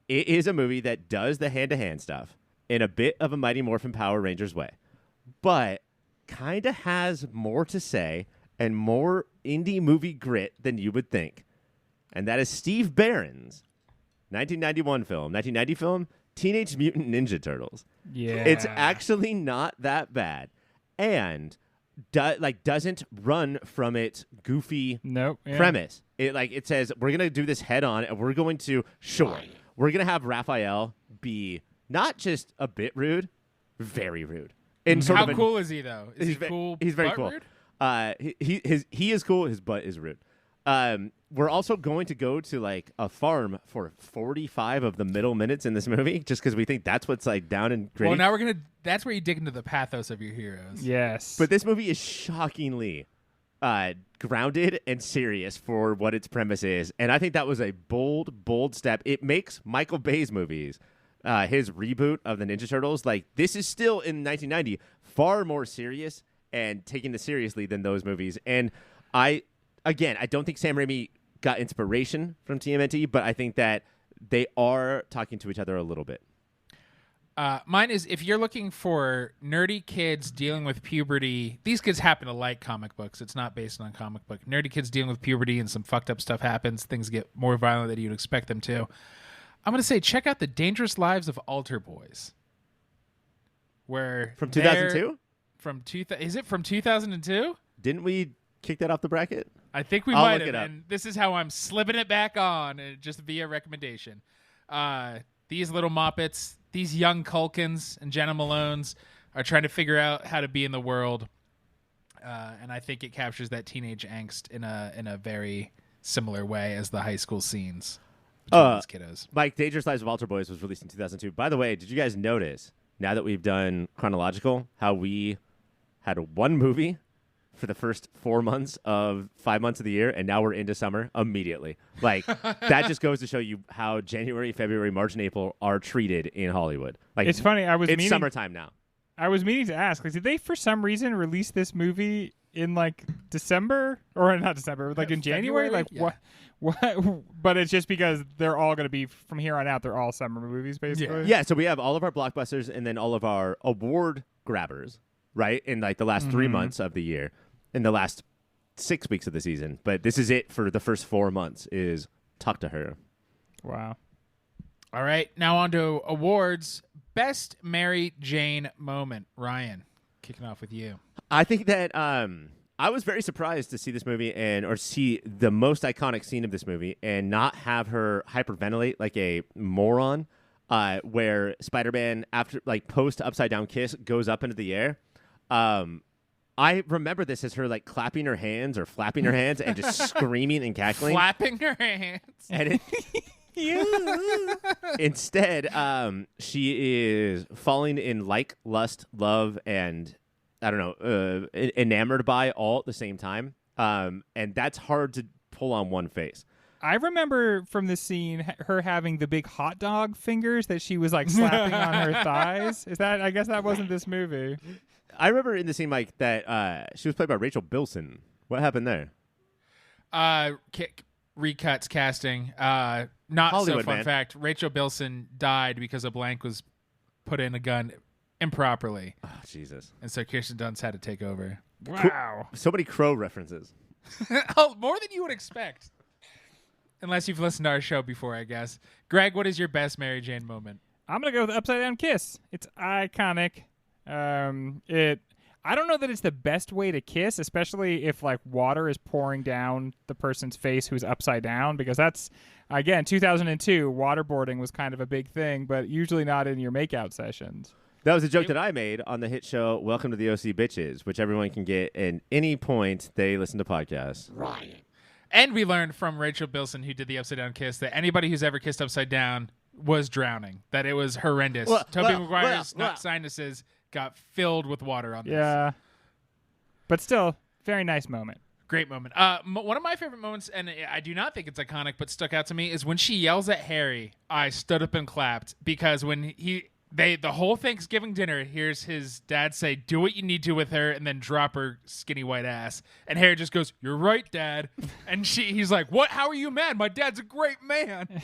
Speaker 4: It is a movie that does the hand-to-hand stuff in a bit of a Mighty Morphin Power Rangers way, but kind of has more to say and more indie movie grit than you would think. And that is Steve Barron's 1990 film, Teenage Mutant Ninja Turtles.
Speaker 2: Yeah.
Speaker 4: It's actually not that bad. And doesn't run from its goofy premise. It says we're gonna do this head on, and we're going to we're gonna have Raphael be not just a bit rude, very rude. And
Speaker 1: How cool is he though? Is he cool?
Speaker 4: He's very
Speaker 1: but
Speaker 4: cool.
Speaker 1: Rude?
Speaker 4: He is cool. His butt is rude. We're also going to go to like a farm for 45 of the middle minutes in this movie, just because we think that's what's like down and gritty.
Speaker 1: Well, now that's where you dig into the pathos of your heroes.
Speaker 2: Yes.
Speaker 4: But this movie is shockingly grounded and serious for what its premise is, and I think that was a bold step. It makes Michael Bay's movies, his reboot of the Ninja Turtles, like this is still in 1990 far more serious and taking this seriously than those movies. And I don't think Sam Raimi got inspiration from TMNT, but I think that they are talking to each other a little bit.
Speaker 1: Mine is, if you're looking for nerdy kids dealing with puberty, these kids happen to like comic books. It's not based on a comic book. Nerdy kids dealing with puberty and some fucked up stuff happens. Things get more violent than you'd expect them to. I'm going to say check out The Dangerous Lives of Altar Boys.
Speaker 4: From 2002?
Speaker 1: Is it from 2002?
Speaker 4: Didn't we kick that off the bracket?
Speaker 1: I think we might have, and this is how I'm slipping it back on, just via recommendation. These little moppets, these young Culkins and Jenna Malones are trying to figure out how to be in the world, and I think it captures that teenage angst in a very similar way as the high school scenes between these kiddos.
Speaker 4: Mike, Dangerous Lives of Altar Boys was released in 2002. By the way, did you guys notice, now that we've done chronological, how we had one movie for the first 5 months of the year, and now we're into summer immediately. Like that just goes to show you how January, February, March, and April are treated in Hollywood. Like
Speaker 2: it's funny.
Speaker 4: It's summertime now.
Speaker 2: I was meaning to ask, like, did they for some reason release this movie in like December or not December, like in January? Like
Speaker 1: yeah.
Speaker 2: what? But it's just because they're all going to be from here on out. They're all summer movies, basically.
Speaker 4: Yeah. So we have all of our blockbusters and then all of our award grabbers, right? In like the last 3 months of the year. In the last 6 weeks of the season. But this is it for the first 4 months is Talk to Her.
Speaker 2: Wow.
Speaker 1: All right, now on to awards. Best Mary Jane moment. Ryan, kicking off with you.
Speaker 4: I think that I was very surprised to see this movie or see the most iconic scene of this movie and not have her hyperventilate like a moron where Spider-Man, after like post upside down kiss, goes up into the air. I remember this as her like clapping her hands or flapping her hands and just screaming and cackling.
Speaker 1: Flapping her hands.
Speaker 4: And instead, she is falling in like, lust, love, and I don't know, enamored by all at the same time. And that's hard to pull on one face.
Speaker 2: I remember from the scene her having the big hot dog fingers that she was like slapping on her thighs. I guess that wasn't this movie.
Speaker 4: I remember in the scene, Mike, that she was played by Rachel Bilson. What happened there?
Speaker 1: Recuts casting. Not
Speaker 4: Hollywood,
Speaker 1: so fun
Speaker 4: man.
Speaker 1: fact. Rachel Bilson died because a blank was put in a gun improperly.
Speaker 4: Oh, Jesus.
Speaker 1: And so Kirsten Dunst had to take over.
Speaker 2: Wow.
Speaker 4: So many Crow references.
Speaker 1: Oh, more than you would expect. Unless you've listened to our show before, I guess. Greg, what is your best Mary Jane moment?
Speaker 2: I'm going to go with the upside down kiss. It's iconic. I don't know that it's the best way to kiss, especially if like water is pouring down the person's face who's upside down, because that's, again, 2002, waterboarding was kind of a big thing, but usually not in your makeout sessions.
Speaker 4: That was a joke that I made on the hit show Welcome to the OC Bitches, which everyone can get at any point they listen to podcasts.
Speaker 5: Ryan.
Speaker 1: And we learned from Rachel Bilson, who did the upside down kiss, that anybody who's ever kissed upside down was drowning, that it was horrendous. Tobey Maguire's sinuses got filled with water on this.
Speaker 2: Yeah. But still, very nice moment.
Speaker 1: Great moment. One of my favorite moments, and I do not think it's iconic, but stuck out to me, is when she yells at Harry, I stood up and clapped, because when The whole Thanksgiving dinner hears his dad say, "Do what you need to with her," and then drop her skinny white ass. And Harry just goes, "You're right, Dad." And he's like, "What? How are you mad? My dad's a great man."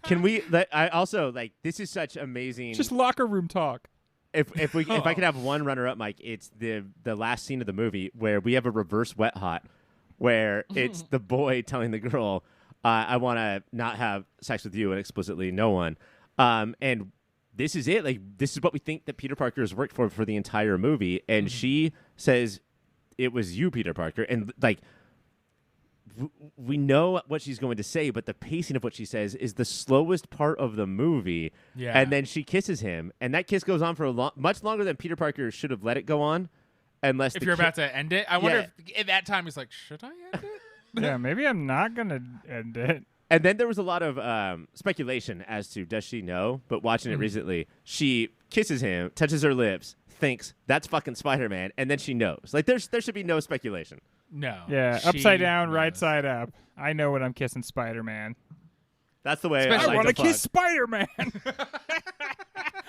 Speaker 4: Can we? I also like. This is such amazing.
Speaker 2: Just locker room talk.
Speaker 4: If I could have one runner up, Mike, it's the last scene of the movie where we have a reverse wet hot, where it's the boy telling the girl, "I want to not have sex with you," and explicitly no one. And this is it. Like, this is what we think that Peter Parker has worked for the entire movie. And she says, "It was you, Peter Parker." And, like, we know what she's going to say, but the pacing of what she says is the slowest part of the movie.
Speaker 1: Yeah.
Speaker 4: And then she kisses him. And that kiss goes on for much longer than Peter Parker should have let it go on. Unless
Speaker 1: If you're about to end it, I wonder
Speaker 4: Yeah.
Speaker 1: if at that time he's like, "Should I end it?"
Speaker 2: Yeah, maybe I'm not gonna end it.
Speaker 4: And then there was a lot of speculation as to does she know? But watching it recently, she kisses him, touches her lips, thinks that's fucking Spider-Man, and then she knows. Like there should be no speculation.
Speaker 1: No.
Speaker 2: Yeah,
Speaker 1: She
Speaker 2: upside down, right
Speaker 1: knows.
Speaker 2: side up. I know when I'm kissing Spider-Man.
Speaker 4: That's the way
Speaker 1: Especially-
Speaker 2: I
Speaker 4: I
Speaker 2: want
Speaker 4: like
Speaker 2: to
Speaker 4: to
Speaker 2: kiss Spider-Man.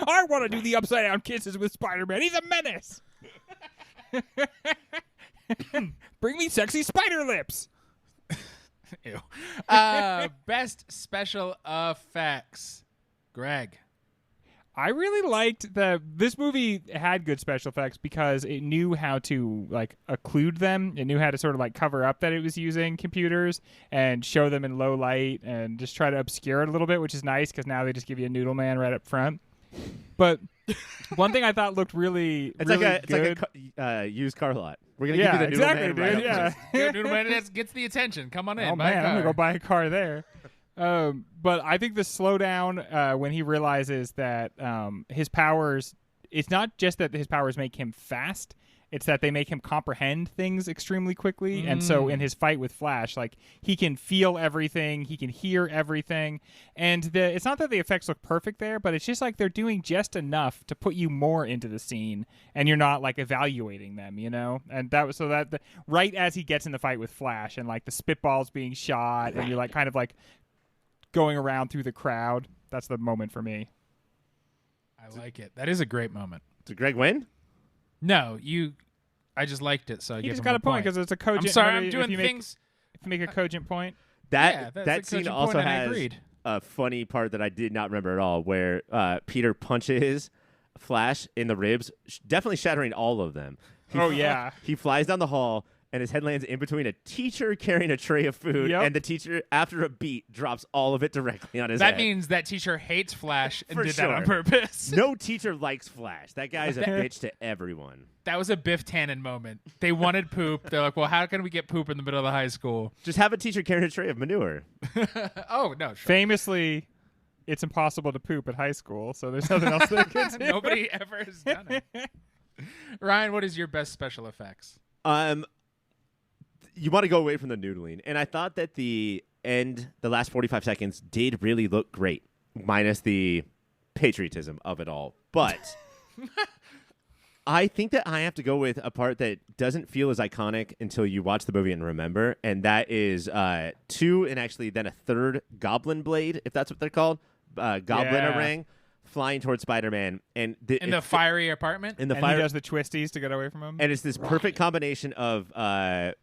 Speaker 2: I want to do the upside down kisses with Spider-Man. He's a menace. Bring me sexy spider lips.
Speaker 1: Ew. Best special effects. Greg.
Speaker 2: I really liked this movie had good special effects because it knew how to like occlude them. It knew how to sort of like cover up that it was using computers and show them in low light and just try to obscure it a little bit, which is nice because now they just give you a noodle man right up front. But one thing I thought looked really,
Speaker 4: It's
Speaker 2: really
Speaker 4: like
Speaker 2: good.
Speaker 4: a used car lot. We're gonna
Speaker 2: Yeah,
Speaker 4: give you the noodle
Speaker 2: exactly,
Speaker 4: man right
Speaker 2: dude,
Speaker 4: up
Speaker 2: yeah.
Speaker 4: front.
Speaker 1: Good noodle man that gets the attention. Come on in.
Speaker 2: Oh
Speaker 1: buy a
Speaker 2: man, I'm gonna
Speaker 1: car.
Speaker 2: go buy a car there. But I think the slowdown when he realizes that his powers, it's not just that his powers make him fast, it's that they make him comprehend things extremely quickly. And so in his fight with Flash, like he can feel everything, he can hear everything. And it's not that the effects look perfect there, but it's just like they're doing just enough to put you more into the scene and you're not like evaluating them, you know? And that was so that right as he gets in the fight with Flash and like the spitballs being shot and you're like kind of like going around through the crowd. That's the moment for me.
Speaker 1: I like it. That is a great moment.
Speaker 4: Did Greg win?
Speaker 1: No, I just liked it, so I
Speaker 2: He
Speaker 1: give
Speaker 2: just
Speaker 1: him
Speaker 2: got a
Speaker 1: a
Speaker 2: point because it's a cogent.
Speaker 1: I'm sorry,
Speaker 2: remember
Speaker 1: I'm doing
Speaker 2: if you
Speaker 1: things.
Speaker 2: If you make a cogent point.
Speaker 1: Yeah,
Speaker 4: That
Speaker 1: that's
Speaker 4: that
Speaker 1: a
Speaker 4: scene
Speaker 1: cogent
Speaker 4: also
Speaker 1: point, and I
Speaker 4: has
Speaker 1: agreed.
Speaker 4: a funny part that I did not remember at all, where Peter punches Flash in the ribs, definitely shattering all of them.
Speaker 2: Oh, yeah.
Speaker 4: He flies down the hall, and his head lands in between a teacher carrying a tray of food,
Speaker 2: Yep.
Speaker 4: and the teacher, after a beat, drops all of it directly on his
Speaker 1: That
Speaker 4: head.
Speaker 1: means that teacher hates Flash and
Speaker 4: For
Speaker 1: did that on
Speaker 4: sure.
Speaker 1: purpose.
Speaker 4: No teacher likes Flash. That guy's a bitch to everyone.
Speaker 1: That was a Biff Tannen moment. They wanted poop. They're like, well, how can we get poop in the middle of the high school?
Speaker 4: Just have a teacher carrying a tray of manure.
Speaker 1: Oh, no, sure.
Speaker 2: Famously, it's impossible to poop at high school, so there's nothing else they can do.
Speaker 1: Nobody ever has done it. Ryan, what is your best special effects?
Speaker 4: You want to go away from the noodling, and I thought that the last 45 seconds did really look great, minus the patriotism of it all. But I think that I have to go with a part that doesn't feel as iconic until you watch the movie and remember, and that is 2 and actually then a third Goblin Blade, if that's what they're called, Goblin-a-Ring, flying towards Spider-Man, and
Speaker 1: In the fiery apartment?
Speaker 4: in the
Speaker 2: And
Speaker 4: fire.
Speaker 2: he does the twisties to get away from him.
Speaker 4: And it's this perfect combination of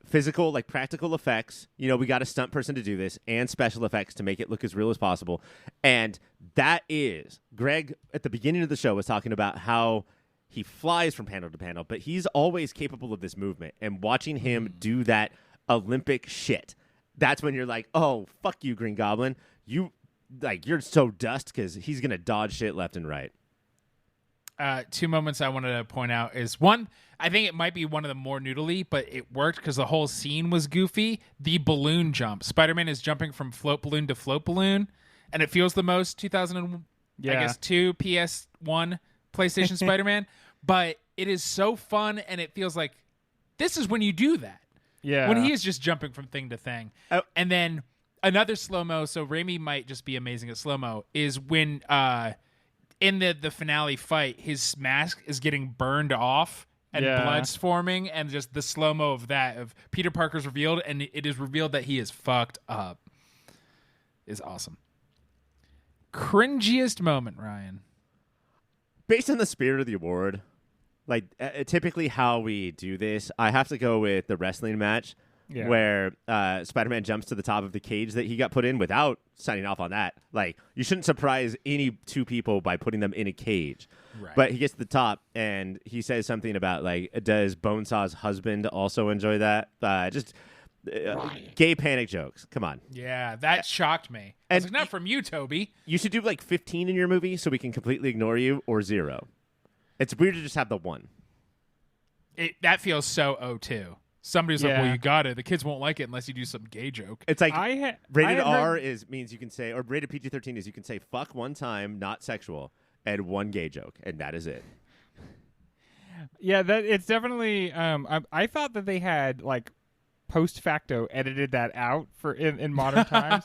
Speaker 4: physical, like practical effects. You know, we got a stunt person to do this, and special effects to make it look as real as possible. And that is, Greg at the beginning of the show was talking about how he flies from panel to panel, but he's always capable of this movement. And watching him do that Olympic shit, that's when you're like, oh, fuck you, Green Goblin. You're so dust because he's going to dodge shit left and right.
Speaker 1: 2 moments I wanted to point out is one, I think it might be one of the more noodly, but it worked because the whole scene was goofy. The balloon jump. Spider-Man is jumping from float balloon to float balloon, and it feels the most 2002 PS1 PlayStation Spider-Man, but it is so fun, and it feels like this is when you do that.
Speaker 2: yeah.
Speaker 1: When he is just jumping from thing to thing.
Speaker 4: Oh.
Speaker 1: And then another slow-mo, so Raimi might just be amazing at slow-mo, is when in the finale fight, his mask is getting burned off and
Speaker 2: Yeah.
Speaker 1: blood's forming, and just the slow-mo of that, of Peter Parker's revealed, and it is revealed that he is fucked up, is awesome. Cringiest moment, Ryan.
Speaker 4: based on the spirit of the award, like typically how we do this, I have to go with the wrestling match where Spider-Man jumps to the top of the cage that he got put in without signing off on that. Like, you shouldn't surprise any two people by putting them in a cage.
Speaker 1: Right.
Speaker 4: But he gets to the top, and he says something about, like, does Bonesaw's husband also enjoy that? Gay panic jokes. Come on.
Speaker 1: Yeah, that shocked me. I was like, not from you, Toby.
Speaker 4: You should do, like, 15 in your movie so we can completely ignore you, or 0. It's weird to just have the 1.
Speaker 1: That feels so O2. Somebody's like, well, you got it. The kids won't like it unless you do some gay joke.
Speaker 4: It's like rated R
Speaker 2: heard...
Speaker 4: means you can say, or rated PG-13 is you can say fuck one time, not sexual, and 1 gay joke, and that is it.
Speaker 2: Yeah, it's definitely. I thought that they had like post facto edited that out for in modern times,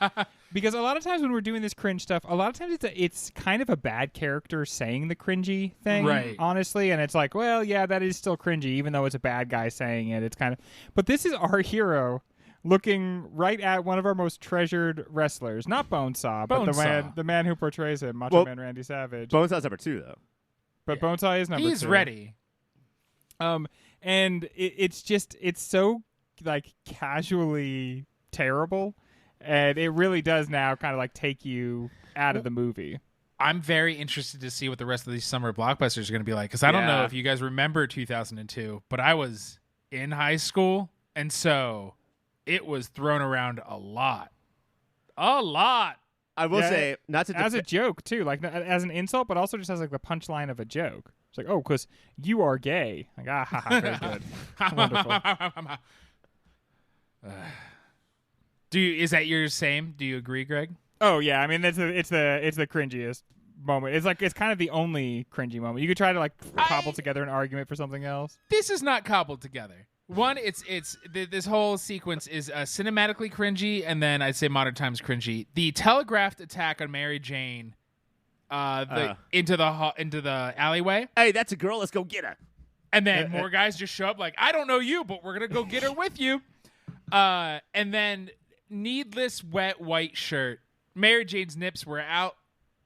Speaker 2: because a lot of times when we're doing this cringe stuff, a lot of times it's kind of a bad character saying the cringy thing,
Speaker 1: right?
Speaker 2: Honestly, and it's like, well, yeah, that is still cringy, even though it's a bad guy saying it. It's kind of, but this is our hero looking right at one of our most treasured wrestlers, not Bonesaw, but the man who portrays him, Macho Man Randy Savage.
Speaker 4: Bonesaw's number 2 though,
Speaker 2: but Bonesaw is number 2.
Speaker 1: He's ready.
Speaker 2: And it's so like casually terrible, and it really does now kind of like take you out of the movie.
Speaker 1: I'm very interested to see what the rest of these summer blockbusters are going to be like, because I don't know if you guys remember 2002, but I was in high school, and so it was thrown around a lot.
Speaker 4: I will say, not to
Speaker 2: as a joke too, like as an insult, but also just as like the punchline of a joke. It's like, oh, because you are gay. Like, very good. Wonderful.
Speaker 1: Is that your same? Do you agree, Greg?
Speaker 2: Oh yeah, I mean it's the cringiest moment. It's like it's kind of the only cringy moment. You could try to like cobble together an argument for something else.
Speaker 1: This is not cobbled together. One, this whole sequence is cinematically cringy, and then I'd say modern times cringy. The telegraphed attack on Mary Jane, into the alleyway.
Speaker 4: Hey, that's a girl. Let's go get her.
Speaker 1: And then more guys just show up like, I don't know you, but we're gonna go get her with you. And then needless wet white shirt. Mary Jane's nips were out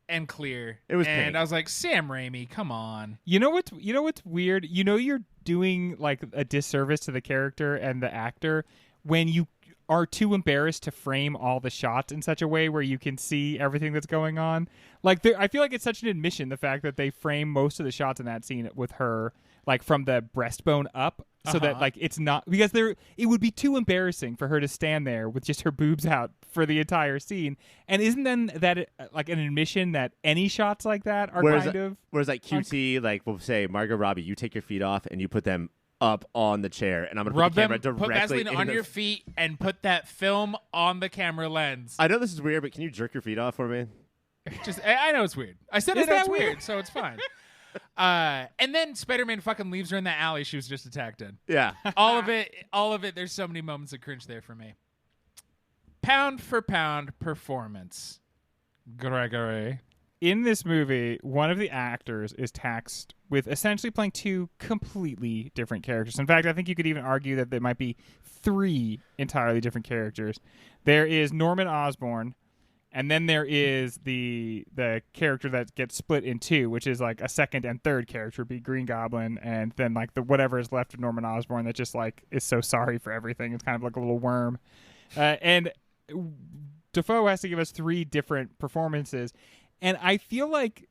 Speaker 1: and clear.
Speaker 4: It was
Speaker 1: and
Speaker 4: pink.
Speaker 1: I was like, Sam Raimi, come on.
Speaker 2: You know what's weird? You know you're doing like a disservice to the character and the actor when you are too embarrassed to frame all the shots in such a way where you can see everything that's going on. Like I feel like it's such an admission, the fact that they frame most of the shots in that scene with her like from the breastbone up, so that like it's not, because it would be too embarrassing for her to stand there with just her boobs out for the entire scene. And isn't then that like an admission that any shots like that are
Speaker 4: whereas like QT, like we'll say, Margot Robbie, you take your feet off and you put them up on the chair, and I'm gonna
Speaker 1: rub
Speaker 4: put the camera
Speaker 1: them,
Speaker 4: directly
Speaker 1: put Vaseline on your feet, and put that film on the camera lens.
Speaker 4: I know this is weird, but can you jerk your feet off for me?
Speaker 1: I know it's weird. I said
Speaker 2: Is
Speaker 1: it's
Speaker 2: that
Speaker 1: weird, so it's fine. And then Spider-Man fucking leaves her in the alley she was just attacked in.
Speaker 4: Yeah.
Speaker 1: All of it. There's so many moments of cringe there for me. Pound for pound performance, Gregory.
Speaker 2: In this movie, one of the actors is taxed with essentially playing 2 completely different characters. In fact, I think you could even argue that there might be 3 entirely different characters. There is Norman Osborn, and then there is the character that gets split in 2, which is like a second and third character, would be Green Goblin, and then like the whatever is left of Norman Osborn that just like is so sorry for everything. It's kind of like a little worm. And Dafoe has to give us 3 different performances. And I feel like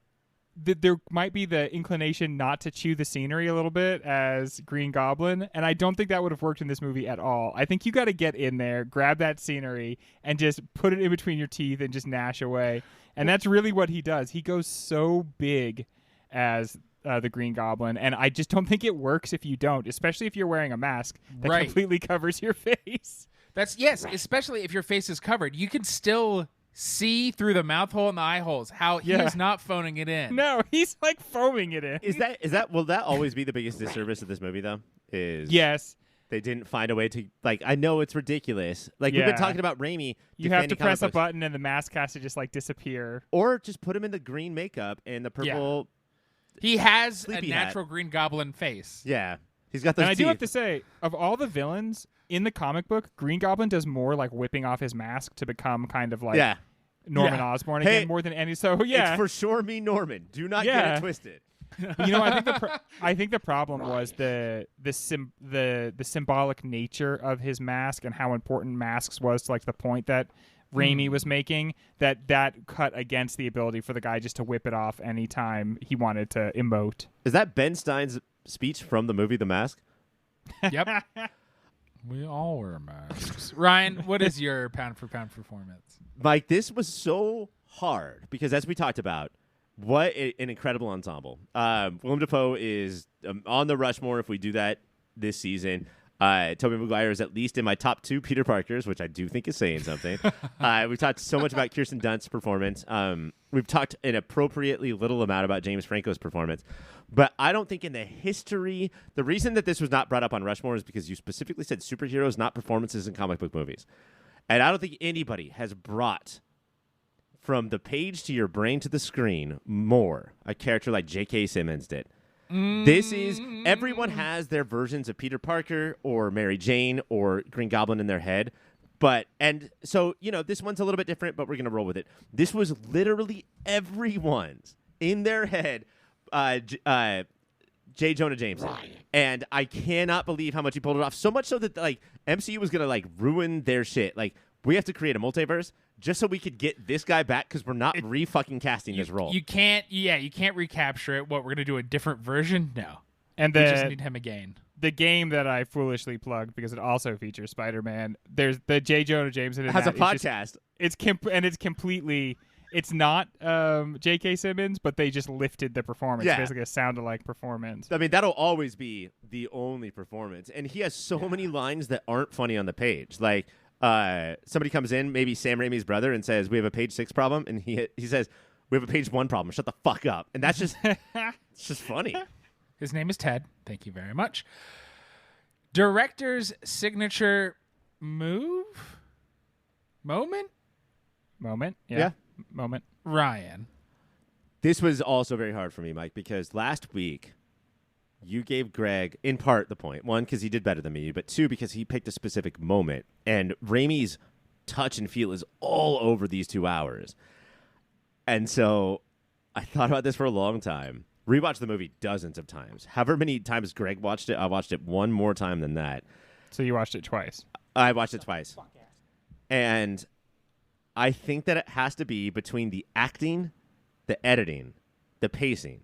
Speaker 2: there might be the inclination not to chew the scenery a little bit as Green Goblin, and I don't think that would have worked in this movie at all. I think you got to get in there, grab that scenery, and just put it in between your teeth and just gnash away. And that's really what he does. He goes so big as the Green Goblin, and I just don't think it works if you don't, especially if you're wearing a mask that completely covers your face.
Speaker 1: Especially if your face is covered. You can still see through the mouth hole and the eye holes how he is not phoning it in.
Speaker 2: No, he's like foaming it in.
Speaker 4: Is that will that always be the biggest disservice of this movie though?
Speaker 2: Yes.
Speaker 4: They didn't find a way to, like, I know it's ridiculous. Like, we've been talking about Raimi.
Speaker 2: You have to press a button and the mask has to just like disappear.
Speaker 4: Or just put him in the green makeup and the purple.
Speaker 1: He has a
Speaker 4: Sleepy
Speaker 1: natural
Speaker 4: hat.
Speaker 1: Green Goblin face.
Speaker 4: Yeah. He's got those
Speaker 2: And I
Speaker 4: teeth.
Speaker 2: do have to say, of all the villains in the comic book, Green Goblin does more like whipping off his mask to become kind of like Norman Osborn again more than any. So yeah,
Speaker 4: it's for sure me, Norman. Do not get it twisted.
Speaker 2: I think the problem was the symbolic nature of his mask and how important masks was to like the point that Raimi was making, that cut against the ability for the guy just to whip it off anytime he wanted to emote.
Speaker 4: Is that Ben Stein's speech from the movie The Mask?
Speaker 1: Yep. We all wear masks. Ryan, what is your pound for pound performance?
Speaker 4: Mike, this was so hard because, as we talked about, what an incredible ensemble. Willem Dafoe is on the Rushmore if we do that this season. Tobey Maguire is at least in my top 2 Peter Parkers, which I do think is saying something. We've talked so much about Kirsten Dunst's performance. We've talked an appropriately little amount about James Franco's performance. But I don't think in the history, the reason that this was not brought up on Rushmore is because you specifically said superheroes, not performances in comic book movies. And I don't think anybody has brought from the page to your brain to the screen more a character like J.K. Simmons did. This is, everyone has their versions of Peter Parker or Mary Jane or Green Goblin in their head. And so, this one's a little bit different, but we're going to roll with it. This was literally everyone's in their head, J. Jonah Jameson. And I cannot believe how much he pulled it off. So much so that, MCU was going to, ruin their shit. We have to create a multiverse just so we could get this guy back because we're not re-fucking casting this role.
Speaker 1: You can't recapture it. What, we're going to do a different version? No.
Speaker 2: And
Speaker 1: we just need him again.
Speaker 2: The game that I foolishly plugged because it also features Spider-Man. There's the J. Jonah Jameson.
Speaker 4: Has a podcast.
Speaker 2: It's completely. It's not J.K. Simmons, but they just lifted the performance.
Speaker 4: Yeah.
Speaker 2: Basically a sound-alike performance.
Speaker 4: I mean, that'll always be the only performance. And he has so many lines that aren't funny on the page. Somebody comes in, maybe Sam Raimi's brother, and says, "We have a page 6 problem," and he says, "We have a page 1 problem. Shut the fuck up." And that's just, it's just funny.
Speaker 1: His name is Ted. Thank you very much. Director's signature moment.
Speaker 2: Yeah. Moment.
Speaker 1: Ryan.
Speaker 4: This was also very hard for me, Mike, because last week you gave Greg, in part, the point. 1, because he did better than me, but 2, because he picked a specific moment. And Raimi's touch and feel is all over these 2 hours. And so I thought about this for a long time. Rewatched the movie dozens of times. However many times Greg watched it, I watched it one more time than that.
Speaker 2: So you watched it twice?
Speaker 4: I watched it twice. And I think that it has to be between the acting, the editing, the pacing,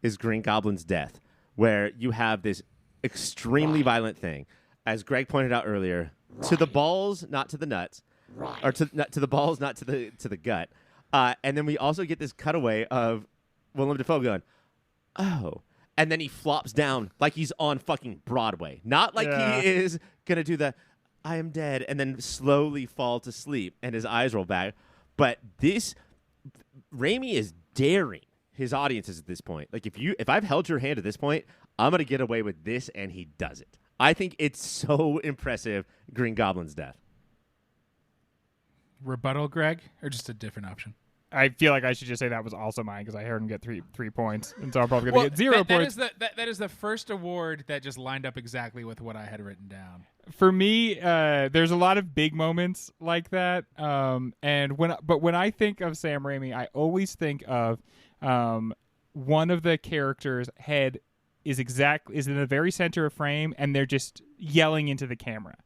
Speaker 4: is Green Goblin's death, where you have this extremely violent thing, as Greg pointed out earlier, to the balls, not to the nuts, or to the balls, not to the gut. And then we also get this cutaway of Willem Dafoe going, "Oh," and then he flops down like he's on fucking Broadway, not like he is gonna do the "I am dead" and then slowly fall to sleep and his eyes roll back. But Raimi is daring his audiences at this point. If I've held your hand at this point, I'm gonna get away with this, and he does it. I think it's so impressive, Green Goblin's death.
Speaker 1: Rebuttal, Greg, or just a different option?
Speaker 2: I feel like I should just say that was also mine because I heard him get three points, and so I'm probably going to get 0 points.
Speaker 1: That is the first award that just lined up exactly with what I had written down.
Speaker 2: For me, there's a lot of big moments like that, and when I think of Sam Raimi, I always think of one of the characters' head is in the very center of frame, and they're just yelling into the camera.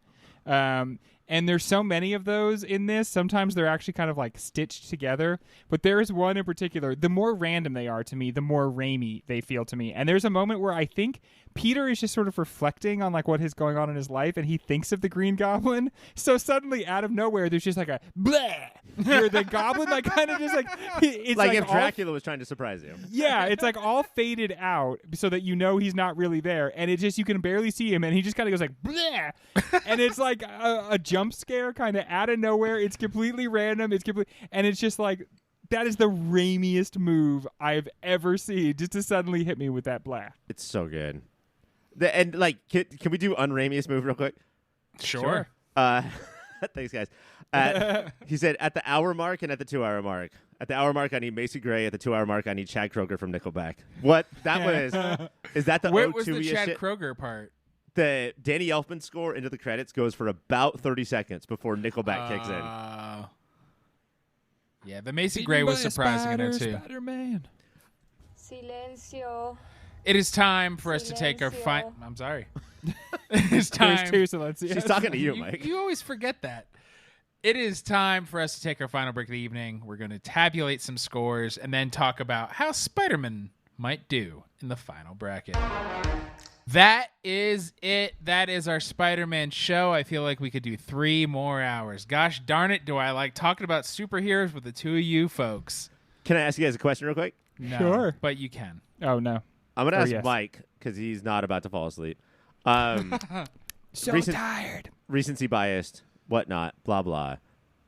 Speaker 2: And there's so many of those in this. Sometimes they're actually kind of like stitched together. But there is one in particular. The more random they are to me, the more Raimi they feel to me. And there's a moment where I think Peter is just sort of reflecting on like what is going on in his life, and he thinks of the Green Goblin. So suddenly, out of nowhere, there's just like a bleh. Where the Goblin like kind of just like it's
Speaker 4: like if Dracula was trying to surprise you.
Speaker 2: Yeah, it's like all faded out so that you know he's not really there, and it just you can barely see him, and he just kind of goes like bleh, and it's like a jump scare kind of out of nowhere. It's completely random. And it's just like that is the Raimiest move I've ever seen, just to suddenly hit me with that blah.
Speaker 4: It's so good. And like, can we do un-Raimiest move real quick?
Speaker 1: Sure.
Speaker 4: Thanks, guys. He said at the hour mark and at the 2 hour mark. At the hour mark, I need Macy Gray. At the 2 hour mark, I need Chad Kroeger from Nickelback. What that was? Is that the
Speaker 1: Where
Speaker 4: O2
Speaker 1: was the Chad
Speaker 4: shit?
Speaker 1: Kroeger part?
Speaker 4: The Danny Elfman score into the credits goes for about 30 seconds before Nickelback kicks in.
Speaker 1: Yeah, the Macy Gray was surprising in there too.
Speaker 2: Spider-Man.
Speaker 7: Silencio.
Speaker 1: It is time for us to take our
Speaker 7: Silencio.
Speaker 1: I'm sorry. It is time.
Speaker 2: There's two, so let's see.
Speaker 4: She's talking to you, Mike.
Speaker 1: You always forget that. It is time for us to take our final break of the evening. We're going to tabulate some scores and then talk about how Spider-Man might do in the final bracket. That is it. That is our Spider-Man show. I feel like we could do 3 more hours. Gosh darn it, do I like talking about superheroes with the two of you folks.
Speaker 4: Can I ask you guys a question real quick?
Speaker 1: No,
Speaker 2: Sure.
Speaker 1: but you can.
Speaker 2: Oh, no.
Speaker 4: I'm going to ask
Speaker 2: yes.
Speaker 4: Mike because he's not about to fall asleep.
Speaker 2: So
Speaker 4: Recent-
Speaker 2: tired.
Speaker 4: Recency biased, whatnot, blah, blah.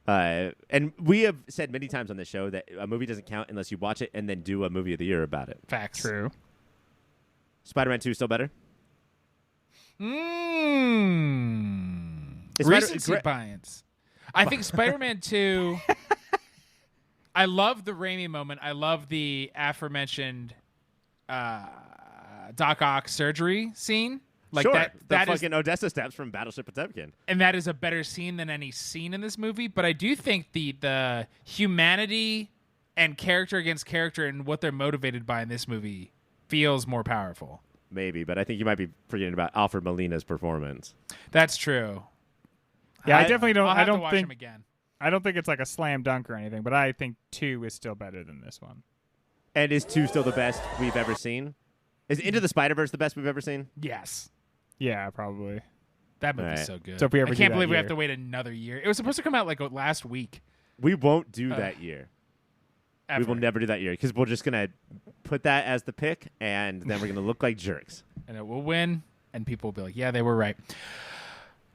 Speaker 4: And we have said many times on this show that a movie doesn't count unless you watch it and then do a movie of the year about it.
Speaker 1: Facts.
Speaker 2: True.
Speaker 4: Spider-Man 2 still better? Is
Speaker 1: Recency
Speaker 4: Spider-
Speaker 1: bias. I think Spider-Man 2... I love the Raimi moment. I love the aforementioned Doc Ock surgery scene. Like
Speaker 4: sure,
Speaker 1: that
Speaker 4: the
Speaker 1: is,
Speaker 4: fucking Odessa steps from Battleship Potemkin.
Speaker 1: and that is a better scene than any scene in this movie. But I do think the humanity and character against character and what they're motivated by in this movie feels more powerful.
Speaker 4: Maybe, but I think you might be forgetting about Alfred Molina's performance.
Speaker 1: That's true.
Speaker 2: Yeah, I definitely don't.
Speaker 1: I'll
Speaker 2: I
Speaker 1: have to
Speaker 2: don't
Speaker 1: watch
Speaker 2: think.
Speaker 1: him again.
Speaker 2: I don't think it's like a slam dunk or anything, but I think 2 is still better than this one.
Speaker 4: And is 2 still the best we've ever seen? Is Into the Spider-Verse the best we've ever seen?
Speaker 1: Yes.
Speaker 2: Yeah, probably.
Speaker 1: That movie's
Speaker 4: Right.
Speaker 1: so good.
Speaker 2: So if we ever
Speaker 1: I
Speaker 2: do
Speaker 1: can't
Speaker 2: that
Speaker 1: believe we
Speaker 2: year.
Speaker 1: have to wait another year. It was supposed to come out like last week.
Speaker 4: We won't do that year.
Speaker 1: Ever.
Speaker 4: We will never do that year because we're just going to put that as the pick, and then we're going to look like jerks.
Speaker 1: And it will win, and people will be like, yeah, they were right.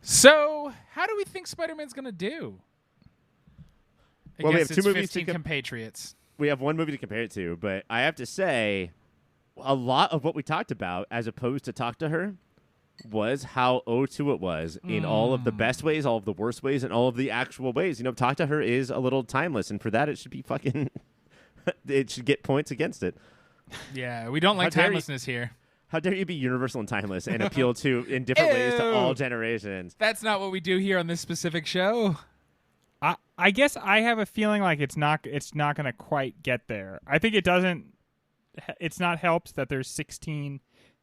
Speaker 1: So, how do we think Spider-Man's going to do?
Speaker 4: Well, we
Speaker 1: Against
Speaker 4: have 2
Speaker 1: its
Speaker 4: movies to
Speaker 1: 15 compatriots.
Speaker 4: We have one movie to compare it to, but I have to say, a lot of what we talked about, as opposed to Talk to Her, was how O2 it was in all of the best ways, all of the worst ways, and all of the actual ways. You know, Talk to Her is a little timeless, and for that, it should be fucking... it should get points against it.
Speaker 1: Yeah, we don't like
Speaker 4: How dare you-
Speaker 1: timelessness here.
Speaker 4: How dare you be universal and timeless and appeal to in different ways to all
Speaker 1: Ew.
Speaker 4: generations?
Speaker 1: That's not what we do here on this specific show.
Speaker 2: I guess I have a feeling like it's not going to quite get there. I think it doesn't. It's not helped that there's 16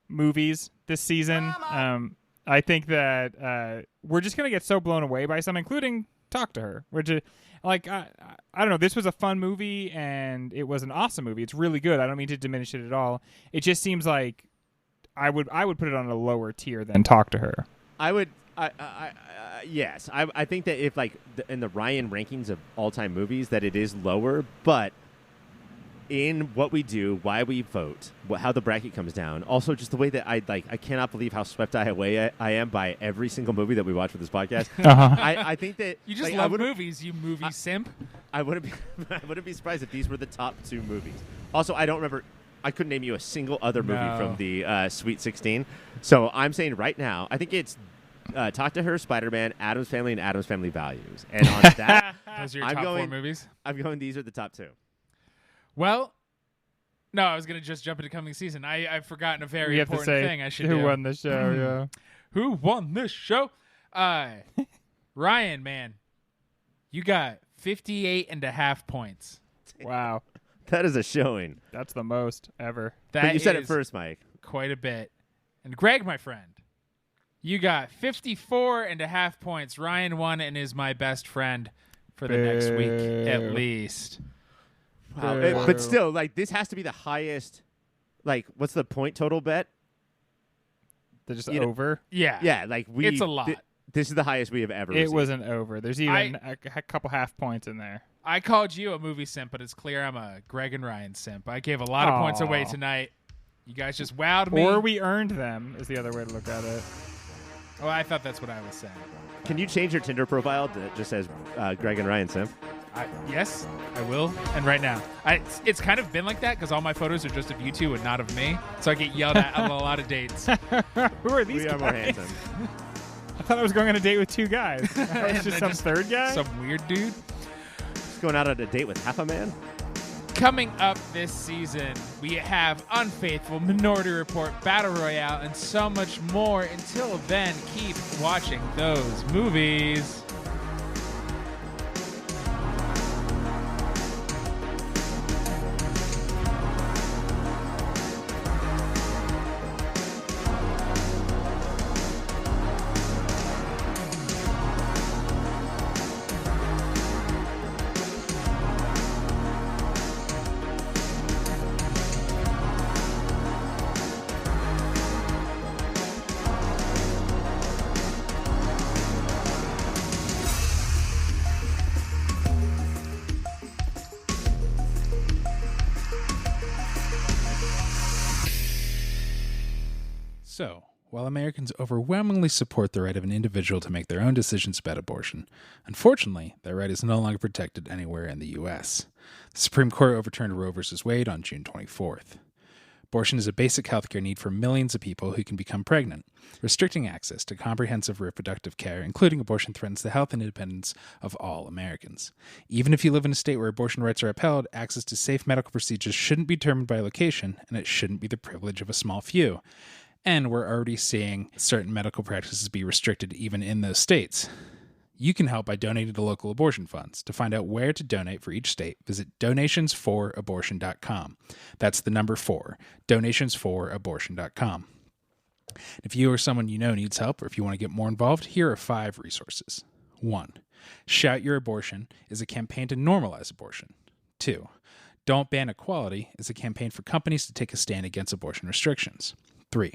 Speaker 2: movies this season. I think that we're just going to get so blown away by some, including Talk to Her. We're just like I don't know. This was a fun movie and it was an awesome movie. It's really good. I don't mean to diminish it at all. It just seems like I would put it on a lower tier than Talk to Her.
Speaker 4: I would. Yes, I think that if like in the Ryan rankings of all-time movies, that it is lower, but in what we do, why we vote, how the bracket comes down, also just the way that I cannot believe how swept I am by every single movie that we watch for this podcast. I think that
Speaker 1: You just
Speaker 4: like,
Speaker 1: love movies, you movie simp.
Speaker 4: I wouldn't be surprised if these were the top 2 movies. Also, I don't remember. I couldn't name you a single other movie
Speaker 1: No.
Speaker 4: from the Sweet 16. So I'm saying right now, I think it's Talk to Her, Spider-Man, Addams Family, and Addams Family Values. And on that,
Speaker 1: Those are your
Speaker 4: I'm
Speaker 1: top 4
Speaker 4: going-
Speaker 1: movies.
Speaker 4: I'm going. These are the top 2.
Speaker 1: Well, no, I was going to just jump into coming season. I've forgotten a very
Speaker 2: You have to
Speaker 1: important
Speaker 2: say
Speaker 1: thing I should
Speaker 2: who
Speaker 1: do.
Speaker 2: won the show. Yeah.
Speaker 1: Who won this show? Ryan, man, you got 58.5 points.
Speaker 2: Wow,
Speaker 4: That is a showing.
Speaker 2: that's the most ever.
Speaker 1: That
Speaker 4: But you said it
Speaker 1: is
Speaker 4: first, Mike.
Speaker 1: quite a bit. And Greg, my friend, you got 54.5 points. Ryan won and is my best friend for the next week at
Speaker 2: Boo.
Speaker 1: least.
Speaker 4: Wow.
Speaker 2: Boo.
Speaker 4: But still, like this has to be the highest. Like, what's the point total bet?
Speaker 2: They're just
Speaker 4: You know-
Speaker 2: over.
Speaker 1: Yeah.
Speaker 4: Yeah, like we.
Speaker 1: It's a lot.
Speaker 4: This is the highest we have ever.
Speaker 2: It
Speaker 4: received.
Speaker 2: wasn't over. There's even a couple half points in there.
Speaker 1: I called you a movie simp, but it's clear I'm a Greg and Ryan simp. I gave a lot of points away
Speaker 2: Aw.
Speaker 1: tonight. You guys just wowed me.
Speaker 2: Or we earned them is the other way to look at it.
Speaker 1: Oh, I thought that's what I was saying.
Speaker 4: Can you change your Tinder profile that just says Greg and Ryan Simp?
Speaker 1: Yes, I will. And right now, it's kind of been like that because all my photos are just of you two and not of me. So I get yelled at on a lot of dates.
Speaker 2: Who are these
Speaker 4: We are
Speaker 2: guys?
Speaker 4: more handsome.
Speaker 2: I thought I was going on a date with 2 guys. It's just some third guy?
Speaker 1: Some weird dude.
Speaker 4: Just going out on a date with half a man.
Speaker 1: Coming up this season, we have Unfaithful, Minority Report, Battle Royale, and so much more. Until then, keep watching those movies. So, while Americans overwhelmingly support the right of an individual to make their own decisions about abortion, unfortunately, that right is no longer protected anywhere in the U.S. The Supreme Court overturned Roe v. Wade on June 24th. Abortion is a basic healthcare need for millions of people who can become pregnant. Restricting access to comprehensive reproductive care, including abortion, threatens the health and independence of all Americans. Even if you live in a state where abortion rights are upheld, access to safe medical procedures shouldn't be determined by location, and it shouldn't be the privilege of a small few. And we're already seeing certain medical practices be restricted even in those states. You can help by donating to local abortion funds. To find out where to donate for each state, visit donationsforabortion.com. That's the number 4, donationsforabortion.com. If you or someone you know needs help, or if you want to get more involved, here are 5 resources. 1. Shout Your Abortion is a campaign to normalize abortion. 2. Don't Ban Equality is a campaign for companies to take a stand against abortion restrictions. 3.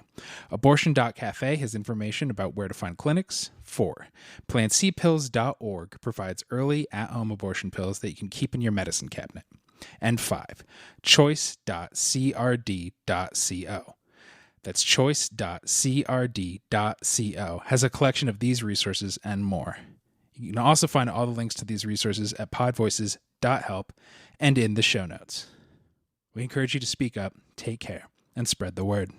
Speaker 1: Abortion.cafe has information about where to find clinics. 4. PlantCpills.org provides early at-home abortion pills that you can keep in your medicine cabinet. And 5. Choice.crd.co. That's choice.crd.co has a collection of these resources and more. You can also find all the links to these resources at podvoices.help and in the show notes. We encourage you to speak up, take care, and spread the word.